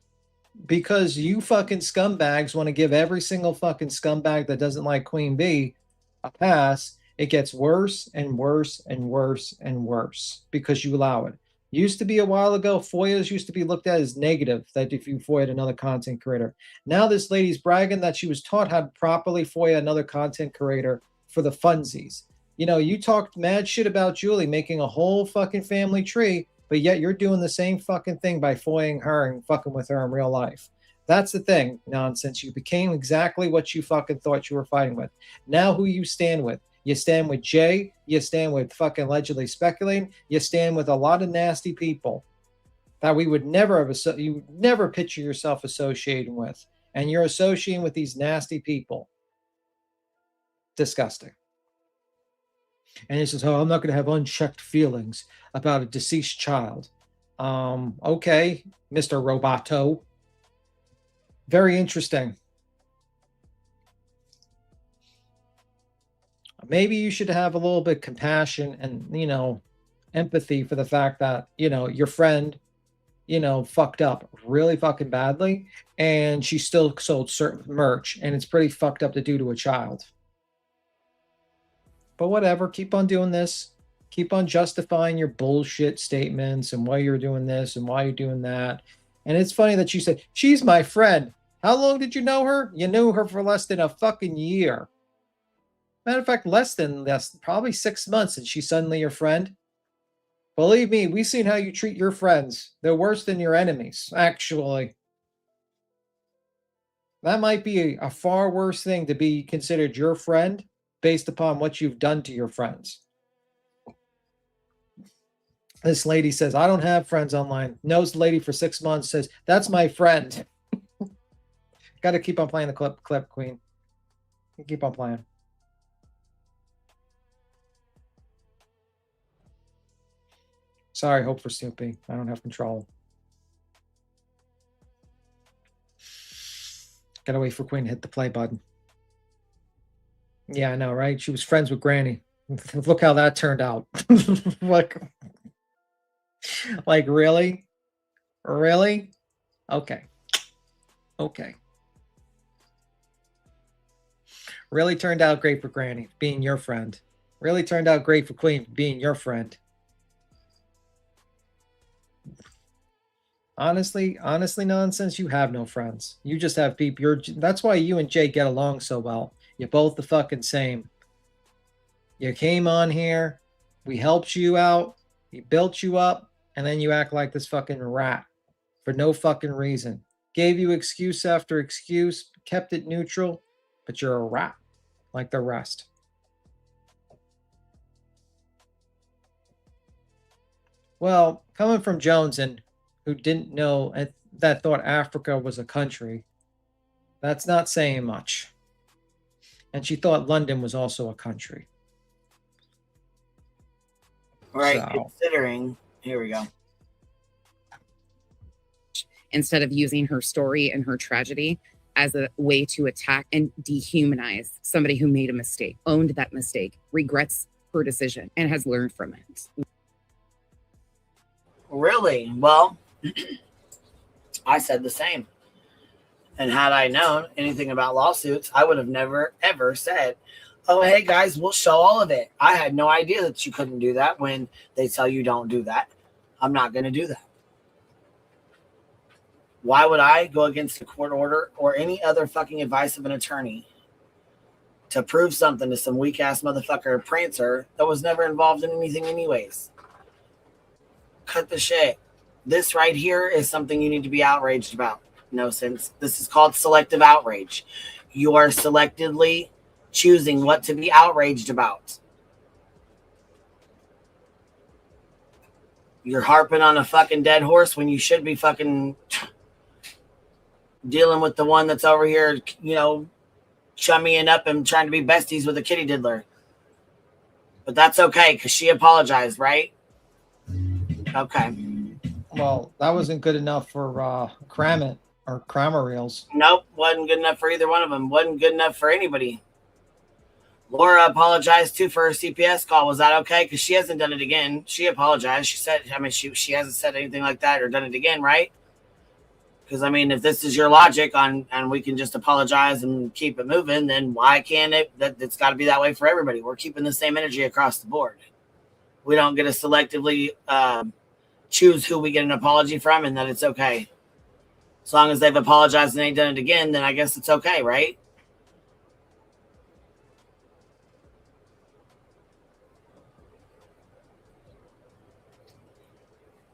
because you fucking scumbags want to give every single fucking scumbag that doesn't like Queen Bee a pass, it gets worse and worse and worse and worse because you allow it. Used to be a while ago, FOIAs used to be looked at as negative, that if you FOIA'd another content creator. Now this lady's bragging that she was taught how to properly FOIA another content creator for the funsies. You know, you talked mad shit about Julie making a whole fucking family tree, but yet you're doing the same fucking thing by FOIAing her and fucking with her in real life. That's the thing, nonsense. You became exactly what you fucking thought you were fighting with. Now who you stand with? You stand with Jay, you stand with fucking allegedly speculating, you stand with a lot of nasty people that we would never have, you would never picture yourself associating with. And you're associating with these nasty people. Disgusting. And he says, oh, I'm not going to have unchecked feelings about a deceased child. Okay, Mr. Roboto. Very interesting. Maybe you should have a little bit of compassion and, you know, empathy for the fact that, you know, your friend, you know, fucked up really fucking badly and she still sold certain merch and it's pretty fucked up to do to a child. But whatever, keep on doing this. Keep on justifying your bullshit statements and why you're doing this and why you're doing that. And it's funny that you said, she's my friend. How long did you know her? You knew her for less than a fucking year. Matter of fact, less, probably 6 months, and she's suddenly your friend. Believe me, we've seen how you treat your friends. They're worse than your enemies, actually. That might be a far worse thing to be considered your friend based upon what you've done to your friends. This lady says, I don't have friends online. Knows the lady for 6 months, says, that's my friend. Got to keep on playing the clip, Queen. Keep on playing. Sorry, hope for Snoopy. I don't have control. Gotta wait for Queen to hit the play button. Yeah, I know, right? She was friends with Granny. Look how that turned out. like really? Really? Okay. Okay. Really turned out great for Granny, being your friend. Really turned out great for Queen, being your friend. Honestly, nonsense, you have no friends. You just have people. That's why you and Jay get along so well. You're both the fucking same. You came on here, we helped you out, we built you up, and then you act like this fucking rat for no fucking reason. Gave you excuse after excuse, kept it neutral, but you're a rat like the rest. Well, coming from Joneson, who didn't know, that thought Africa was a country, that's not saying much. And she thought London was also a country. Right, so. Considering, here we go. Instead of using her story and her tragedy as a way to attack and dehumanize somebody who made a mistake, owned that mistake, regrets her decision, and has learned from it. Really? Well, I said the same. And had I known anything about lawsuits, I would have never, ever said, oh, hey, guys, we'll show all of it. I had no idea that you couldn't do that when they tell you don't do that. I'm not going to do that. Why would I go against a court order or any other fucking advice of an attorney to prove something to some weak-ass motherfucker Prancer that was never involved in anything anyways? Cut the shit. This right here is something you need to be outraged about. No sense. This is called selective outrage. You are selectively choosing what to be outraged about. You're harping on a fucking dead horse when you should be fucking dealing with the one that's over here, you know, chummying up and trying to be besties with a kitty diddler. But that's okay, because she apologized, right? Okay. Well, that wasn't good enough for Kramit or Kramer Reels. Nope, wasn't good enough for either one of them. Wasn't good enough for anybody. Laura apologized too for her CPS call. Was that okay? Because she hasn't done it again. She apologized. She said, I mean, she hasn't said anything like that or done it again, right? Because, I mean, if this is your logic on and we can just apologize and keep it moving, then why can't it? It's got to be that way for everybody. We're keeping the same energy across the board. We don't get to selectively choose who we get an apology from and that it's okay. As long as they've apologized and ain't done it again, then I guess it's okay, right?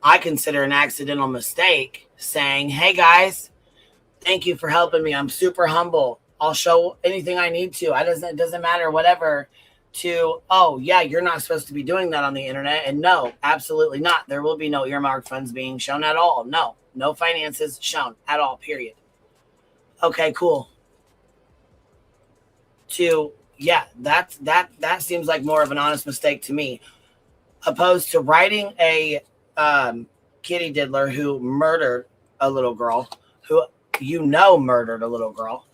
I consider an accidental mistake saying, hey guys, thank you for helping me. I'm super humble. I'll show anything I need to. It doesn't matter, whatever. To, oh, yeah, you're not supposed to be doing that on the internet. And no, absolutely not. There will be no earmarked funds being shown at all. No finances shown at all, period. Okay, cool. To, yeah, that seems like more of an honest mistake to me. Opposed to writing a kitty diddler who murdered a little girl, who you know murdered a little girl,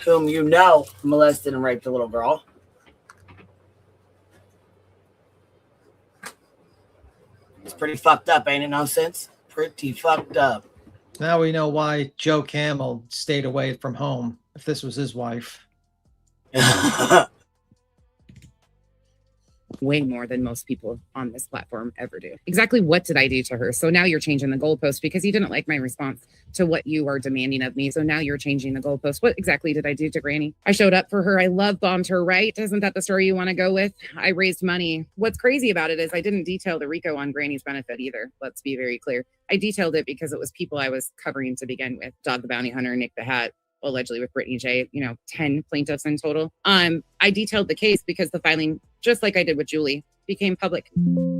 whom you know molested and raped a little girl. It's pretty fucked up, ain't it? No sense? Pretty fucked up. Now we know why Joe Camel stayed away from home if this was his wife. Way more than most people on this platform ever do. Exactly what did I do to her? So now you're changing the goalpost because you didn't like my response to what you are demanding of me. So now you're changing the goalpost. What exactly did I do to Granny? I showed up for her. I love bombed her, right? Isn't that the story you want to go with? I raised money. What's crazy about it is I didn't detail the RICO on Granny's benefit either. Let's be very clear. I detailed it because it was people I was covering to begin with. Dog the Bounty Hunter, Nick the Hat, allegedly with Brittany J, 10 plaintiffs in total. I detailed the case because the filing, just like I did with Julie, became public.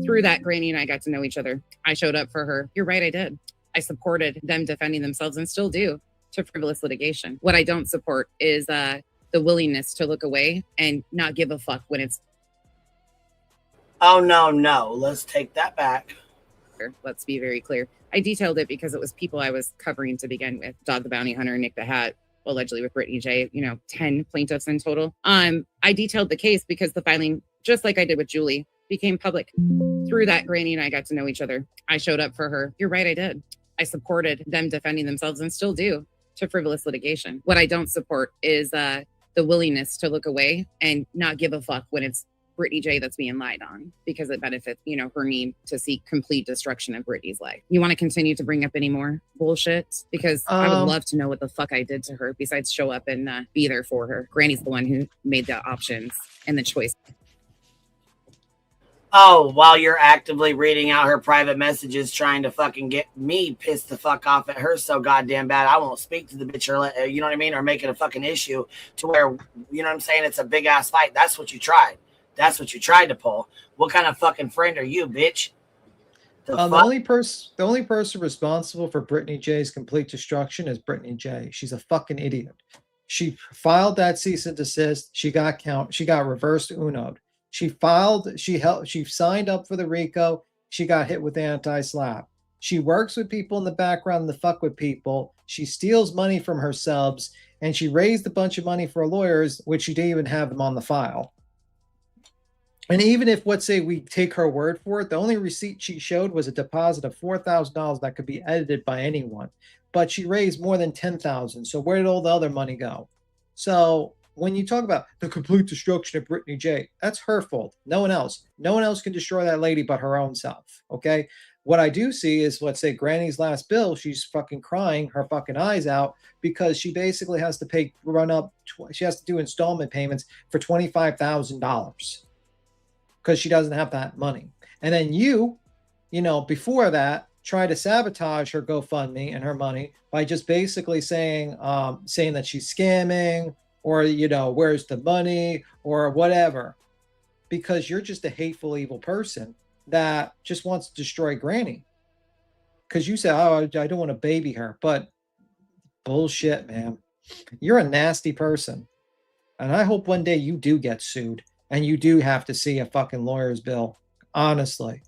Through that, Granny and I got to know each other. I showed up for her. You're right, I did. I supported them defending themselves and still do to frivolous litigation. What I don't support is the willingness to look away and not give a fuck when it's... Oh, no. Let's take that back. Let's be very clear. I detailed it because it was people I was covering to begin with. Dog the Bounty Hunter, Nick the Hat, allegedly with Brittany J, 10 plaintiffs in total. I detailed the case because the filing, just like I did with Julie, became public. Through that, Granny and I got to know each other. I showed up for her. You're right, I did. I supported them defending themselves and still do to frivolous litigation. What I don't support is the willingness to look away and not give a fuck when it's Brittany J that's being lied on because it benefits, her need to seek complete destruction of Brittany's life. You want to continue to bring up any more bullshit? Because I would love to know what the fuck I did to her besides show up and be there for her. Granny's the one who made the options and the choice. Oh, while you're actively reading out her private messages, trying to fucking get me pissed the fuck off at her so goddamn bad, I won't speak to the bitch or, you know what I mean? Or make it a fucking issue to where, you know what I'm saying? It's a big ass fight. That's what you tried. That's what you tried to pull. What kind of fucking friend are you, bitch? The only person responsible for Brittany J's complete destruction is Brittany J. She's a fucking idiot. She filed that cease and desist. She got reversed uno'd. She signed up for the RICO. She got hit with anti-SLAPP. She works with people in the background to fuck with people. She steals money from her subs, and she raised a bunch of money for lawyers, which she didn't even have them on the file. And even if, let's say, we take her word for it, the only receipt she showed was a deposit of $4,000 that could be edited by anyone. But she raised more than $10,000. So where did all the other money go? So when you talk about the complete destruction of Brittany J, that's her fault. No one else. No one else can destroy that lady but her own self. Okay? What I do see is, let's say, Granny's last bill, she's fucking crying her fucking eyes out because she basically has to she has to do installment payments for $25,000. Because she doesn't have that money. And then before that, try to sabotage her GoFundMe and her money by just basically saying that she's scamming, or, you know, where's the money or whatever, because you're just a hateful, evil person that just wants to destroy Granny. Because you say, oh, I don't want to baby her, but bullshit, man. You're a nasty person. And I hope one day you do get sued and you do have to see a fucking lawyer's bill. Honestly,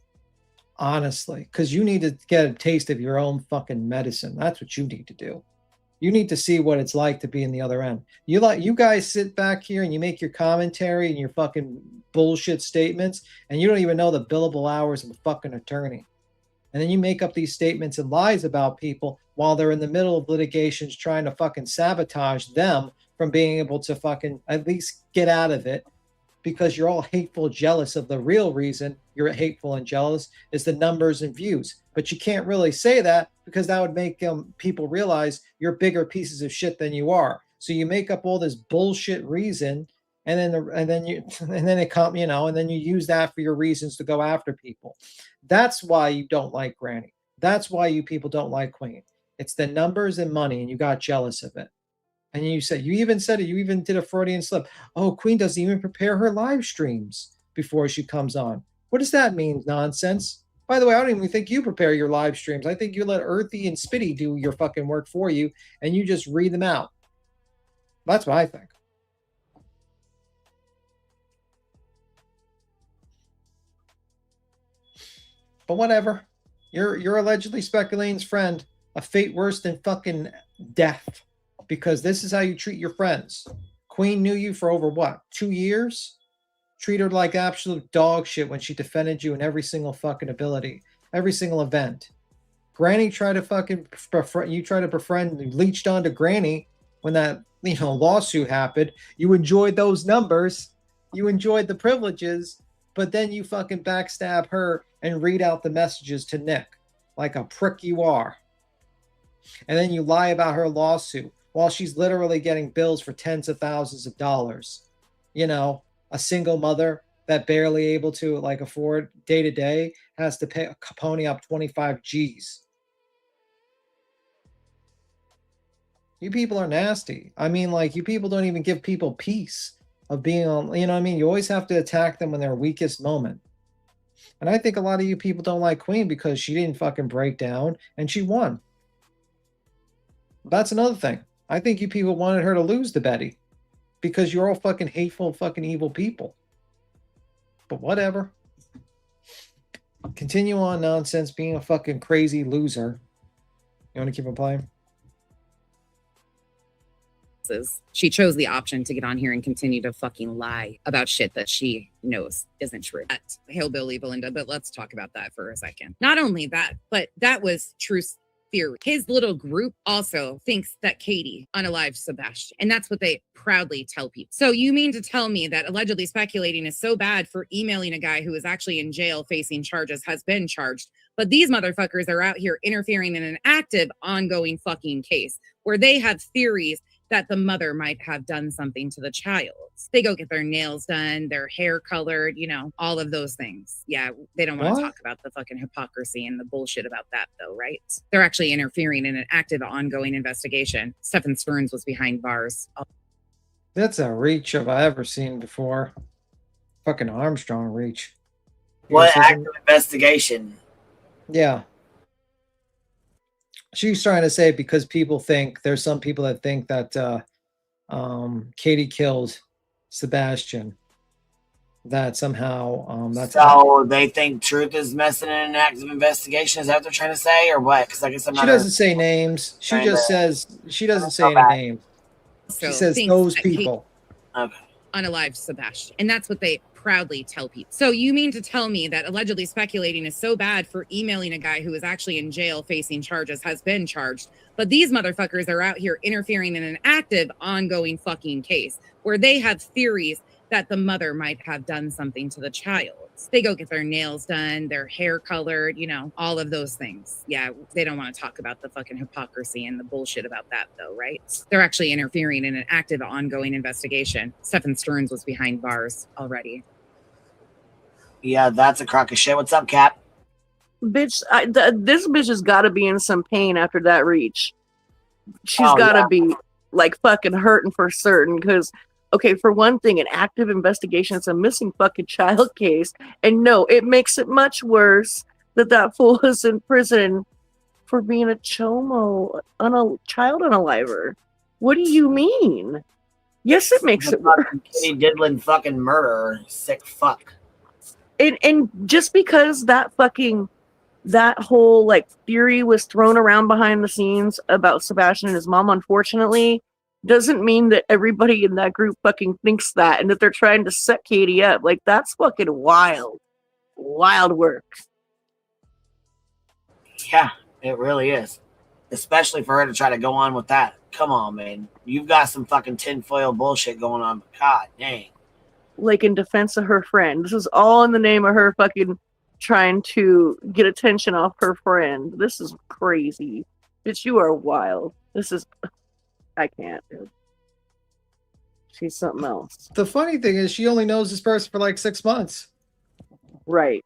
because you need to get a taste of your own fucking medicine. That's what you need to do. You need to see what it's like to be in the other end. You guys sit back here and you make your commentary and your fucking bullshit statements, and you don't even know the billable hours of a fucking attorney. And then you make up these statements and lies about people while they're in the middle of litigations trying to fucking sabotage them from being able to fucking at least get out of it, because you're all hateful, jealous of the real reason you're hateful and jealous is the numbers and views. But you can't really say that, because that would make people realize you're bigger pieces of shit than you are. So you make up all this bullshit reason, and then you use that for your reasons to go after people. That's why you don't like Granny. That's why you people don't like Queen. It's the numbers and money, and you got jealous of it. And you even did a Freudian slip. Oh, Queen doesn't even prepare her live streams before she comes on. What does that mean? Nonsense. By the way, I don't even think you prepare your live streams. I think you let Earthy and Spitty do your fucking work for you, and you just read them out. That's what I think. But whatever. You're allegedly Speculating's friend. A fate worse than fucking death. Because this is how you treat your friends. Queen knew you for over, 2 years? Treat her like absolute dog shit when she defended you in every single fucking ability. Every single event. Granny tried to fucking befriend, you leached onto Granny when that, lawsuit happened. You enjoyed those numbers. You enjoyed the privileges. But then you fucking backstab her and read out the messages to Nick. Like a prick you are. And then you lie about her lawsuit while she's literally getting bills for tens of thousands of dollars. A single mother that barely able to afford day to day has to pay pony up 25 G's. You people are nasty. I mean, you people don't even give people peace of being on, you always have to attack them in their weakest moment. And I think a lot of you people don't like Queen because she didn't fucking break down and she won. That's another thing. I think you people wanted her to lose to Betty because you're all fucking hateful, fucking evil people. But whatever. Continue on nonsense, being a fucking crazy loser. You want to keep on playing? She chose the option to get on here and continue to fucking lie about shit that she knows isn't true. That hillbilly Belinda, but let's talk about that for a second. Not only that, but that was true theory. His little group also thinks that Katie unalived Sebastian, and that's what they proudly tell people. So you mean to tell me that allegedly Speculating is so bad for emailing a guy who is actually in jail facing charges, has been charged, but these motherfuckers are out here interfering in an active, ongoing fucking case where they have theories that the mother might have done something to the child. They go get their nails done, their hair colored, all of those things. Yeah, they don't want to talk about the fucking hypocrisy and the bullshit about that, though, right? They're actually interfering in an active, ongoing investigation. Stephen Stearns was behind bars. That's a reach I've ever seen before. Fucking Armstrong reach. What active investigation? Yeah. She's trying to say because there's some people that think that Katie killed Sebastian. That somehow they think truth is messing in an active investigation. Is that what they're trying to say, or what? Because I guess she doesn't say names. She just says she doesn't say any names. She says those people. Okay. Unalived Sebastian, and that's what they proudly tell people. So you mean to tell me that allegedly Speculating is so bad for emailing a guy who is actually in jail facing charges, has been charged, but these motherfuckers are out here interfering in an active, ongoing fucking case where they have theories that the mother might have done something to the child. They go get their nails done, their hair colored, all of those things. Yeah, they don't want to talk about the fucking hypocrisy and the bullshit about that, though, right? They're actually interfering in an active, ongoing investigation. Stephen Stearns was behind bars already. Yeah, that's a crock of shit. What's up, Cap? bitch, this bitch has got to be in some pain after that reach. She's Oh, got to yeah. be like fucking hurting for certain. Because, okay, for one thing, an active investigation, it's a missing fucking child case. And no, it makes it much worse that fool is in prison for being a chomo, child unaliver. What do you mean? Yes, it makes it worse. Kitty diddling fucking murderer, sick fuck. And just because that whole like theory was thrown around behind the scenes about Sebastian and his mom, unfortunately, doesn't mean that everybody in that group fucking thinks that and that they're trying to set Katie up. Like, that's fucking wild work. Yeah, it really is. Especially for her to try to go on with that. Come on, man. You've got some fucking tinfoil bullshit going on. God dang. Like, in defense of her friend. This is all in the name of her fucking trying to get attention off her friend. This is crazy. Bitch, you are wild. This is... I can't, dude. She's something else. The funny thing is she only knows this person for like 6 months. Right.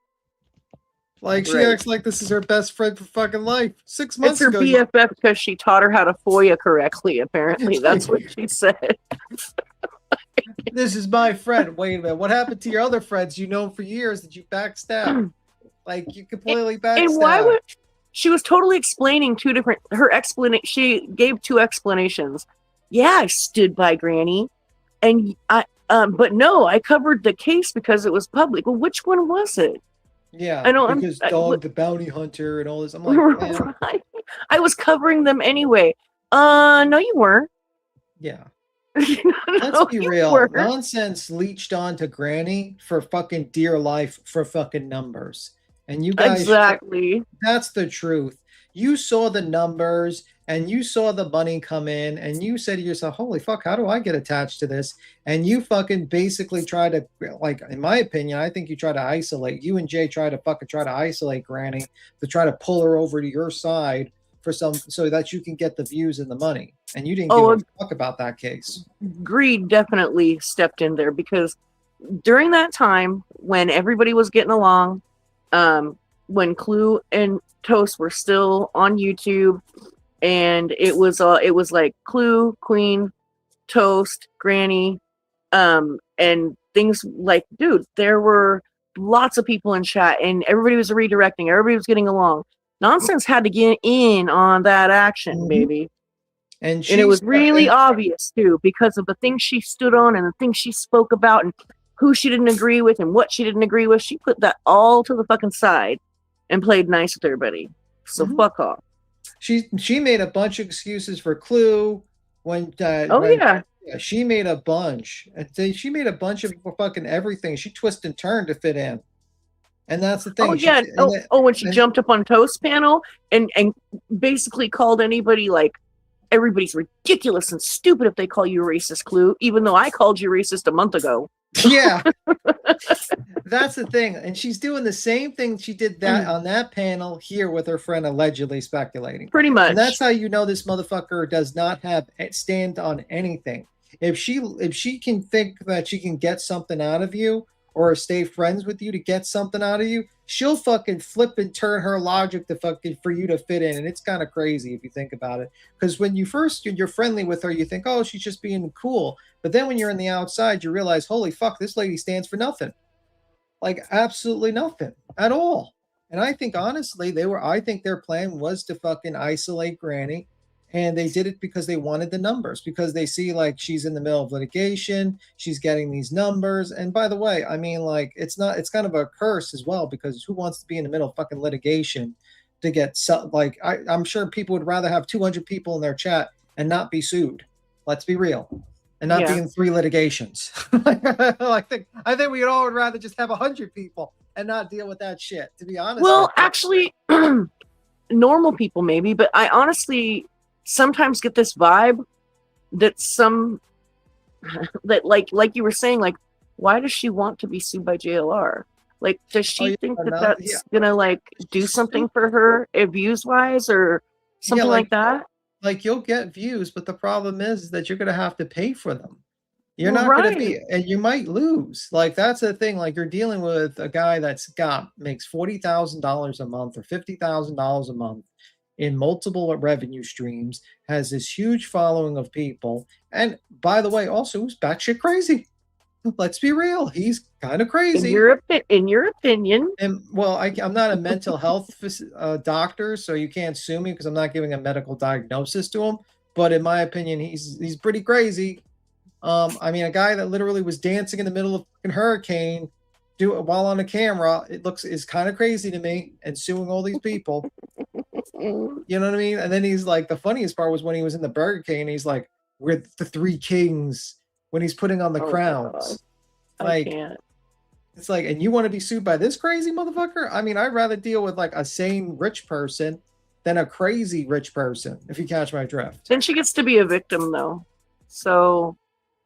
Like, she acts like this is her best friend for fucking life. 6 months ago. It's her BFF because she taught her how to FOIA correctly, apparently. That's what she said. This is my friend. Wait a minute. What happened to your other friends you know for years that you backstabbed? Like, you completely backstabbed. And why would... She was totally explaining she gave two explanations. Yeah, I stood by Granny. And but no, I covered the case because it was public. Well, which one was it? Yeah, I don't. Because Dog the Bounty Hunter and all this. I'm like, man. Right. I was covering them anyway. No, you weren't. Yeah. Let's be real. Nonsense leached onto Granny for fucking dear life for fucking numbers. And you guys, exactly. That's the truth. You saw the numbers and you saw the money come in and you said to yourself, holy fuck, how do I get attached to this? And you fucking basically try to, like, in my opinion, I think you try to isolate. You and Jay try to isolate Granny to try to pull her over to your side for so that you can get the views and the money. And you didn't give a fuck about that case. Greed definitely stepped in there because during that time when everybody was getting along, when Clue and Toast were still on YouTube, and it was like Clue, Queen, Toast, Granny, and things like, dude, there were lots of people in chat, and everybody was redirecting, everybody was getting along. Nonsense had to get in on that action, baby. And it was really obvious too, because of the things she stood on and the things she spoke about and who she didn't agree with and what she didn't agree with. She put that all to the fucking side and played nice with everybody. So fuck off. She made a bunch of excuses for Clue when she made a bunch. She made a bunch of fucking everything. She twisted and turned to fit in. And that's the thing. Oh, yeah. When she jumped up on Toast panel and basically called anybody like, everybody's ridiculous and stupid if they call you racist, Clue, even though I called you racist a month ago. Yeah. That's the thing. And she's doing the same thing she did that on that panel here with her friend allegedly speculating. Pretty much. And that's how you know this motherfucker does not have stand on anything. If she can think that she can get something out of you or stay friends with you to get something out of you, she'll fucking flip and turn her logic to fucking for you to fit in. And it's kind of crazy if you think about it. Because when you're friendly with her, you think, oh, she's just being cool. But then when you're on the outside, you realize, holy fuck, this lady stands for nothing. Like absolutely nothing at all. And I think honestly, I think their plan was to fucking isolate Granny. And they did it because they wanted the numbers, because they see like she's in the middle of litigation, she's getting these numbers. And by the way, I mean, like, it's kind of a curse as well, because who wants to be in the middle of fucking litigation to get I'm sure people would rather have 200 people in their chat and not be sued. Let's be real. And not be in 3 litigations. I think we all would rather just have 100 people and not deal with that shit, to be honest. Well, actually, normal people maybe, but I honestly sometimes get this vibe that like you were saying, like, why does she want to be sued by JLR? Like, does she think that's gonna like do something for her views wise or something like that? Like, you'll get views, but the problem is that you're gonna have to pay for them. You're not going to be, and you might lose. Like, that's the thing. Like, you're dealing with a guy makes $40,000 a month or $50,000 a month in multiple revenue streams, has this huge following of people, and by the way, also who's batshit crazy. Let's be real. He's kind of crazy. In your opinion. And well, I'm not a mental health doctor, so you can't sue me because I'm not giving a medical diagnosis to him. But in my opinion, he's pretty crazy. I mean, a guy that literally was dancing in the middle of a hurricane, while on a camera, is kind of crazy to me, and suing all these people. You know what I mean? And then he's like, the funniest part was when he was in the Burger King, and he's like, "We're the three kings." When he's putting on the crowns, like, it's like, and you want to be sued by this crazy motherfucker? I mean, I'd rather deal with like a sane rich person than a crazy rich person, if you catch my drift. Then she gets to be a victim, though. So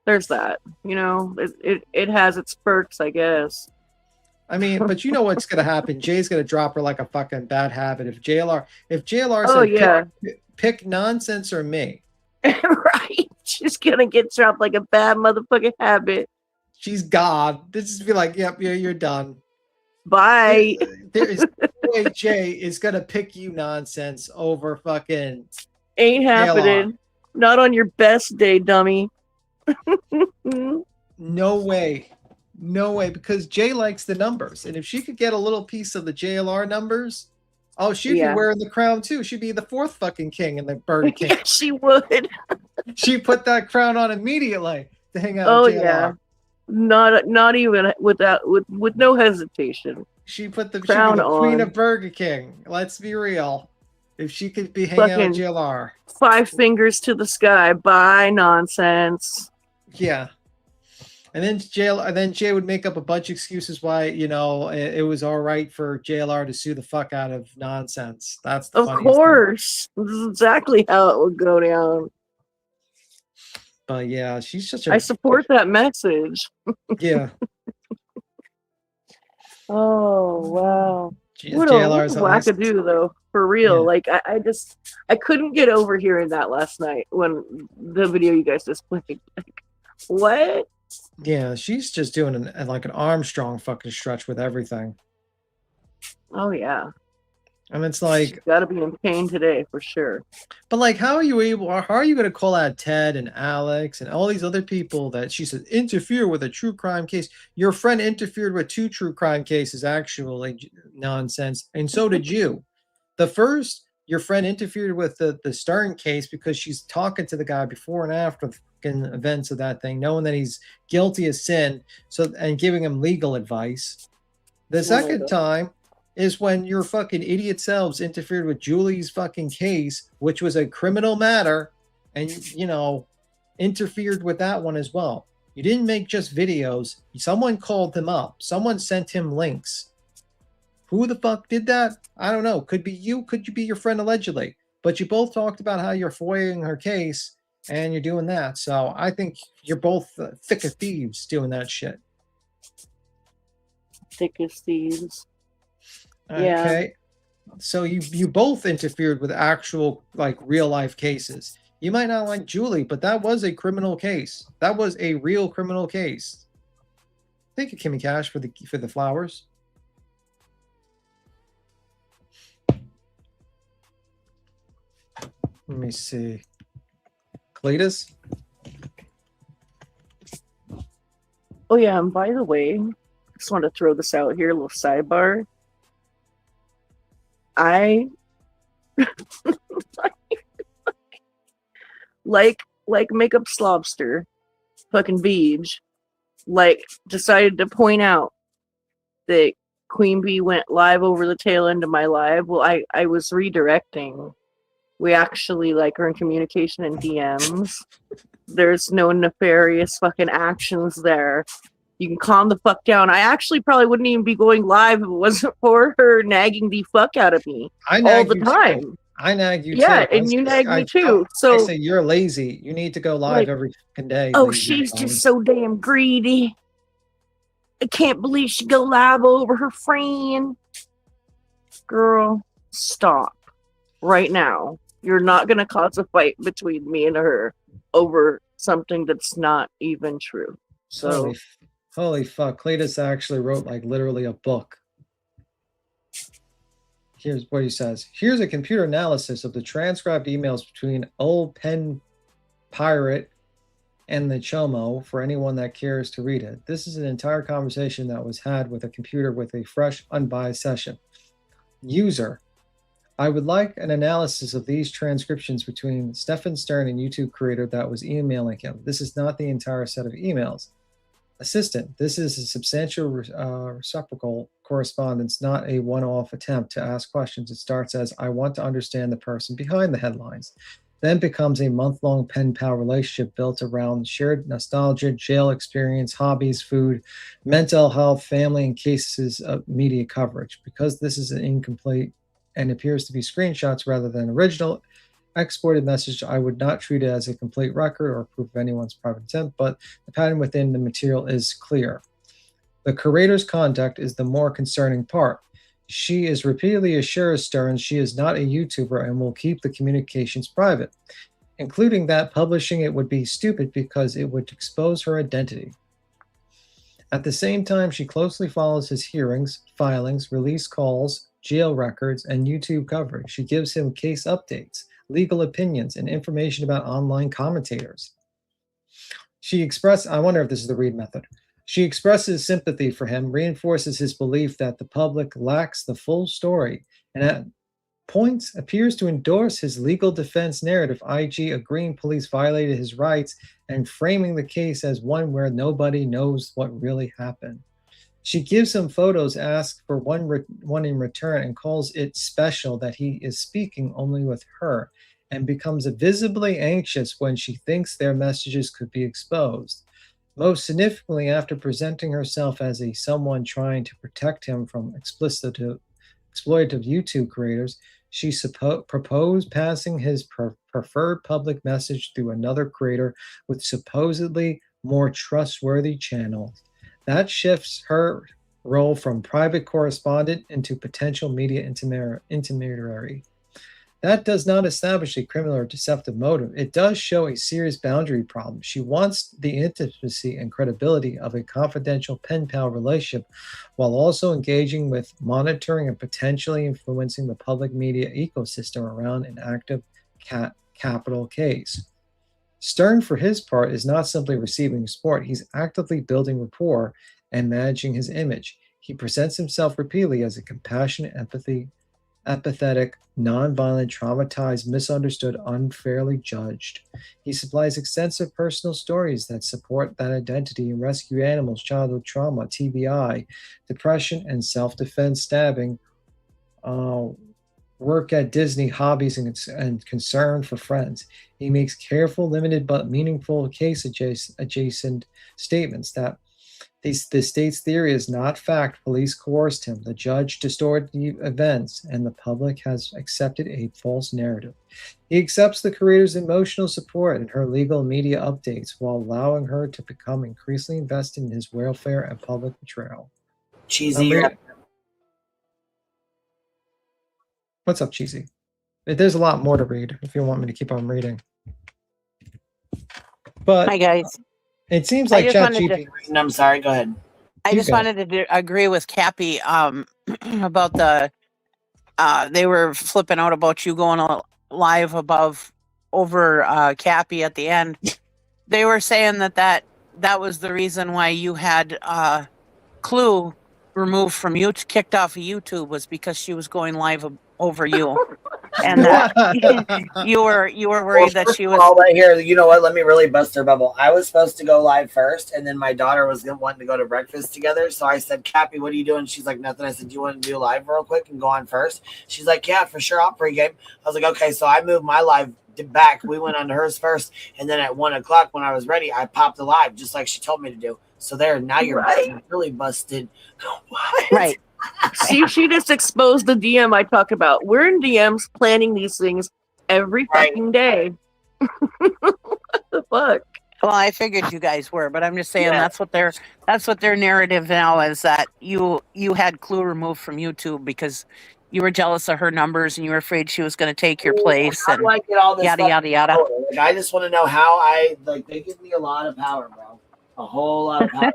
there's that. You know, it has its perks, I guess. I mean, but you know what's gonna happen? Jay's gonna drop her like a fucking bad habit. If JLR said, pick nonsense or me. Right. She's gonna get dropped like a bad motherfucking habit. She's God. This is be like, yep, yeah, you're done. Bye. There is no way Jay is gonna pick you nonsense over fucking. Ain't happening. Not on your best day, dummy. No way. No way, because Jay likes the numbers. And if she could get a little piece of the JLR numbers, she'd be wearing the crown too. She'd be the fourth fucking king in the Burger King. Yeah, she would. She put that crown on immediately to hang out with JLR. Yeah. Not even with no hesitation. She put the crown on. Queen of Burger King. Let's be real. If she could be hanging out with JLR. 5 fingers to the sky. Bye, nonsense. Yeah. And then Jay would make up a bunch of excuses why, you know, it was all right for JLR to sue the fuck out of nonsense. That's the of course. Thing. This is exactly how it would go down. But yeah, she's such I support that message. Yeah. Oh wow. What a wackadoo though, for real. Yeah. Like I couldn't get over hearing that last night when the video you guys displayed. Like, what? Yeah, she's just doing an Armstrong fucking stretch with everything. Oh yeah. And it's like, she's gotta be in pain today for sure. But like, how are you going to call out Ted and Alex and all these other people that she says interfere with a true crime case? Your friend interfered with 2 true crime cases, actually, nonsense, and so did you. The first, your friend interfered with the Stern case because she's talking to the guy before and after the events of that thing, knowing that he's guilty of sin, and giving him legal advice. The second time is when your fucking idiot selves interfered with Julie's fucking case, which was a criminal matter, and you know, interfered with that one as well. You didn't make just videos. Someone called him up. Someone sent him links. Who the fuck did that? I don't know. Could be you. Could you be your friend allegedly? But you both talked about how you're foiling her case, and you're doing that. So I think you're both thick as thieves doing that shit. Thick as thieves. Okay. Yeah. So you both interfered with actual, like, real life cases. You might not like Julie, but that was a criminal case. That was a real criminal case. Thank you, Kimmy Cash, for the flowers. Let me see. Cletus? Oh yeah, and by the way, I just want to throw this out here, a little sidebar. I like makeup slobster, fucking Beej, like decided to point out that Queen Bee went live over the tail end of my live. Well, I was redirecting. We actually like are in communication in DMs. There's no nefarious fucking actions there. You can calm the fuck down. I actually probably wouldn't even be going live if it wasn't for her nagging the fuck out of me all the time. Too. I nag you too. Yeah, and you nag me too. So I say you're lazy. You need to go live every fucking day. Oh, she's just so damn greedy. I can't believe she go live over her friend. Girl, stop right now. You're not gonna cause a fight between me and her over something that's not even true. So Holy fuck. Cletus actually wrote like literally a book. Here's what he says. Here's a computer analysis of the transcribed emails between old pen pirate and the Chomo for anyone that cares to read it. This is an entire conversation that was had with a computer with a fresh, unbiased session. User, I would like an analysis of these transcriptions between Stefan Stern and YouTube creator that was emailing him. This is not the entire set of emails. Assistant, this is a substantial reciprocal correspondence, not a one-off attempt to ask questions. It starts as, I want to understand the person behind the headlines, then becomes a month-long pen-pal relationship built around shared nostalgia, jail experience, hobbies, food, mental health, family, and cases of media coverage. Because this is an incomplete and appears to be screenshots rather than original exported message, I would not treat it as a complete record or proof of anyone's private intent, but the pattern within the material is clear. The curator's conduct is the more concerning part. She is repeatedly assures Stern she is not a YouTuber and will keep the communications private, including that publishing it would be stupid because it would expose her identity. At the same time, she closely follows his hearings, filings, release calls, jail records, and YouTube coverage. She gives him case updates, legal opinions, and information about online commentators. I wonder if this is the read method. She expresses sympathy for him, reinforces his belief that the public lacks the full story, and at points appears to endorse his legal defense narrative, IG agreeing police violated his rights and framing the case as one where nobody knows what really happened. She gives him photos, asks for one in return, and calls it special that he is speaking only with her, and becomes visibly anxious when she thinks their messages could be exposed. Most significantly, after presenting herself as someone trying to protect him from exploitative YouTube creators, she proposed passing his preferred public message through another creator with supposedly more trustworthy channels. That shifts her role from private correspondent into potential media intermediary. That does not establish a criminal or deceptive motive. It does show a serious boundary problem. She wants the intimacy and credibility of a confidential pen-pal relationship while also engaging with monitoring and potentially influencing the public media ecosystem around an active capital case. Stern, for his part, is not simply receiving support. He's actively building rapport and managing his image. He presents himself repeatedly as a compassionate, empathetic, non-violent, traumatized, misunderstood, unfairly judged. He supplies extensive personal stories that support that identity in rescue animals, childhood trauma, TBI, depression, and self-defense, stabbing, work at Disney, hobbies, and concern for friends. He makes careful, limited, but meaningful case-adjacent statements that the state's theory is not fact. Police coerced him. The judge distorted the events, and the public has accepted a false narrative. He accepts the creator's emotional support and her legal media updates while allowing her to become increasingly invested in his welfare and public betrayal. Cheesy. What's up, Cheesy? There's a lot more to read if you want me to keep on reading. But hi, guys. It seems like ChatGPT. I'm sorry. Go ahead. I just wanted to agree with Cappy about they were flipping out about you going live over Cappy at the end. They were saying that was the reason why you had Clue removed from YouTube, kicked off of YouTube, was because she was going live over you. And you were worried that she was all right here. You know what? Let me really bust her bubble. I was supposed to go live first, and then my daughter was wanting to go to breakfast together. So I said, Cappy, what are you doing? She's like, nothing. I said, do you want to do live real quick and go on first? She's like, yeah, for sure. I'll pregame. I was like, okay. So I moved my live back. We went on to hers first, and then at 1 o'clock when I was ready, I popped the live just like she told me to do. So there, now you're really busted. What? Right. See, she just exposed the DM I talk about. We're in DMs planning these things every fucking day. What the fuck? Well, I figured you guys were, but I'm just saying that's what their narrative now is, that you had Clue removed from YouTube because you were jealous of her numbers and you were afraid she was going to take your place and yada yada yada. Like, I just want to know how they give me a lot of power, bro. A whole lot of power.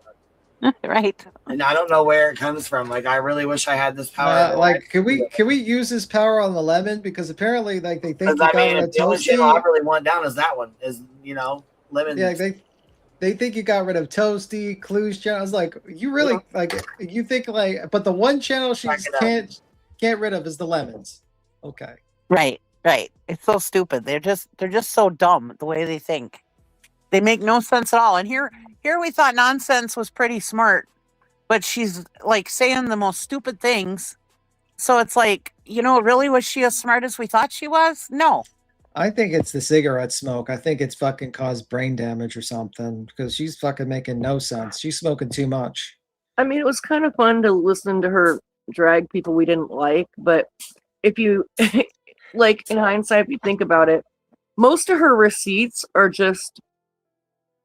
Right. And I don't know where it comes from. Like, I really wish I had this power. Like, can we use this power on the lemon? Because apparently, like, they think you got rid of the only channel I Toasty. really want down is that one. Is lemon. Yeah, they think you got rid of Toasty, Clues channel. I was like, you really you think like, but the one channel she can't get rid of is the lemons. Okay. Right. It's so stupid. They're just so dumb the way they think. They make no sense at all. And here we thought nonsense was pretty smart, but she's like saying the most stupid things. So it's like, really, was she as smart as we thought she was? No. I think it's the cigarette smoke. I think it's fucking caused brain damage or something because she's fucking making no sense. She's smoking too much. I mean, it was kind of fun to listen to her drag people we didn't like, but if you, like, in hindsight, if you think about it, most of her receipts are just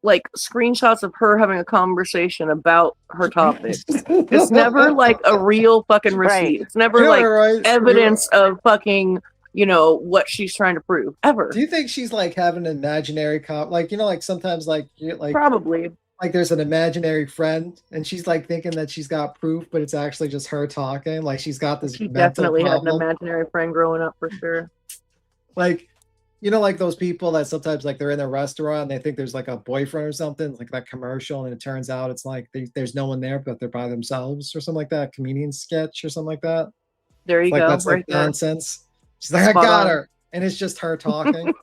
like screenshots of her having a conversation about her topic. It's never like a real fucking receipt. Right. It's never evidence of fucking, what she's trying to prove ever. Do you think she's like having an imaginary like sometimes like probably like there's an imaginary friend and she's like thinking that she's got proof, but it's actually just her talking. Like she's got this. She definitely had an imaginary friend growing up for sure. Like, like those people that sometimes like they're in a restaurant and they think there's like a boyfriend or something, like that commercial, and it turns out it's like there's no one there, but they're by themselves or something like that. Comedian sketch or something like that. There you go. That's like nonsense. She's like, I got her, and it's just her talking.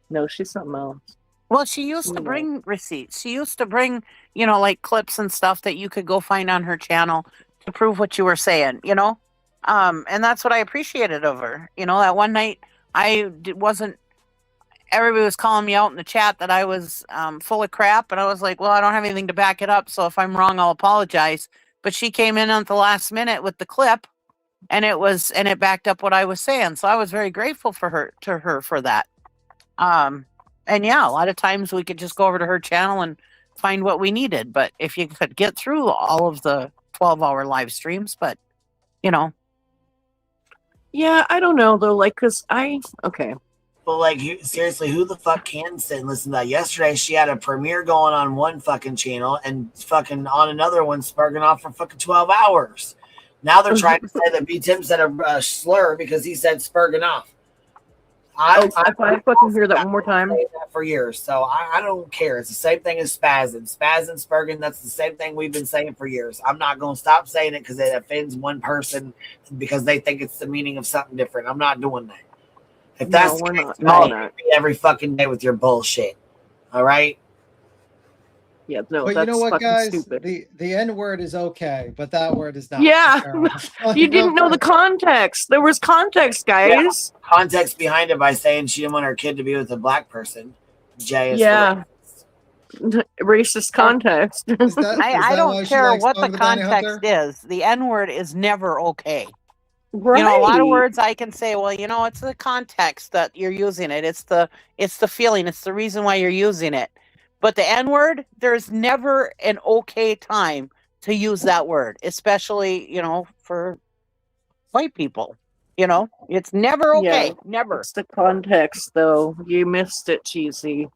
No, she's something else. Well, she used to bring receipts. She used to bring, like clips and stuff that you could go find on her channel to prove what you were saying, and that's what I appreciated of her. That one night everybody was calling me out in the chat that I was full of crap. And I was like, well, I don't have anything to back it up. So if I'm wrong, I'll apologize. But she came in at the last minute with the clip and it backed up what I was saying. So I was very grateful to her for that. And yeah, a lot of times we could just go over to her channel and find what we needed. But if you could get through all of the 12-hour live streams, but Yeah, I don't know though, okay. But like, seriously, who the fuck can sit and listen to that? Yesterday, she had a premiere going on one fucking channel and fucking on another one sparking off for fucking 12 hours. Now they're trying to say that B. Tim said a slur because he said spurging off. I fucking hear that one more time. For years, so I don't care. It's the same thing as spazzing. Spazzing, spurging, that's the same thing we've been saying for years. I'm not going to stop saying it because it offends one person because they think it's the meaning of something different. I'm not doing that. If that's every fucking day with your bullshit. All right? Yeah, no, but that's you know what, guys? stupid. The N word is okay, but that word is not. Yeah, you didn't know the context. There was context, guys. Yeah. Context behind it by saying she didn't want her kid to be with a black person. Jay is racist context. I don't care what the context is. The N word is never okay. Right. A lot of words I can say, well, it's the context that you're using it. It's the feeling. It's the reason why you're using it. But the N word, there's never an okay time to use that word, especially, for white people. It's never okay. Never. It's the context, though. You missed it, Cheesy.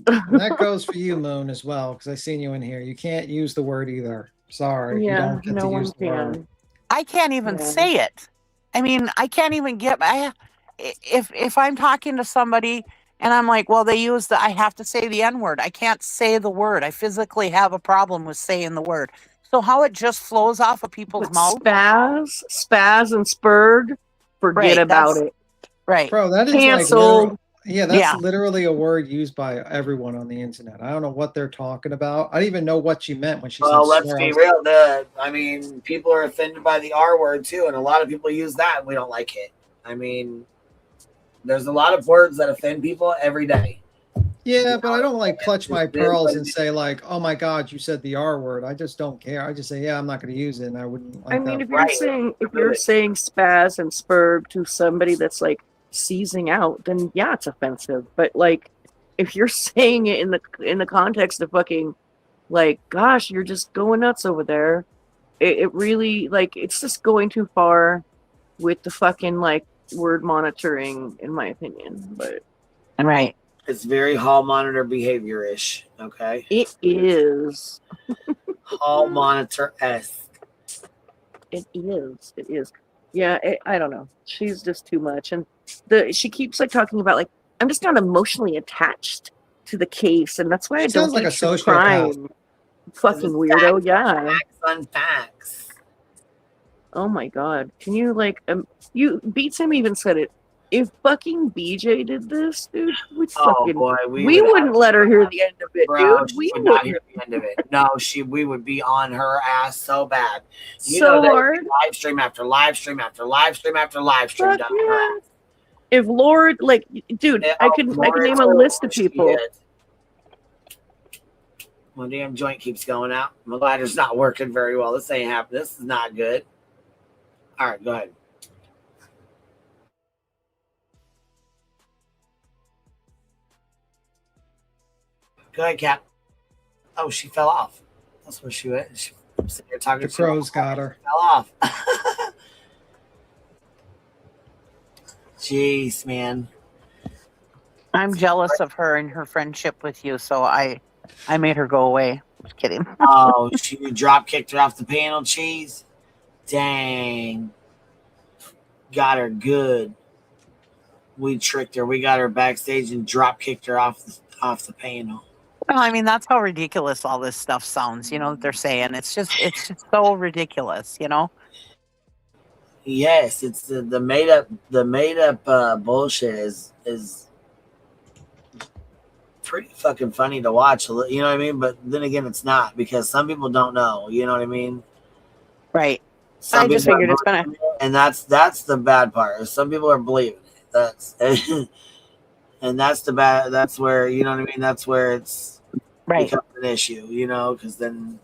That goes for you, Moon, as well, because I seen you in here. You can't use the word either. Sorry. Yeah, you don't get no to one use the word. I can't even say it. I mean, I can't even if I'm talking to somebody and I'm like, well, I have to say the N word. I can't say the word. I physically have a problem with saying the word. So how it just flows off of people's mouths. Spaz and spurred, forget about it. Right. Bro, that is canceled. That's literally a word used by everyone on the internet. I don't know what they're talking about. I didn't even know what she meant when she said let's be real. People are offended by the R word too, and a lot of people use that and we don't like it. I mean, there's a lot of words that offend people every day. Yeah, but I don't clutch my pearls and say oh my God, you said the R word. I just don't care. I just say, yeah, I'm not going to use it. And I wouldn't. If you're saying spaz and spurg to somebody that's seizing out, then yeah, it's offensive. But if you're saying it in the context of fucking gosh, you're just going nuts over there, it really it's just going too far with the fucking word monitoring, in my opinion. But right, It's very hall monitor behavior-ish. Okay, it is. hall monitor-esque. It is. It is. Yeah, I don't know. She's just too much, and she keeps like talking about like I'm just not emotionally attached to the case, and that's why I She don't sounds like do a true sociopath. crime. Fucking weirdo, yeah. Facts on facts. Oh my god, can you like you Beats him even said it. If fucking BJ did this, dude, we'd Oh fucking boy, we wouldn't let her hear the end of it, Bro, dude. she We would not wouldn't. hear the end of it. No, we would be on her ass so bad. You So know, there would hard. be live stream after live stream after live stream after live stream Fuck done on her yeah. ass. If Lord, like, dude, I can name a list of people. My damn joint keeps going out. My ladder's not working very well. This ain't happening. This is not good. All right, go ahead. Go ahead, Cap. Oh, she fell off. That's where she went. She was sitting here talking. The crows got her. Fell off. Jeez, man. I'm jealous of her and her friendship with you, so I made her go away. Just kidding. Oh, she drop kicked her off the panel, cheese. Dang. Got her good. We tricked her. We got her backstage and drop kicked her off the panel. Well, I mean, that's how ridiculous all this stuff sounds, you know, that they're saying. It's just so ridiculous, you know? Yes, it's the made up bullshit is pretty fucking funny to watch. You know what I mean? But then again, it's not, because some people don't know. You know what I mean? Right. Some I just people figured are it's gonna. and that's the bad part. Some people are believing it. That's and that's the bad. That's where, you know what I mean. That's where it's becomes an issue. You know, because then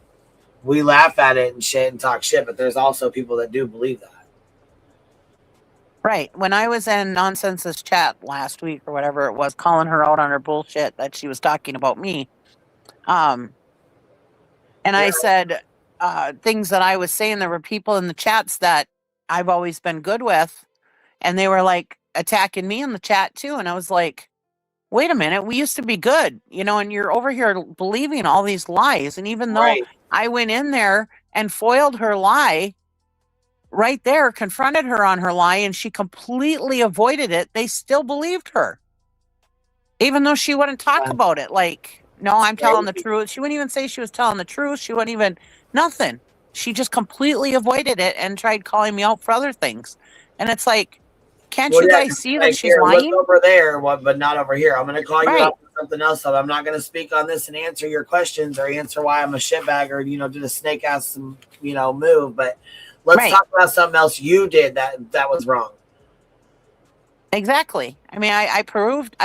we laugh at it and shit and talk shit, but there's also people that do believe that. Right. When I was in Nonsense's chat last week or whatever it was, calling her out on her bullshit that she was talking about me, and I said things that I was saying, there were people in the chats that I've always been good with, and they were like attacking me in the chat too. And I was like, wait a minute, we used to be good, you know, and you're over here believing all these lies. And even though I went in there and foiled her lie right there, confronted her on her lie, and she completely avoided it, they still believed her. Even though she wouldn't talk about it. Like, no, I'm telling the truth. She wouldn't even say she was telling the truth. She wouldn't even, nothing. She just completely avoided it and tried calling me out for other things. And it's like, can't you guys see that she's lying? Look over there, but not over here. I'm going to call you out for something else. So I'm not going to speak on this and answer your questions or answer why I'm a shitbagger, you know, did a snake ass, you know, move. But let's talk about something else you did that was wrong. Exactly. I mean, I proved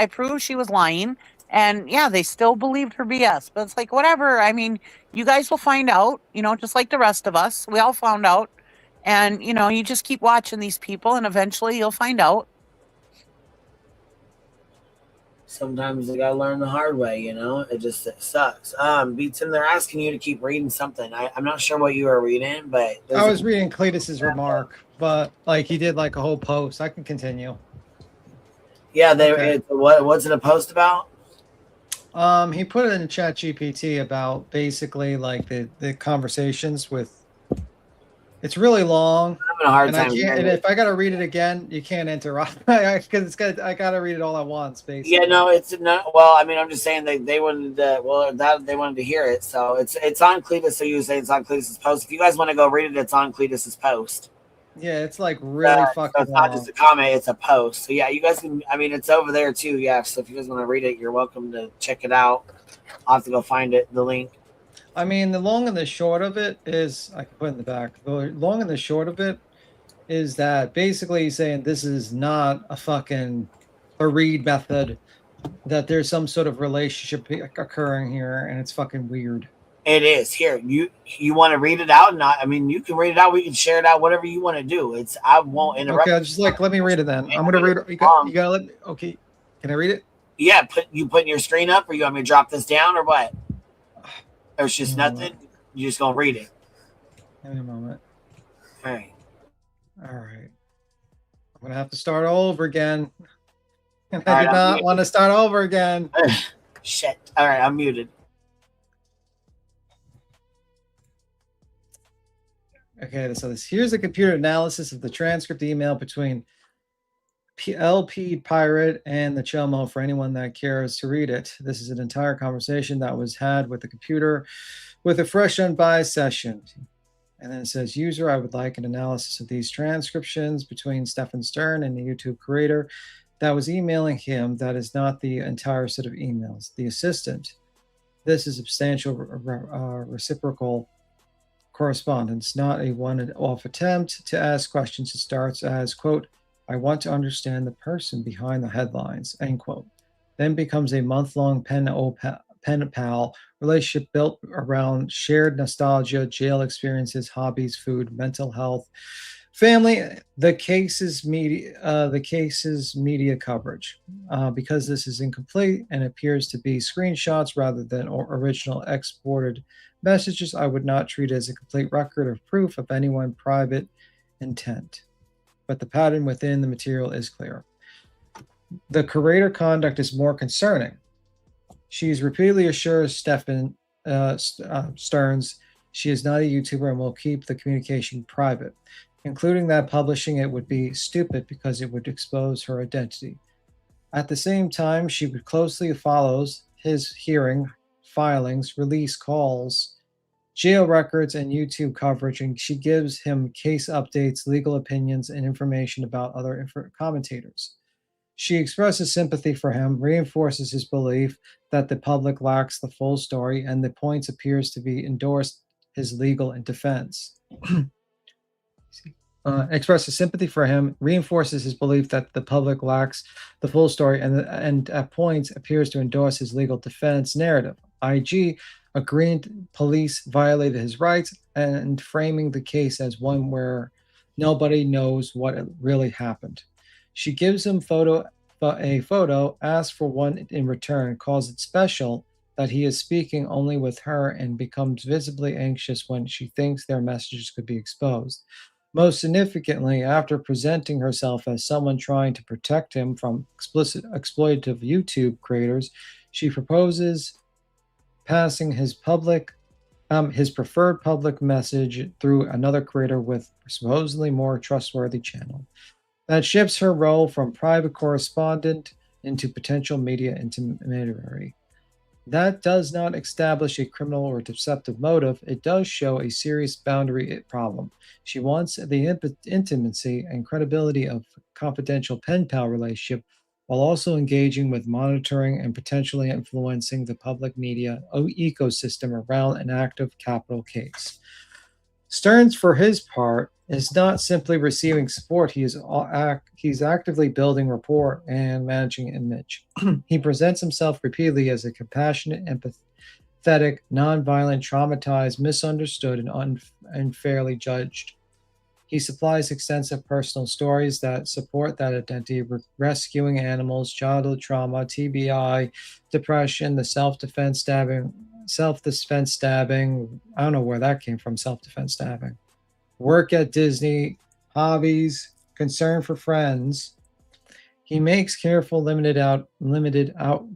she was lying, and yeah, they still believed her BS. But it's like, whatever. I mean, you guys will find out, you know, just like the rest of us. We all found out. And, you know, you just keep watching these people and eventually you'll find out. Sometimes you gotta learn the hard way, you know. It sucks. Beats him. They're asking you to keep reading something. I'm not sure what you were reading, but I was reading Cletus's remark, but like he did like a whole post. I can continue. Yeah, what's it a post about? He put it in Chat GPT about basically like the conversations with. It's really long. I'm having a hard time. And if I gotta read it again, you can't interrupt because I gotta read it all at once, basically. Yeah, no, it's not. Well, I mean, I'm just saying they wanted they wanted to hear it, so it's on Cletus. So you say it's on Cletus's post. If you guys want to go read it, it's on Cletus's post. Yeah, it's like really fucking. So it's not just a comment; it's a post. So yeah, you guys can. I mean, it's over there too. Yeah, so if you guys want to read it, you're welcome to check it out. I'll have to go find it. The link. I mean, the long and the short of it is, I can put it in the back. The long and the short of it is that basically he's saying this is not a read method, that there's some sort of relationship occurring here, and it's fucking weird. It is. Here, you want to read it out? I mean, you can read it out. We can share it out. Whatever you want to do. I won't interrupt. Okay, just like let me read it then. I'm gonna read it. You gotta let me. Okay, can I read it? Yeah, you putting your screen up, or you want me to drop this down, or what? There's just nothing. You're just gonna read it. In a moment. All right. All right. going to have to start all over again. And All I right, did I'm not muted. want to start over again. Shit. All right, I'm muted. Okay, so here's a computer analysis of the transcript email between LP Pirate and the Chomo for anyone that cares to read it. This is an entire conversation that was had with the computer with a fresh unbiased session. And then it says, user, I would like an analysis of these transcriptions between Stefan Stern and the YouTube creator that was emailing him. That is not the entire set of emails. The assistant. This is substantial reciprocal correspondence, not a one-off attempt to ask questions. It starts as, quote, I want to understand the person behind the headlines, end quote. Then becomes a month-long pen pal relationship built around shared nostalgia, jail experiences, hobbies, food, mental health, family, the case's media coverage. Because this is incomplete and appears to be screenshots rather than original exported messages, I would not treat it as a complete record of proof of anyone's private intent. But the pattern within the material is clear. The creator conduct is more concerning. She's repeatedly assures Stefan Stearns she is not a YouTuber and will keep the communication private, including that publishing it would be stupid because it would expose her identity. At the same time, she closely follows his hearing, filings, release calls, jail records, and YouTube coverage, and she gives him case updates, legal opinions, and information about other commentators. She expresses sympathy for him, reinforces his belief that the public lacks the full story, and the points appears to be endorsed his legal defense. Expresses sympathy for him, reinforces his belief that the public lacks the full story, and at points appears to endorse his legal defense narrative. IG agreeing police violated his rights and framing the case as one where nobody knows what really happened. She gives him a photo, asks for one in return, calls it special that he is speaking only with her, and becomes visibly anxious when she thinks their messages could be exposed. Most significantly, after presenting herself as someone trying to protect him from exploitative YouTube creators, she proposes passing his preferred public message through another creator with supposedly more trustworthy channel. That shifts her role from private correspondent into potential media intermediary. That does not establish a criminal or deceptive motive. It does show a serious boundary problem. She wants the intimacy and credibility of a confidential pen pal relationship while also engaging with monitoring and potentially influencing the public media ecosystem around an active capital case. Stearns, for his part, is not simply receiving support. He's actively building rapport and managing image. He presents himself repeatedly as a compassionate, empathetic, nonviolent, traumatized, misunderstood, and unfairly judged. He supplies extensive personal stories that support that identity, rescuing animals, childhood trauma, TBI, depression, the self-defense stabbing. I don't know where that came from, self-defense stabbing. Work at Disney, hobbies, concern for friends. He makes careful, limited out,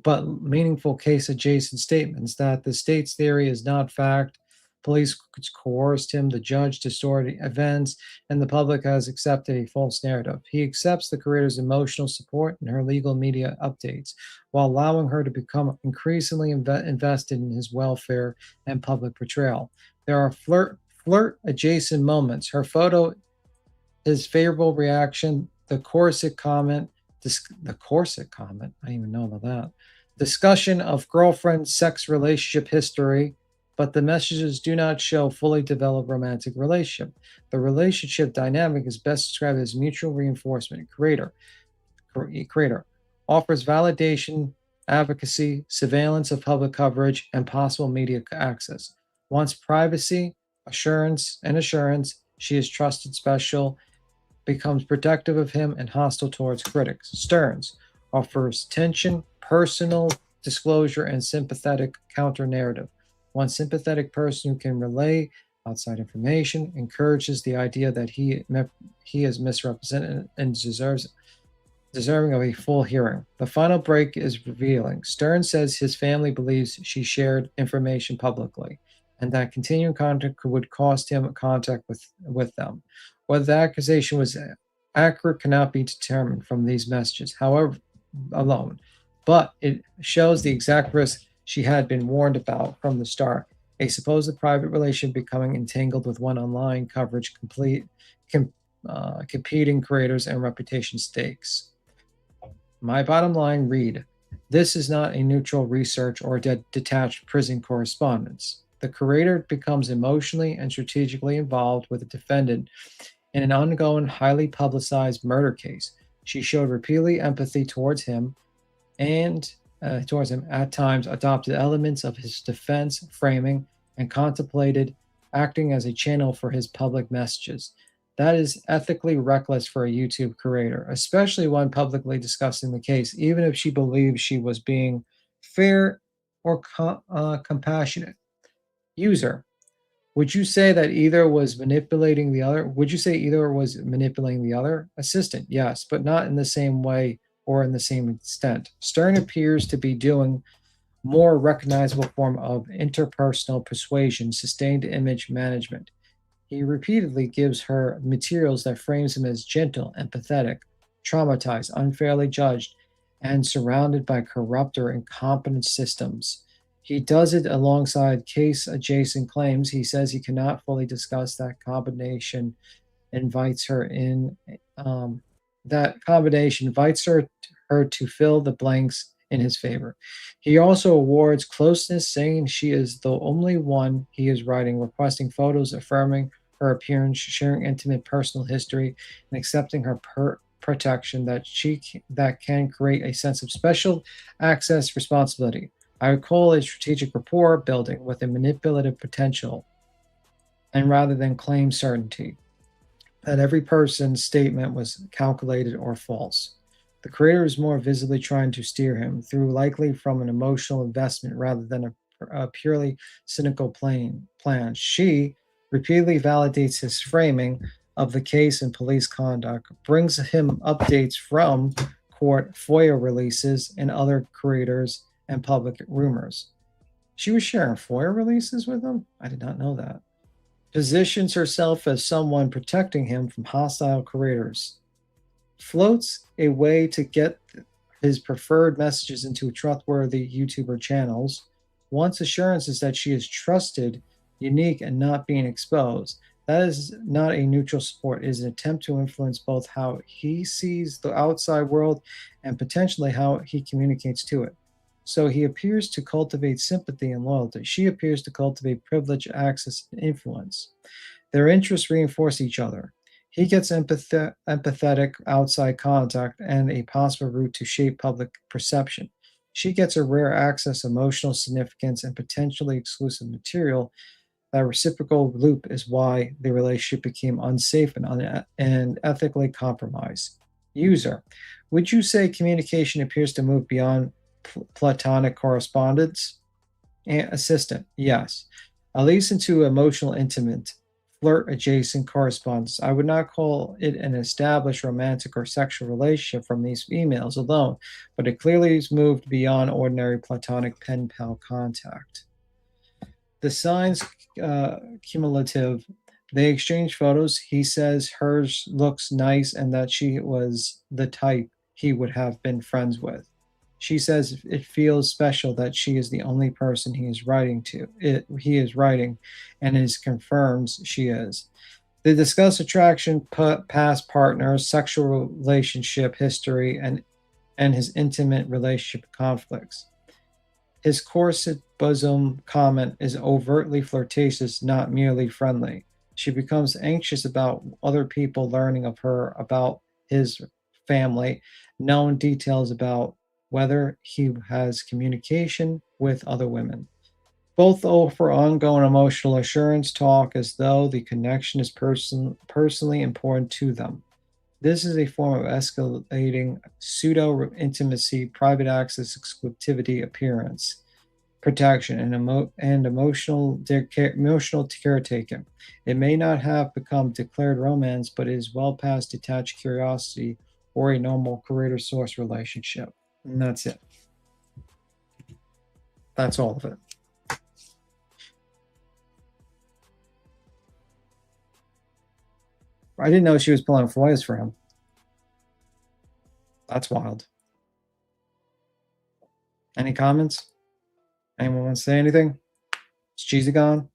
but meaningful case-adjacent statements that the state's theory is not fact. Police coerced him, the judge distorted events, and the public has accepted a false narrative. He accepts the creator's emotional support and her legal media updates, while allowing her to become increasingly invested in his welfare and public portrayal. There are flirt-adjacent moments. Her photo, his favorable reaction, the corset comment, I didn't even know about that. Discussion of girlfriend sex relationship history, but the messages do not show fully developed romantic relationship. The relationship dynamic is best described as mutual reinforcement. Creator offers validation, advocacy, surveillance of public coverage, and possible media access. Wants privacy, assurance. She is trusted, special, becomes protective of him, and hostile towards critics. Stearns offers tension, personal disclosure, and sympathetic counter-narrative. One sympathetic person who can relay outside information, encourages the idea that he is misrepresented and deserving of a full hearing. The final break is revealing. Stern says his family believes she shared information publicly, and that continuing contact would cost him contact with them. Whether the accusation was accurate cannot be determined from these messages, however, alone, but it shows the exact risk she had been warned about from the start. A supposed private relation becoming entangled with one online coverage, competing creators and reputation stakes. My bottom line read, this is not a neutral research or detached prison correspondence. The creator becomes emotionally and strategically involved with the defendant in an ongoing, highly publicized murder case. She showed repeatedly empathy towards him and at times adopted elements of his defense framing and contemplated acting as a channel for his public messages. That is ethically reckless for a YouTube creator, especially one publicly discussing the case, even if she believes she was being fair or compassionate. User, would you say that either was manipulating the other? Would you say either was manipulating the other? Assistant, yes, but not in the same way or in the same extent. Stern appears to be doing more recognizable form of interpersonal persuasion, sustained image management. He repeatedly gives her materials that frames him as gentle, empathetic, traumatized, unfairly judged, and surrounded by corrupt or incompetent systems. He does it alongside case-adjacent claims. He says he cannot fully discuss that combination invites her to fill the blanks in his favor. He also awards closeness, saying she is the only one he is writing, requesting photos, affirming her appearance, sharing intimate personal history, and accepting her protection that can create a sense of special access responsibility. I would call a strategic rapport building with a manipulative potential, and rather than claim certainty that every person's statement was calculated or false. The creator is more visibly trying to steer him through, likely from an emotional investment rather than a purely cynical plan. She repeatedly validates his framing of the case and police conduct, brings him updates from court, FOIA releases, and other creators and public rumors. She was sharing FOIA releases with him? I did not know that. Positions herself as someone protecting him from hostile creators. Floats a way to get his preferred messages into trustworthy YouTuber channels. Wants assurances that she is trusted, unique, and not being exposed. That is not a neutral support. It is an attempt to influence both how he sees the outside world and potentially how he communicates to it. So he appears to cultivate sympathy and loyalty. She appears to cultivate privilege, access, and influence. Their interests reinforce each other. He gets empathetic outside contact and a possible route to shape public perception. She gets a rare access, emotional significance, and potentially exclusive material. That reciprocal loop is why the relationship became unsafe and ethically compromised. User, would you say communication appears to move beyond platonic correspondence? Assistant, yes. At least into emotional, intimate, flirt-adjacent correspondence. I would not call it an established romantic or sexual relationship from these emails alone, but it clearly has moved beyond ordinary platonic pen-pal contact. The signs cumulative. They exchange photos. He says hers looks nice and that she was the type he would have been friends with. She says it feels special that she is the only person he is writing, and it confirms she is. They discuss attraction, past partners, sexual relationship history, and his intimate relationship conflicts. His corset bosom comment is overtly flirtatious, not merely friendly. She becomes anxious about other people learning of her, about his family, known details about whether he has communication with other women. Both offer ongoing emotional assurance, talk as though the connection is personally important to them. This is a form of escalating pseudo-intimacy, private access, exclusivity appearance. protection and emotional caretaking. It may not have become declared romance, but it is well past detached curiosity or a normal creator source relationship. And that's it. That's all of it. I didn't know she was pulling FOIAs for him. That's wild. Any comments? Anyone want to say anything? Is Cheesy gone?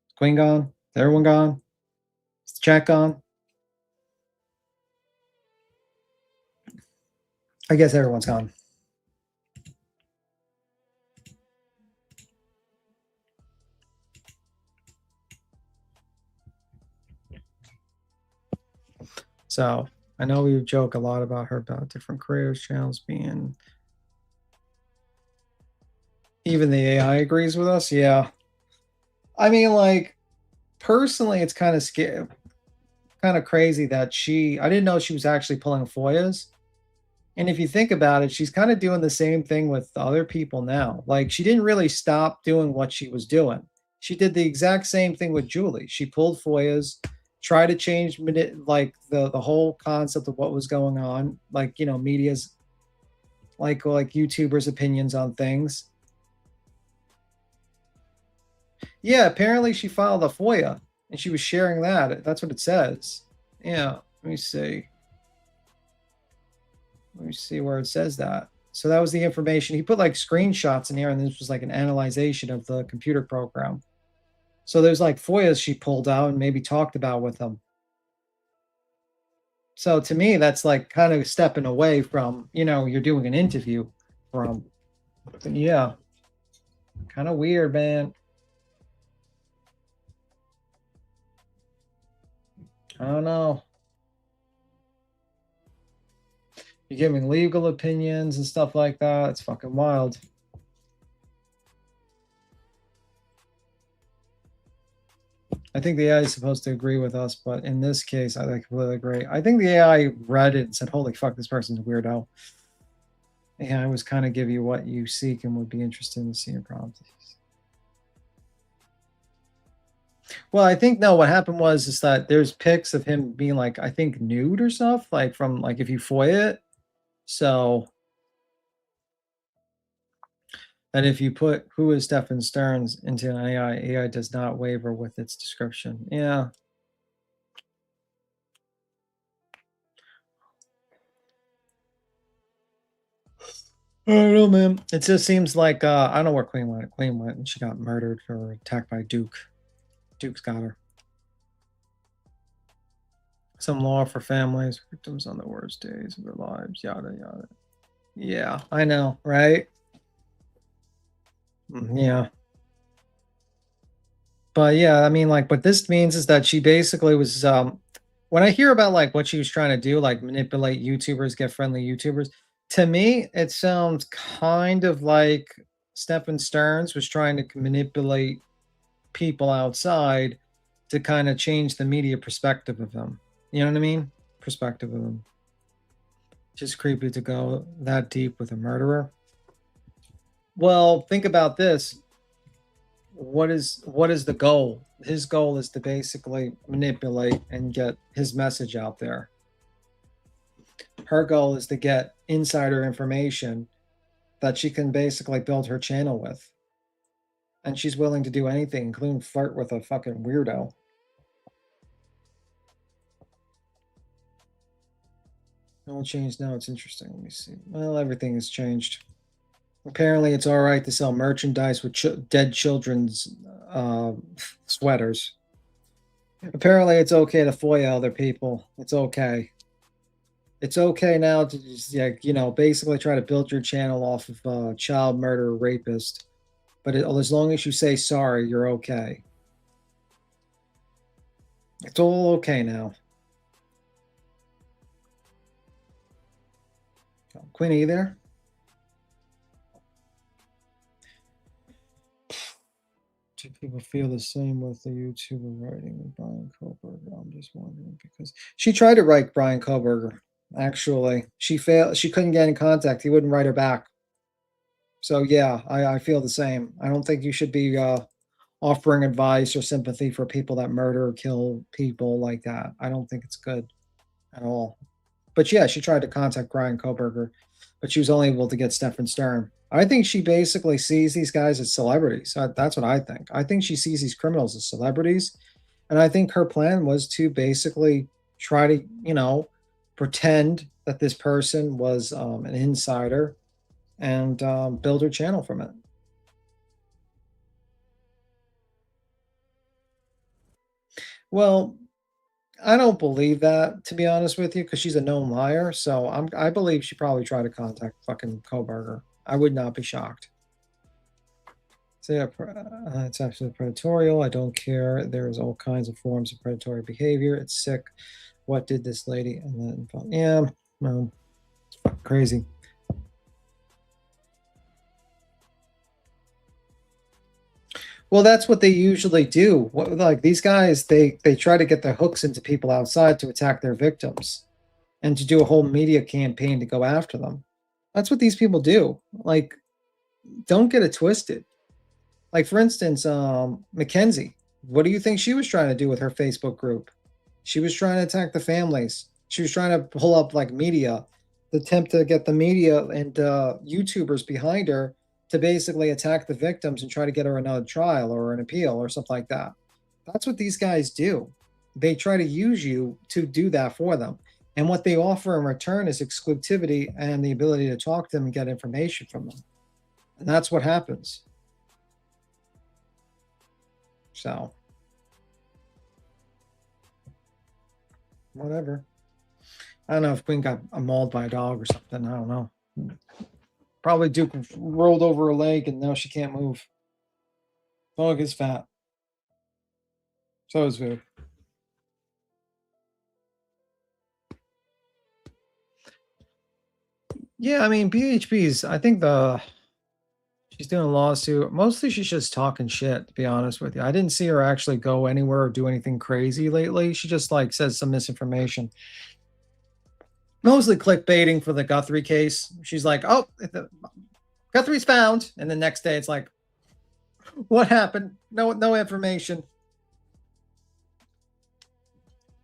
Is Queen gone? Is everyone gone? Is the chat gone? I guess everyone's gone. So I know we joke a lot about her, about different creators channels being. Even the AI agrees with us. Yeah. I mean, like, personally, it's kind of scary, kind of crazy that I didn't know she was actually pulling FOIAs. And if you think about it, she's kind of doing the same thing with other people now. Like, she didn't really stop doing what she was doing. She did the exact same thing with Julie. She pulled FOIAs, tried to change, like, the whole concept of what was going on. Like, you know, media's, like YouTubers' opinions on things. Yeah, apparently she filed a FOIA and she was sharing that. That's what it says. Yeah, let me see. Let me see where it says that. So that was the information. He put like screenshots in here, and this was like an analyzation of the computer program. So there's like FOIAs she pulled out and maybe talked about with them. So to me, that's like kind of stepping away from, you know, you're doing an interview from. Yeah. Kind of weird, man. I don't know. You're giving legal opinions and stuff like that. It's fucking wild. I think the AI is supposed to agree with us, but in this case, I completely agree. I think the AI read it and said, holy fuck, this person's a weirdo. And I was kind of give you what you seek and would be interested in seeing prompts. Well, I think, no, what happened was is that there's pics of him being like, I think nude or stuff, like from like if you FOIA it. So that if you put who is Stephen Stearns into an AI does not waver with its description. Yeah. I don't know, man. It just seems like I don't know where Queen went. Queen went and she got murdered or attacked by Duke. Duke's got her. Some law for families, victims on the worst days of their lives, yada yada. Yeah, I know, right? Yeah. But yeah, I mean, like, what this means is that she basically was when I hear about like what she was trying to do, like manipulate YouTubers, get friendly YouTubers, to me, it sounds kind of like Stephen Stearns was trying to manipulate people outside to kind of change the media perspective of them. You know what I mean? Perspective of them. Just creepy to go that deep with a murderer. Well, think about this. What is the goal? His goal is to basically manipulate and get his message out there. Her goal is to get insider information that she can basically build her channel with. And she's willing to do anything, including flirt with a fucking weirdo. No change now. It's interesting. Let me see. Well, everything has changed. Apparently, it's all right to sell merchandise with dead children's sweaters. Apparently, it's okay to FOIA other people. It's okay. It's okay now to just, you know, basically try to build your channel off of a child murderer rapist. But as long as you say sorry, you're okay. It's all okay now. Queen, are you there? Do people feel the same with the YouTuber writing with Brian Koberger? I'm just wondering, because she tried to write Brian Koberger. Actually, she failed. She couldn't get in contact. He wouldn't write her back. So yeah, I feel the same. I don't think you should be offering advice or sympathy for people that murder or kill people like that. I don't think it's good at all. But yeah, she tried to contact Brian Koberger, but she was only able to get Stefan Stern. I think she basically sees these guys as celebrities. That's what I think. I think she sees these criminals as celebrities. And I think her plan was to basically try to, pretend that this person was an insider and build her channel from it. Well, I don't believe that, to be honest with you, because she's a known liar. So I believe she probably tried to contact fucking Koberger. I would not be shocked. So yeah, it's actually predatorial. I don't care. There's all kinds of forms of predatory behavior. It's sick. What did this lady? And then, yeah, well, it's fucking crazy. Well, that's what they usually do. Like these guys, they try to get their hooks into people outside to attack their victims and to do a whole media campaign to go after them. That's what these people do. Like, don't get it twisted. Like, for instance, Mackenzie, what do you think she was trying to do with her Facebook group? She was trying to attack the families. She was trying to pull up like media, attempt to get the media and YouTubers behind her to basically attack the victims and try to get her another trial or an appeal or something like that. That's what these guys do. They try to use you to do that for them. And what they offer in return is exclusivity and the ability to talk to them and get information from them. And that's what happens. So, whatever. I don't know if Queen got mauled by a dog or something. I don't know. Probably Duke rolled over her leg and now she can't move. Dog is fat. So is Vu. Yeah, I mean, BHB's, I think she's doing a lawsuit. Mostly she's just talking shit, to be honest with you. I didn't see her actually go anywhere or do anything crazy lately. She just like says some misinformation. Mostly clickbaiting for the Guthrie case. She's like, oh, Guthrie's found. And the next day it's like, what happened? No information.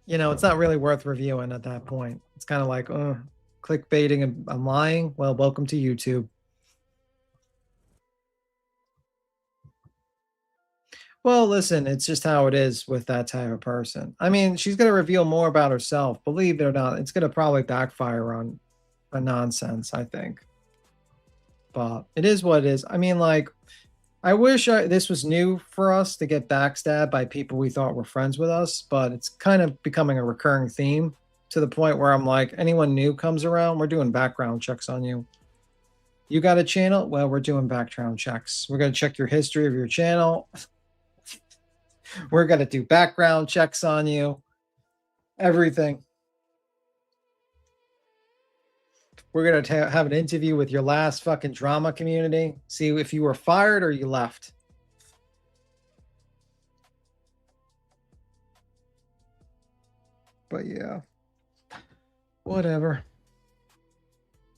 It's not really worth reviewing at that point. It's kind of like, clickbaiting and I'm lying. Well, welcome to YouTube. Well, listen, it's just how it is with that type of person. I mean, she's going to reveal more about herself. Believe it or not, it's going to probably backfire on a nonsense, I think. But it is what it is. I mean, like, I wish this was new for us to get backstabbed by people we thought were friends with us, but it's kind of becoming a recurring theme to the point where I'm like, anyone new comes around, we're doing background checks on you. You got a channel? Well, we're doing background checks. We're going to check your history of your channel. We're going to do background checks on you. Everything. We're going to have an interview with your last fucking drama community. See if you were fired or you left. But yeah. Whatever.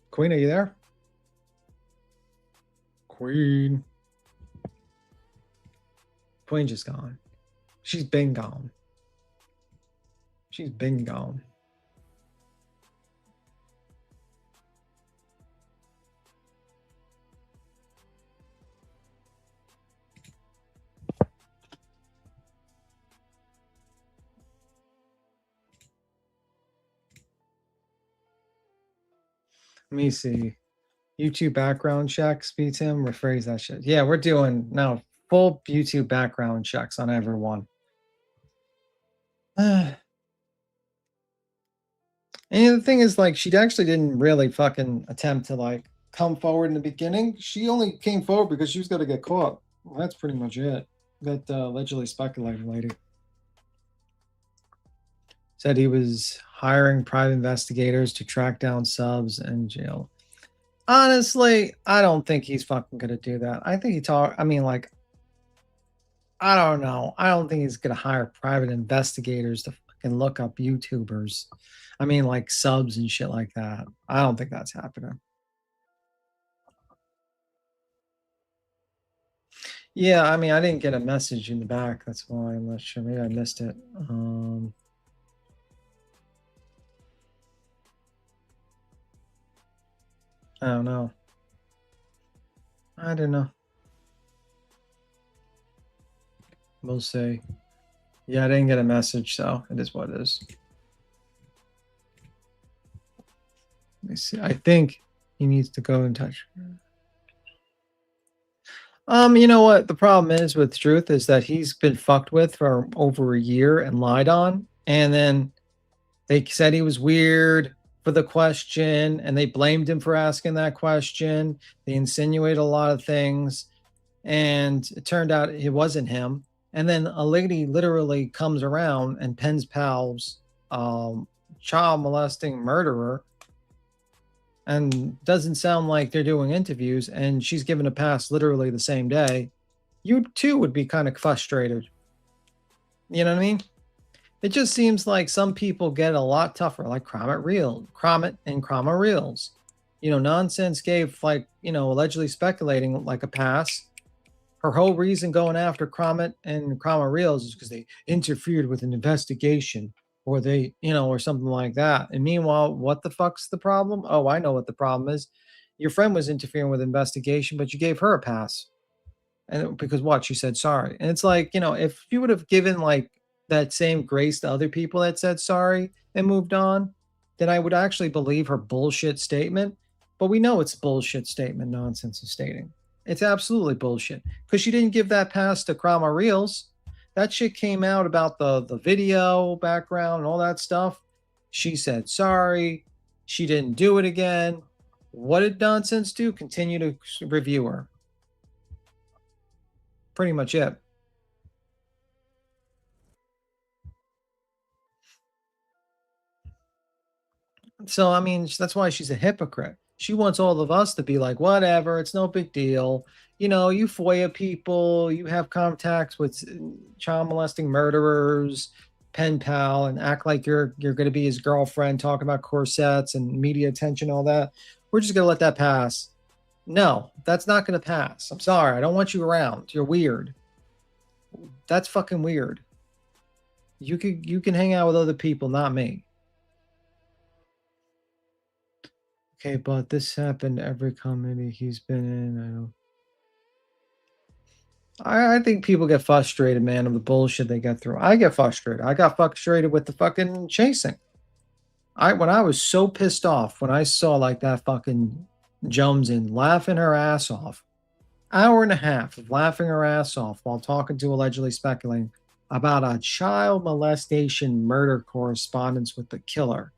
Queen, are you there? Queen. Queen just gone. She's been gone. She's been gone. Let me see. YouTube background checks, BTM, rephrase that shit. Yeah, we're doing now full YouTube background checks on everyone. And the thing is, like, she actually didn't really fucking attempt to, like, come forward in the beginning. She only came forward because she was going to get caught. Well, that's pretty much it. That allegedly speculated lady said he was hiring private investigators to track down subs and jail. Honestly, I don't think he's fucking going to do that. I think I don't know. I don't think he's going to hire private investigators to fucking look up YouTubers. I mean, like subs and shit like that. I don't think that's happening. Yeah, I mean, I didn't get a message in the back. That's why I'm not sure. Maybe I missed it. I don't know. I don't know. We'll see. Yeah, I didn't get a message, so it is what it is. Let me see. I think he needs to go and touch. You know what the problem is with Truth is that he's been fucked with for over a year and lied on, and then they said he was weird for the question, and they blamed him for asking that question. They insinuated a lot of things, and it turned out it wasn't him. And then a lady literally comes around and pens pals child molesting murderer, and doesn't sound like they're doing interviews, and she's given a pass literally the same day. You too would be kind of frustrated. You know what I mean? It just seems like some people get a lot tougher, like Cromit and Croma Reels. You know, Nonsense gave, like, you know, allegedly speculating like a pass. Her whole reason going after Cromit and Croma Reels is because they interfered with an investigation, or they, you know, or something like that. And meanwhile, what the fuck's the problem? Oh, I know what the problem is. Your friend was interfering with investigation, but you gave her a pass. And because what? She said sorry. And it's like, you know, if you would have given like that same grace to other people that said sorry and moved on, then I would actually believe her bullshit statement. But we know it's bullshit statement Nonsense is stating. It's absolutely bullshit, because she didn't give that pass to Croma Reels. That shit came out about the video background and all that stuff. She said sorry. She didn't do it again. What did Nonsense do? Continue to review her. Pretty much it. So, I mean, that's why she's a hypocrite. She wants all of us to be like, whatever, it's no big deal. You know, you FOIA people, you have contacts with child molesting murderers, pen pal, and act like you're going to be his girlfriend, talking about corsets and media attention, all that. We're just going to let that pass. No, that's not going to pass. I'm sorry. I don't want you around. You're weird. That's fucking weird. You can hang out with other people, not me. Okay, but this happened every comedy he's been in. I think people get frustrated, man, of the bullshit they get through. I get frustrated. I got frustrated with the fucking chasing. When I was so pissed off when I saw like that fucking Jonesin laughing her ass off, hour and a half of laughing her ass off while talking to allegedly speculating about a child molestation murder correspondence with the killer.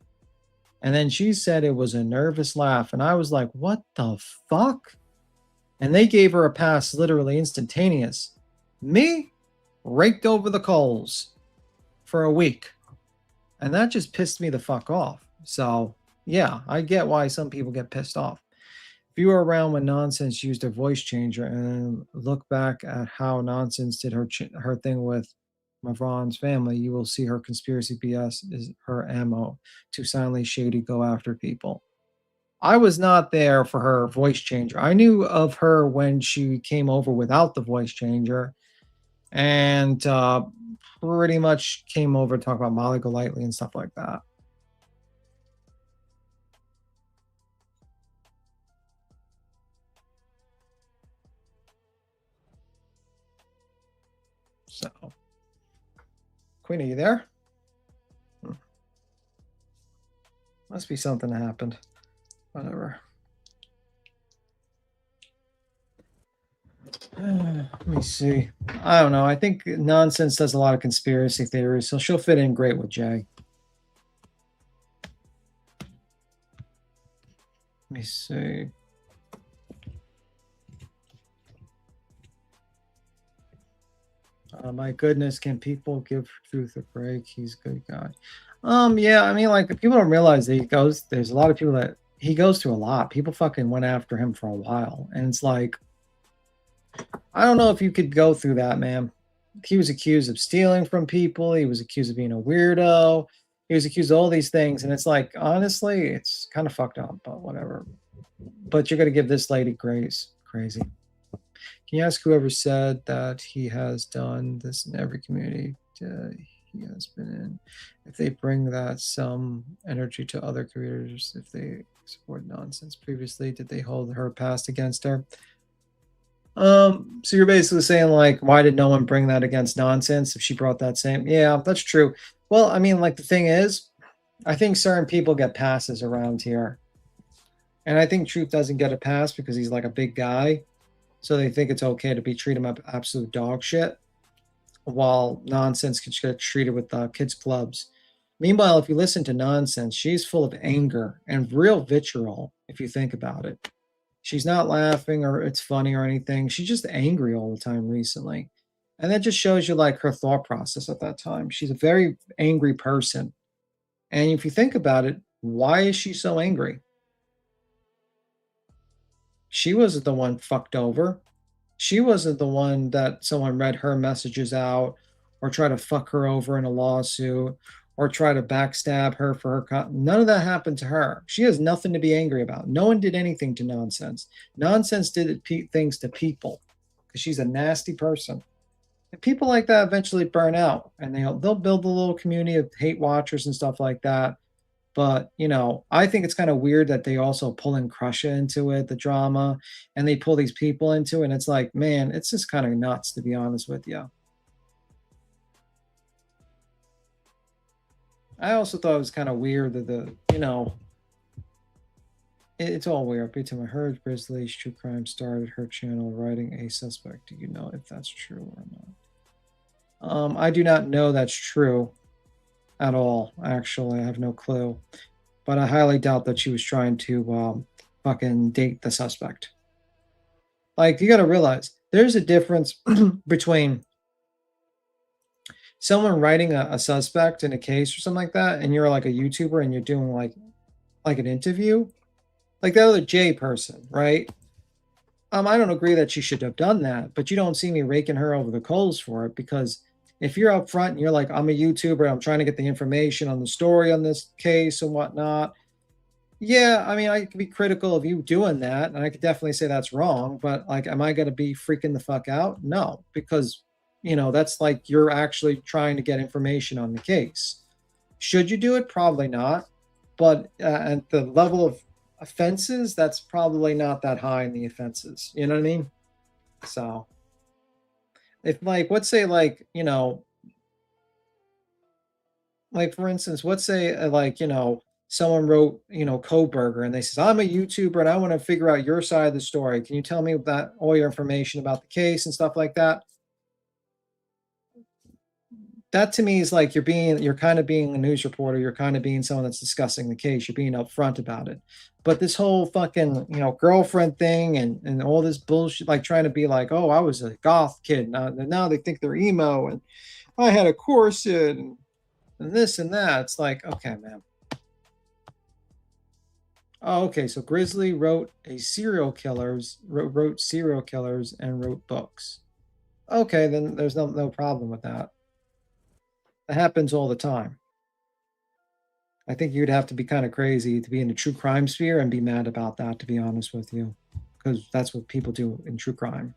And then she said it was a nervous laugh. And I was like, what the fuck? And they gave her a pass literally instantaneous. Me, raked over the coals for a week. And that just pissed me the fuck off. So, yeah, I get why some people get pissed off. If you were around when Nonsense used her voice changer and look back at how Nonsense did her thing with Mavron's family, you will see her conspiracy BS is her ammo to silently shady go after people. I was not there for her voice changer. I knew of her when she came over without the voice changer, and pretty much came over to talk about Molly Golightly and stuff like that. So, Queen, are you there? Must be something that happened. Whatever. Let me see. I don't know. I think Nonsense does a lot of conspiracy theories, so she'll fit in great with Jay. Let me see. My goodness, can people give Truth a break? He's a good guy. Yeah, I mean, like, people don't realize that there's a lot of people that he goes through a lot. People fucking went after him for a while. And it's like, I don't know if you could go through that, man. He was accused of stealing from people. He was accused of being a weirdo. He was accused of all these things. And it's like, honestly, it's kind of fucked up, but whatever. But you're going to give this lady grace. Crazy. Can you ask whoever said that he has done this in every community he has been in, if they bring that some energy to other creators, if they support nonsense previously, did they hold her past against her? So you're basically saying, like, why did no one bring that against nonsense if she brought that same? Yeah, that's true. Well, I mean, like, the thing is, I think certain people get passes around here. And I think Truth doesn't get a pass because he's like a big guy. So they think it's okay to be treated him absolute dog shit, while Nonsense could get treated with kids' clubs. Meanwhile, if you listen to Nonsense, she's full of anger and real vitriol, if you think about it. She's not laughing or it's funny or anything. She's just angry all the time recently. And that just shows you, like, her thought process at that time. She's a very angry person. And if you think about it, why is she so angry? She wasn't the one fucked over. She wasn't the one that someone read her messages out or try to fuck her over in a lawsuit or try to backstab her for her. None of that happened to her. She has nothing to be angry about. No one did anything to Nonsense. Nonsense did things to people because she's a nasty person. And people like that eventually burn out, and they'll build a little community of hate watchers and stuff like that. But, you know, I think it's kind of weird that they also pull in Crusher into it, the drama, and they pull these people into it. And it's like, man, it's just kind of nuts, to be honest with you. I also thought it was kind of weird that it's all weird. Every time I heard Grizzly's True Crime started her channel writing a suspect. Do you know if that's true or not? I do not know that's true at all, actually. I have no clue. But I highly doubt that she was trying to fucking date the suspect. Like, you got to realize, there's a difference between someone writing a suspect in a case or something like that, and you're like a YouTuber and you're doing like an interview. Like that other J person, right? I don't agree that she should have done that, but you don't see me raking her over the coals for it, because if you're up front and you're like, I'm a YouTuber, I'm trying to get the information on the story on this case and whatnot. Yeah, I mean, I could be critical of you doing that, and I could definitely say that's wrong, but like, am I going to be freaking the fuck out? No, because, you know, that's like you're actually trying to get information on the case. Should you do it? Probably not. But at the level of offenses, that's probably not that high in the offenses. You know what I mean? So if, like, let's say, like, you know, like, for instance, let's say, like, you know, someone wrote, you know, Coburger, and they says, I'm a YouTuber and I want to figure out your side of the story. Can you tell me about all your information about the case and stuff like that? That to me is like you're kind of being a news reporter. You're kind of being someone that's discussing the case. You're being upfront about it. But this whole fucking, you know, girlfriend thing and all this bullshit, like trying to be like, oh, I was a goth kid. Now they think they're emo, and I had a corset and this and that. It's like, okay, man. Oh, okay. So Grizzly wrote serial killers and wrote books. Okay, then there's no problem with that. That happens all the time. I think you'd have to be kind of crazy to be in the true crime sphere and be mad about that, to be honest with you, because that's what people do in true crime.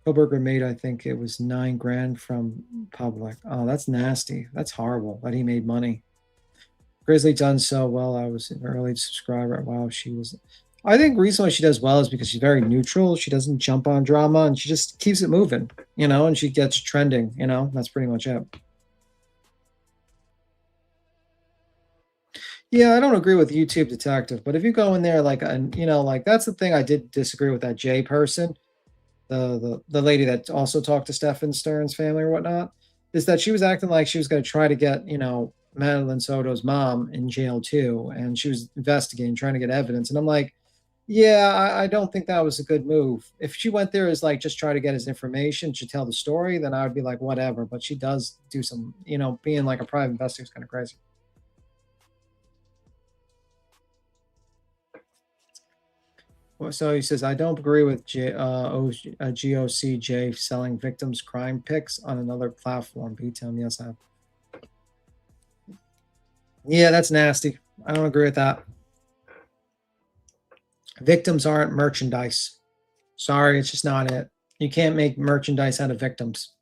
Koberger made, I think it was $9 grand from public. Oh, that's nasty. That's horrible that he made money. Grizzly done so well. I was an early subscriber. Wow, she was. I think the reason why she does well is because she's very neutral. She doesn't jump on drama, and she just keeps it moving, you know, and she gets trending, you know. That's pretty much it. Yeah, I don't agree with YouTube Detective, but if you go in there like, you know, like that's the thing I did disagree with that J person, the lady that also talked to Stephen Stern's family or whatnot, is that she was acting like she was going to try to get, you know, Madeline Soto's mom in jail too, and she was investigating, trying to get evidence, and I'm like, yeah, I don't think that was a good move. If she went there as like just try to get his information to tell the story, then I would be like, whatever. But she does do some, you know, being like a private investigator is kind of crazy. Well, so he says, I don't agree with GOCJ selling victims' crime pics on another platform. BTM, yes, I have. Yeah, that's nasty. I don't agree with that. Victims aren't merchandise. Sorry, it's just not it. You can't make merchandise out of victims.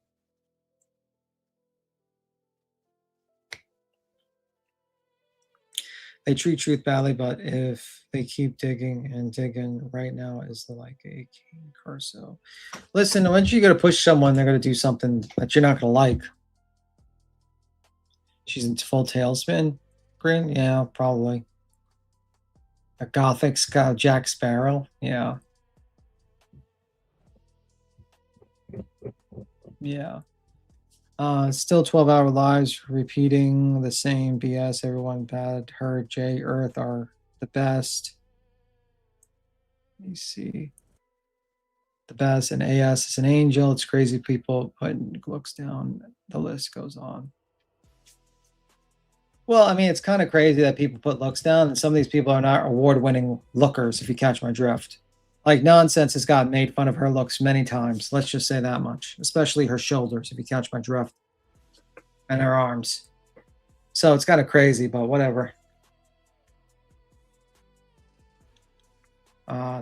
They treat truth badly, but if they keep digging and digging, right now is the like a king Corso. Listen, once you got to push someone, they're going to do something that you're not going to like. She's in full tailspin. Grin? Yeah, probably. A gothic Jack Sparrow? Yeah. Yeah. Still 12-hour lives repeating the same BS. Everyone bad. Her, Jay, Earth are the best. Let me see. The best, and AS is an angel. It's crazy people putting looks down. The list goes on. Well, I mean, it's kind of crazy that people put looks down, and some of these people are not award-winning lookers, if you catch my drift. Like, Nonsense has gotten made fun of her looks many times. Let's just say that much. Especially her shoulders, if you catch my drift. And her arms. So it's kind of crazy, but whatever.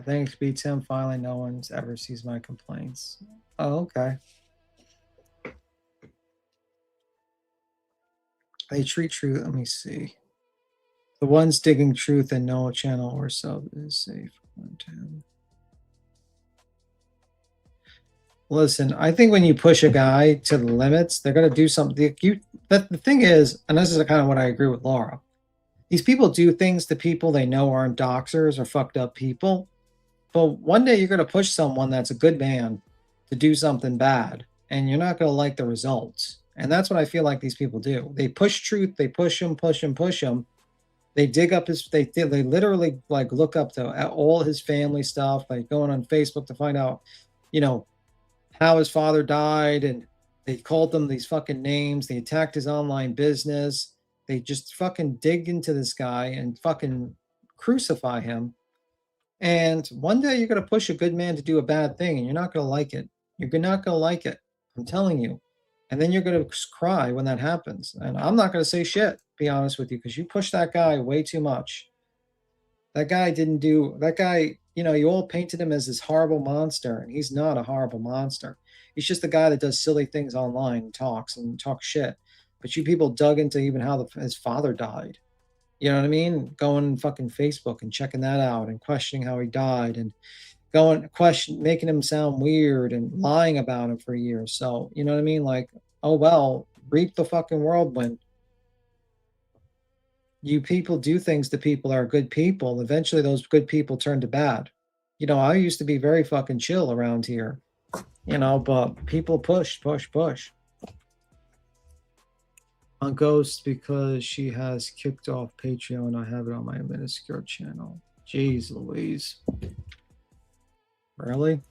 Thanks, beats him. Finally, no one's ever sees my complaints. Oh, okay. They treat truth. Let me see. The ones digging truth and no channel or sub is safe. 110. Listen, I think when you push a guy to the limits, they're going to do something. The thing is, and this is kind of what I agree with Laura, these people do things to people they know aren't doxers or fucked up people. But one day you're going to push someone that's a good man to do something bad, and you're not going to like the results. And that's what I feel like these people do. They push truth. They push him, push him, push him. They dig up his, they literally like look up to all his family stuff, like going on Facebook to find out, you know, how his father died, and they called them these fucking names. They attacked his online business. They just fucking dig into this guy and fucking crucify him. And one day you're going to push a good man to do a bad thing, and you're not going to like it. You're not going to like it. I'm telling you. And then you're going to cry when that happens. And I'm not going to say shit, be honest with you, because you pushed that guy way too much. That guy didn't do, that guy, you know, you all painted him as this horrible monster, and he's not a horrible monster. He's just the guy that does silly things online and talks shit. But you people dug into even how his father died. You know what I mean? Going fucking Facebook and checking that out and questioning how he died and making him sound weird and lying about him for years. So, you know what I mean? Like, oh, well, reap the fucking whirlwind. You people do things to people that are good people. Eventually those good people turn to bad. You know, I used to be very fucking chill around here, you know, but people push. On Ghost, because she has kicked off Patreon. I have it on my minuscule channel. Jeez Louise. Really?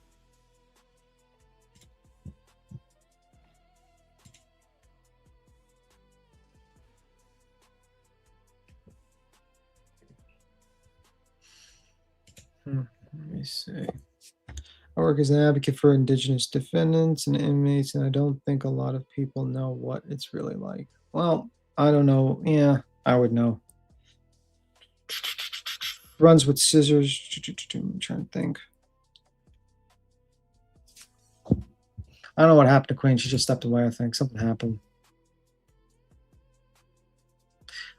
Let me see. I work as an advocate for Indigenous defendants and inmates, and I don't think a lot of people know what it's really like. Well, I don't know. Yeah, I would know. Runs with scissors. I'm trying to think. I don't know what happened to Queen. She just stepped away, I think. Something happened.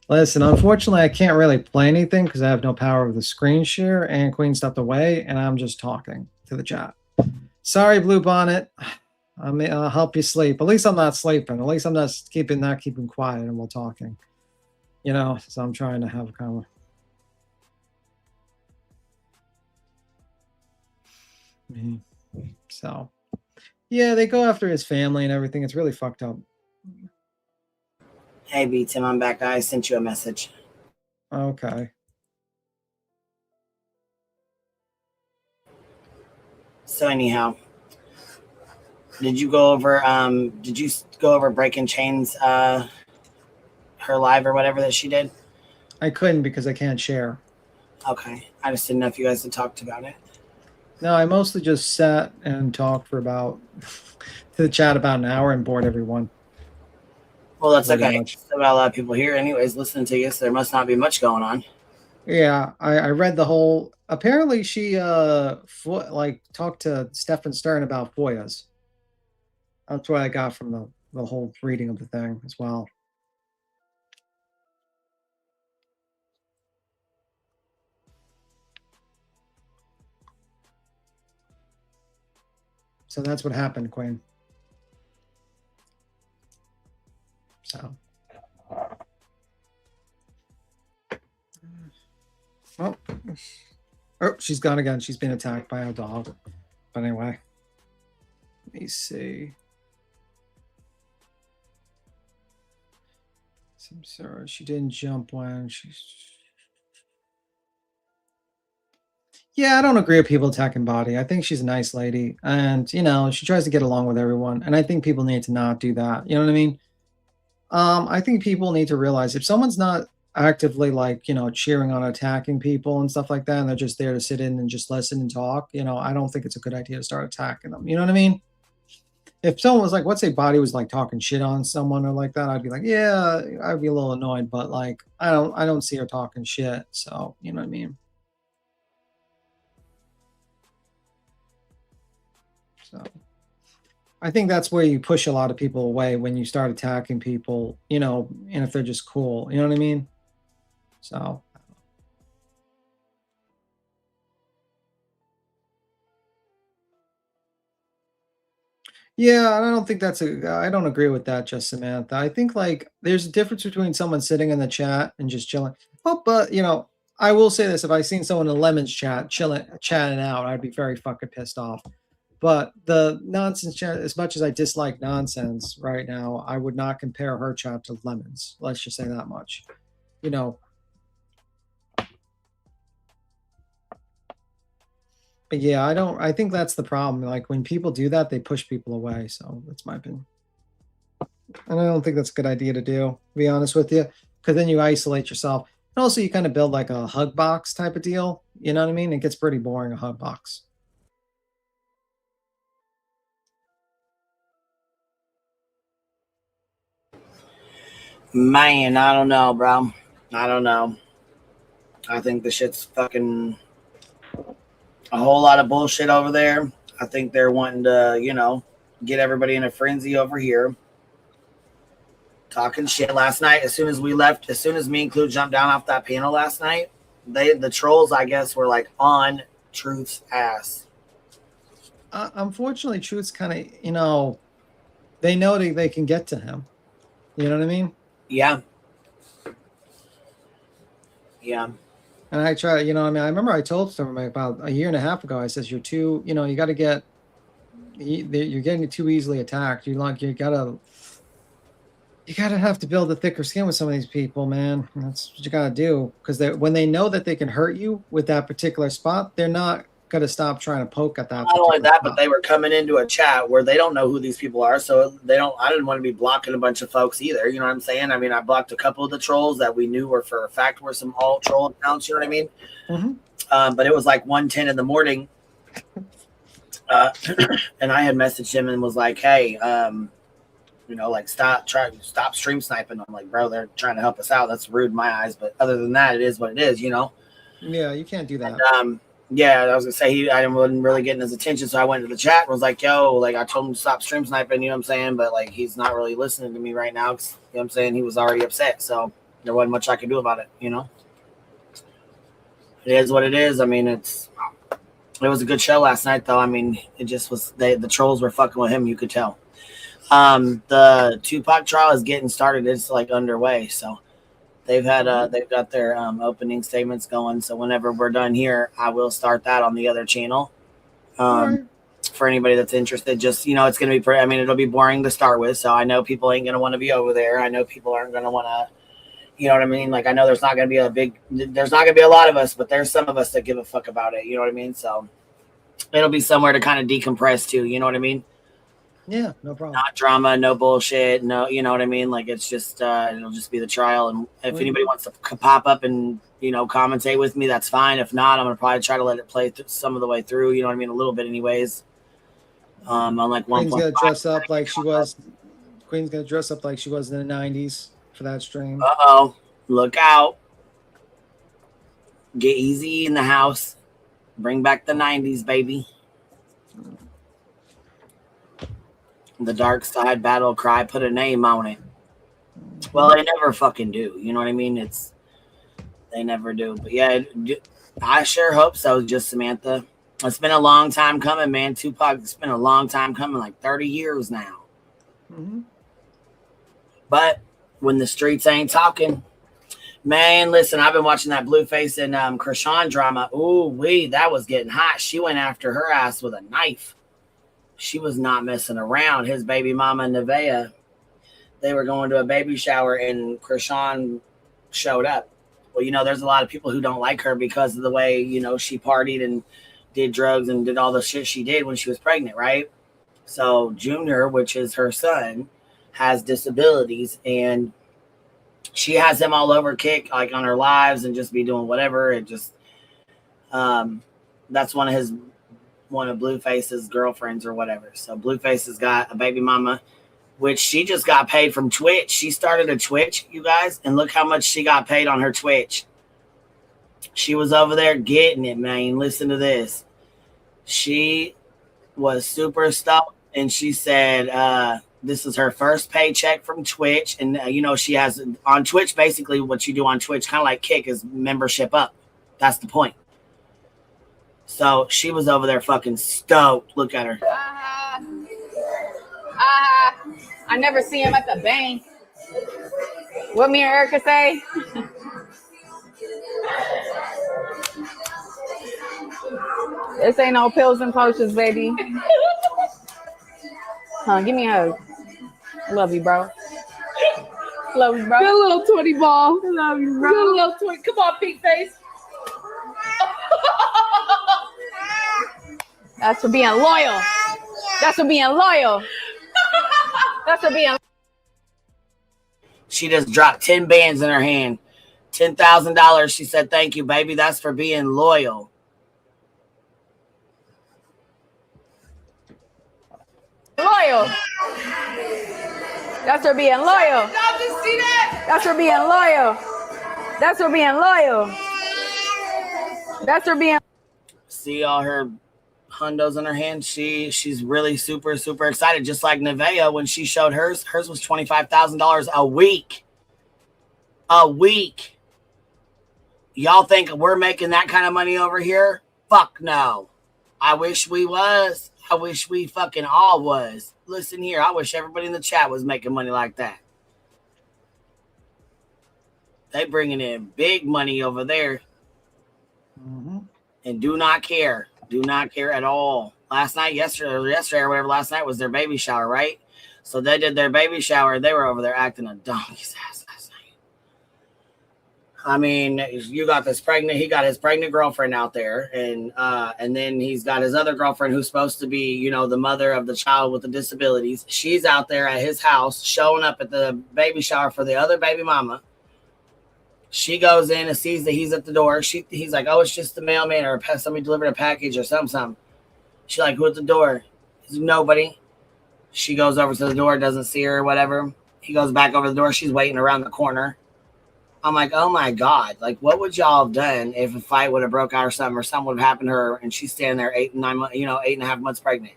Listen, unfortunately, I can't really play anything because I have no power of the screen share, and Queen stepped away, and I'm just talking to the chat. Sorry, Blue Bonnet. I'll help you sleep. At least I'm not sleeping. At least I'm not keeping quiet and we're talking. You know, so I'm trying to have a kind of... So, yeah, they go after his family and everything. It's really fucked up. Hey, B Tim, I'm back. I sent you a message. Okay. So anyhow, did you go over Breaking Chains, her live or whatever that she did? I couldn't because I can't share. Okay. I just didn't know if you guys had talked about it. No, I mostly just sat and talked for to the chat about an hour and bored everyone. Well, that's okay. Still got a lot of people here anyways listening to you, so there must not be much going on. Yeah, I read the whole. Apparently, she like talked to Stefan Stern about FOIAs. That's what I got from the whole reading of the thing as well. So that's what happened, Queen. So. Oh, she's gone again. She's been attacked by a dog. But anyway, let me see. I'm sorry, she didn't jump when she's. Yeah, I don't agree with people attacking Body. I think she's a nice lady, and she tries to get along with everyone. And I think people need to not do that. You know what I mean? I think people need to realize if someone's not actively cheering on attacking people and stuff like that, and they're just there to sit in and just listen and talk, I don't think it's a good idea to start attacking them. You know what I mean? If someone was like, let's say Body was like talking shit on someone or like that, I'd be like, yeah, I'd be a little annoyed, but like, I don't see her talking shit. So, you know what I mean? So I think that's where you push a lot of people away when you start attacking people, and if they're just cool, you know what I mean? So. Yeah, I don't think I don't agree with that, just Samantha. I think like there's a difference between someone sitting in the chat and just chilling. Oh, but I will say this: if I seen someone in Lemon's chat chatting out, I'd be very fucking pissed off. But the nonsense chat, as much as I dislike nonsense right now, I would not compare her chat to Lemon's. Let's just say that much. But yeah, I think that's the problem. Like when people do that, they push people away. So that's my opinion. And I don't think that's a good idea to do, to be honest with you, because then you isolate yourself. And also you kind of build like a hug box type of deal. You know what I mean? It gets pretty boring, a hug box. Man, I don't know, bro. I don't know. I think the shit's fucking a whole lot of bullshit over there. I think they're wanting to, get everybody in a frenzy over here. Talking shit last night. As soon as we left, as soon as me and Clue jumped down off that panel last night, the trolls, I guess, were like on Truth's ass. Unfortunately, Truth's kind of, they know they can get to him. You know what I mean? Yeah. Yeah. And I try, I remember I told someone about a year and a half ago, I says, you're too, you got to get, you're getting too easily attacked. You gotta have to build a thicker skin with some of these people, man. That's what you gotta do. Because when they know that they can hurt you with that particular spot, they're not gonna stop trying to poke at that. Not only that, but they were coming into a chat where they don't know who these people are, so I didn't want to be blocking a bunch of folks either. You know what I'm saying? I mean, I blocked a couple of the trolls that we knew were for a fact were some alt troll accounts. You know what I mean? Mm-hmm. But it was like 1:10 in the morning, and I had messaged him and was like, "Hey, like stop stream sniping." I'm like, "Bro, they're trying to help us out. That's rude in my eyes, but other than that, it is what it is." Yeah, you can't do that. And, yeah, I was gonna say I wasn't really getting his attention, so I went to the chat and was like, "Yo, like I told him to stop stream sniping," you know what I'm saying? But like he's not really listening to me right now. 'Cause, you know what I'm saying? He was already upset, so there wasn't much I could do about it. It is what it is. I mean, it was a good show last night, though. I mean, it just was the trolls were fucking with him. You could tell. The Tupac trial is getting started. It's like underway, so. They've got their opening statements going. So whenever we're done here, I will start that on the other channel. For anybody that's interested, just, it's going to be it'll be boring to start with. So I know people ain't going to want to be over there. I know people aren't going to want to, you know what I mean? Like, I know there's not going to be a lot of us, but there's some of us that give a fuck about it. You know what I mean? So it'll be somewhere to kind of decompress to, you know what I mean? Yeah, no problem. Not drama, no bullshit, no, you know what I mean? Like, it's just, it'll just be the trial. And if anybody wants to pop up and, commentate with me, that's fine. If not, I'm going to probably try to let it play some of the way through, you know what I mean? A little bit anyways. On like Queen's going to dress up like she was. Queen's going to dress up like she was in the 90s for that stream. Uh-oh. Look out. Get easy in the house. Bring back the 90s, baby. The dark side battle cry, put a name on it. Well, they never fucking do. You know what I mean? They never do. But yeah, I sure hope so, just Samantha. It's been a long time coming, man. Tupac, it's been a long time coming, like 30 years now. Mm-hmm. But when the streets ain't talking, man, listen, I've been watching that Blueface and Krishan drama. Ooh, that was getting hot. She went after her ass with a knife. She was not messing around. His baby mama, Nevaeh, they were going to a baby shower and Krishan showed up. Well, you know, there's a lot of people who don't like her because of the way, you know, she partied and did drugs and did all the shit she did when she was pregnant, right? So Junior, which is her son, has disabilities and she has him all over Kick, like on her lives and just be doing whatever. It just, that's one of Blueface's girlfriends or whatever. So Blueface has got a baby mama, which she just got paid from Twitch. She started a Twitch, you guys, and look how much she got paid on her Twitch. She was over there getting it, man. Listen to this. She was super stoked, and she said this is her first paycheck from Twitch. And, you know, she has on Twitch, basically what you do on Twitch, kind of like Kick, is membership up. That's the point. So she was over there fucking stoked. Look at her. I never see him at the bank. What me and Erica say? This ain't no pills and potions, baby. Huh, give me a hug. Love you, bro. Love you, bro. Good little 20 ball. Love you, bro. Good little 20. Come on, pink face. That's for being loyal. That's for being loyal. That's for being. She just dropped 10 bands in her hand. $10,000. She said, thank you, baby. That's for being loyal. Loyal. That's for being loyal. That's for being loyal. That's for being loyal. That's for being. See all her hundos in her hand. She's really super, super excited. Just like Nevaeh, when she showed hers was $25,000 a week. A week. Y'all think we're making that kind of money over here? Fuck no. I wish we was. I wish we fucking all was. Listen here, I wish everybody in the chat was making money like that. They bringing in big money over there. Mm-hmm. And do not care. Do not care at all. Yesterday or whatever, last night was their baby shower, right? So they did their baby shower. They were over there acting a donkey's ass last night. I mean, you got this pregnant. He got his pregnant girlfriend out there, and then he's got his other girlfriend who's supposed to be, you know, the mother of the child with the disabilities. She's out there at his house, showing up at the baby shower for the other baby mama. She goes in and sees that he's at the door. He's like, oh, it's just the mailman or somebody delivered a package or something. She's like, who at the door? He's like, nobody. She goes over to the door, doesn't see her or whatever. He goes back over the door. She's waiting around the corner. I'm like, oh my God. Like, what would y'all have done if a fight would have broke out or something would have happened to her and she's standing there 8.5 months pregnant?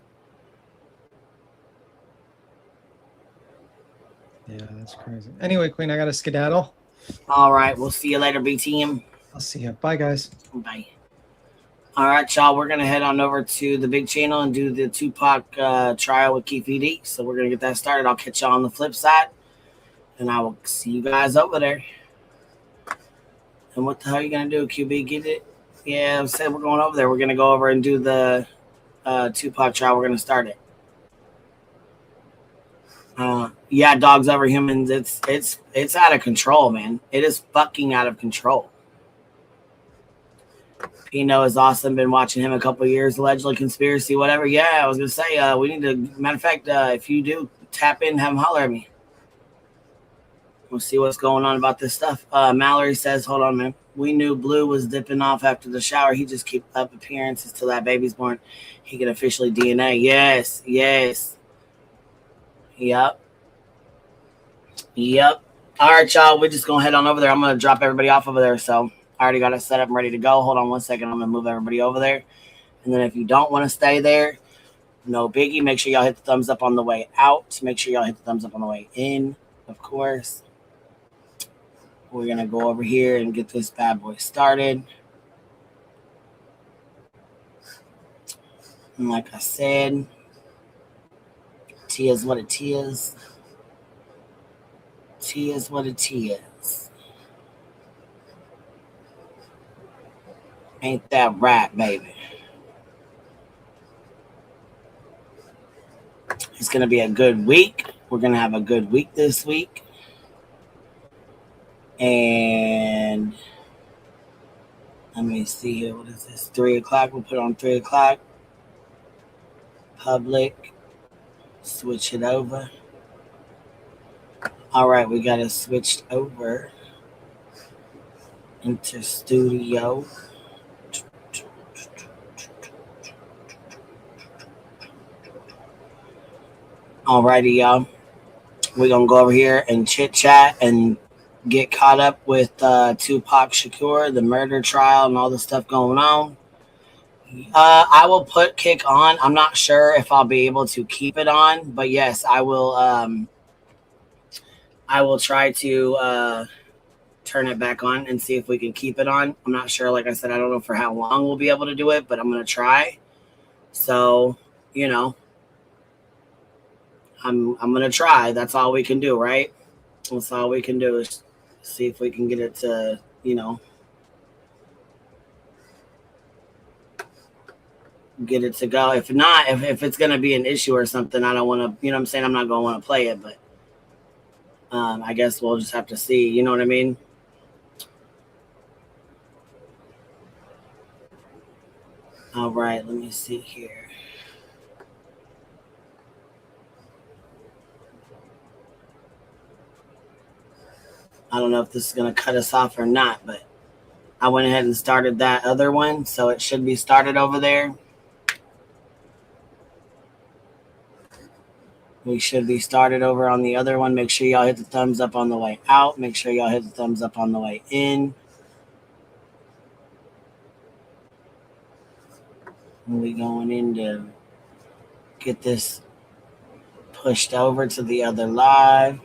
Yeah, that's crazy. Anyway, Queen, I got to skedaddle. All right. We'll see you later, BTM. I'll see you. Bye, guys. Bye. All right, y'all. We're going to head on over to the big channel and do the Tupac trial with Keith ED. So we're going to get that started. I'll catch y'all on the flip side. And I will see you guys over there. And what the hell are you going to do, QB? Get it? Yeah, I said we're going over there. We're going to go over and do the Tupac trial. We're going to start it. Yeah, dogs over humans. It's out of control, man. It is fucking out of control. Pino is awesome. Been watching him a couple of years. Allegedly conspiracy, whatever. Yeah, I was gonna say we need to. Matter of fact, if you do tap in, have him holler at me. We'll see what's going on about this stuff. Mallory says, "Hold on, man. We knew Blue was dipping off after the shower. He just keep up appearances till that baby's born. He can officially DNA. Yes. Yep. All right, y'all. We're just gonna head on over there. I'm gonna drop everybody off over there. So I already got it set up and ready to go. Hold on 1 second. I'm going to move everybody over there. And then if you don't want to stay there, no biggie. Make sure y'all hit the thumbs up on the way out. Make sure y'all hit the thumbs up on the way in, of course. We're going to go over here and get this bad boy started. And like I said, tea is what it is. Tea is what it is. Ain't that right, baby? It's going to be a good week. We're going to have a good week this week. And let me see here. What is this? 3 o'clock. We'll put it on 3 o'clock. Public. Switch it over. All right. We got it switched over into studio. Alrighty, y'all. We're going to go over here and chit chat and get caught up with Tupac Shakur, the murder trial, and all the stuff going on. I will put Kick on. I'm not sure if I'll be able to keep it on, but yes, I will. I will try to turn it back on and see if we can keep it on. I'm not sure. Like I said, I don't know for how long we'll be able to do it, but I'm going to try. So, you know, I'm going to try. That's all we can do, right? That's all we can do is see if we can get it to, you know, get it to go. If not, if it's going to be an issue or something, I don't want to, you know what I'm saying? I'm not going to want to play it, but I guess we'll just have to see. You know what I mean? All right, let me see here. I don't know if this is going to cut us off or not, but I went ahead and started that other one, so it should be started over there. We should be started over on the other one. Make sure y'all hit the thumbs up on the way out. Make sure y'all hit the thumbs up on the way in. We going in to get this pushed over to the other live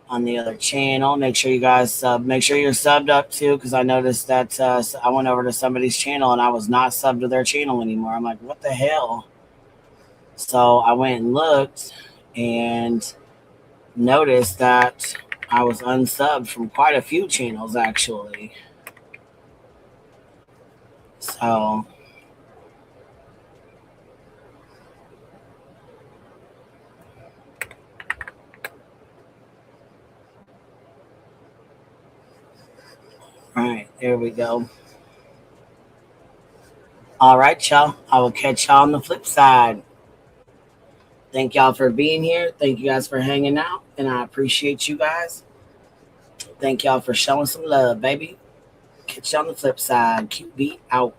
on the other channel. Make sure you guys sub. Make sure you're subbed up too, because I noticed that I went over to somebody's channel and I was not subbed to their channel anymore. I'm like, what the hell? So I went and looked and noticed that I was unsubbed from quite a few channels, actually. So all right, there we go. All right, y'all. I will catch y'all on the flip side. Thank y'all for being here. Thank you guys for hanging out, and I appreciate you guys. Thank y'all for showing some love, baby. Catch you on the flip side. QB out.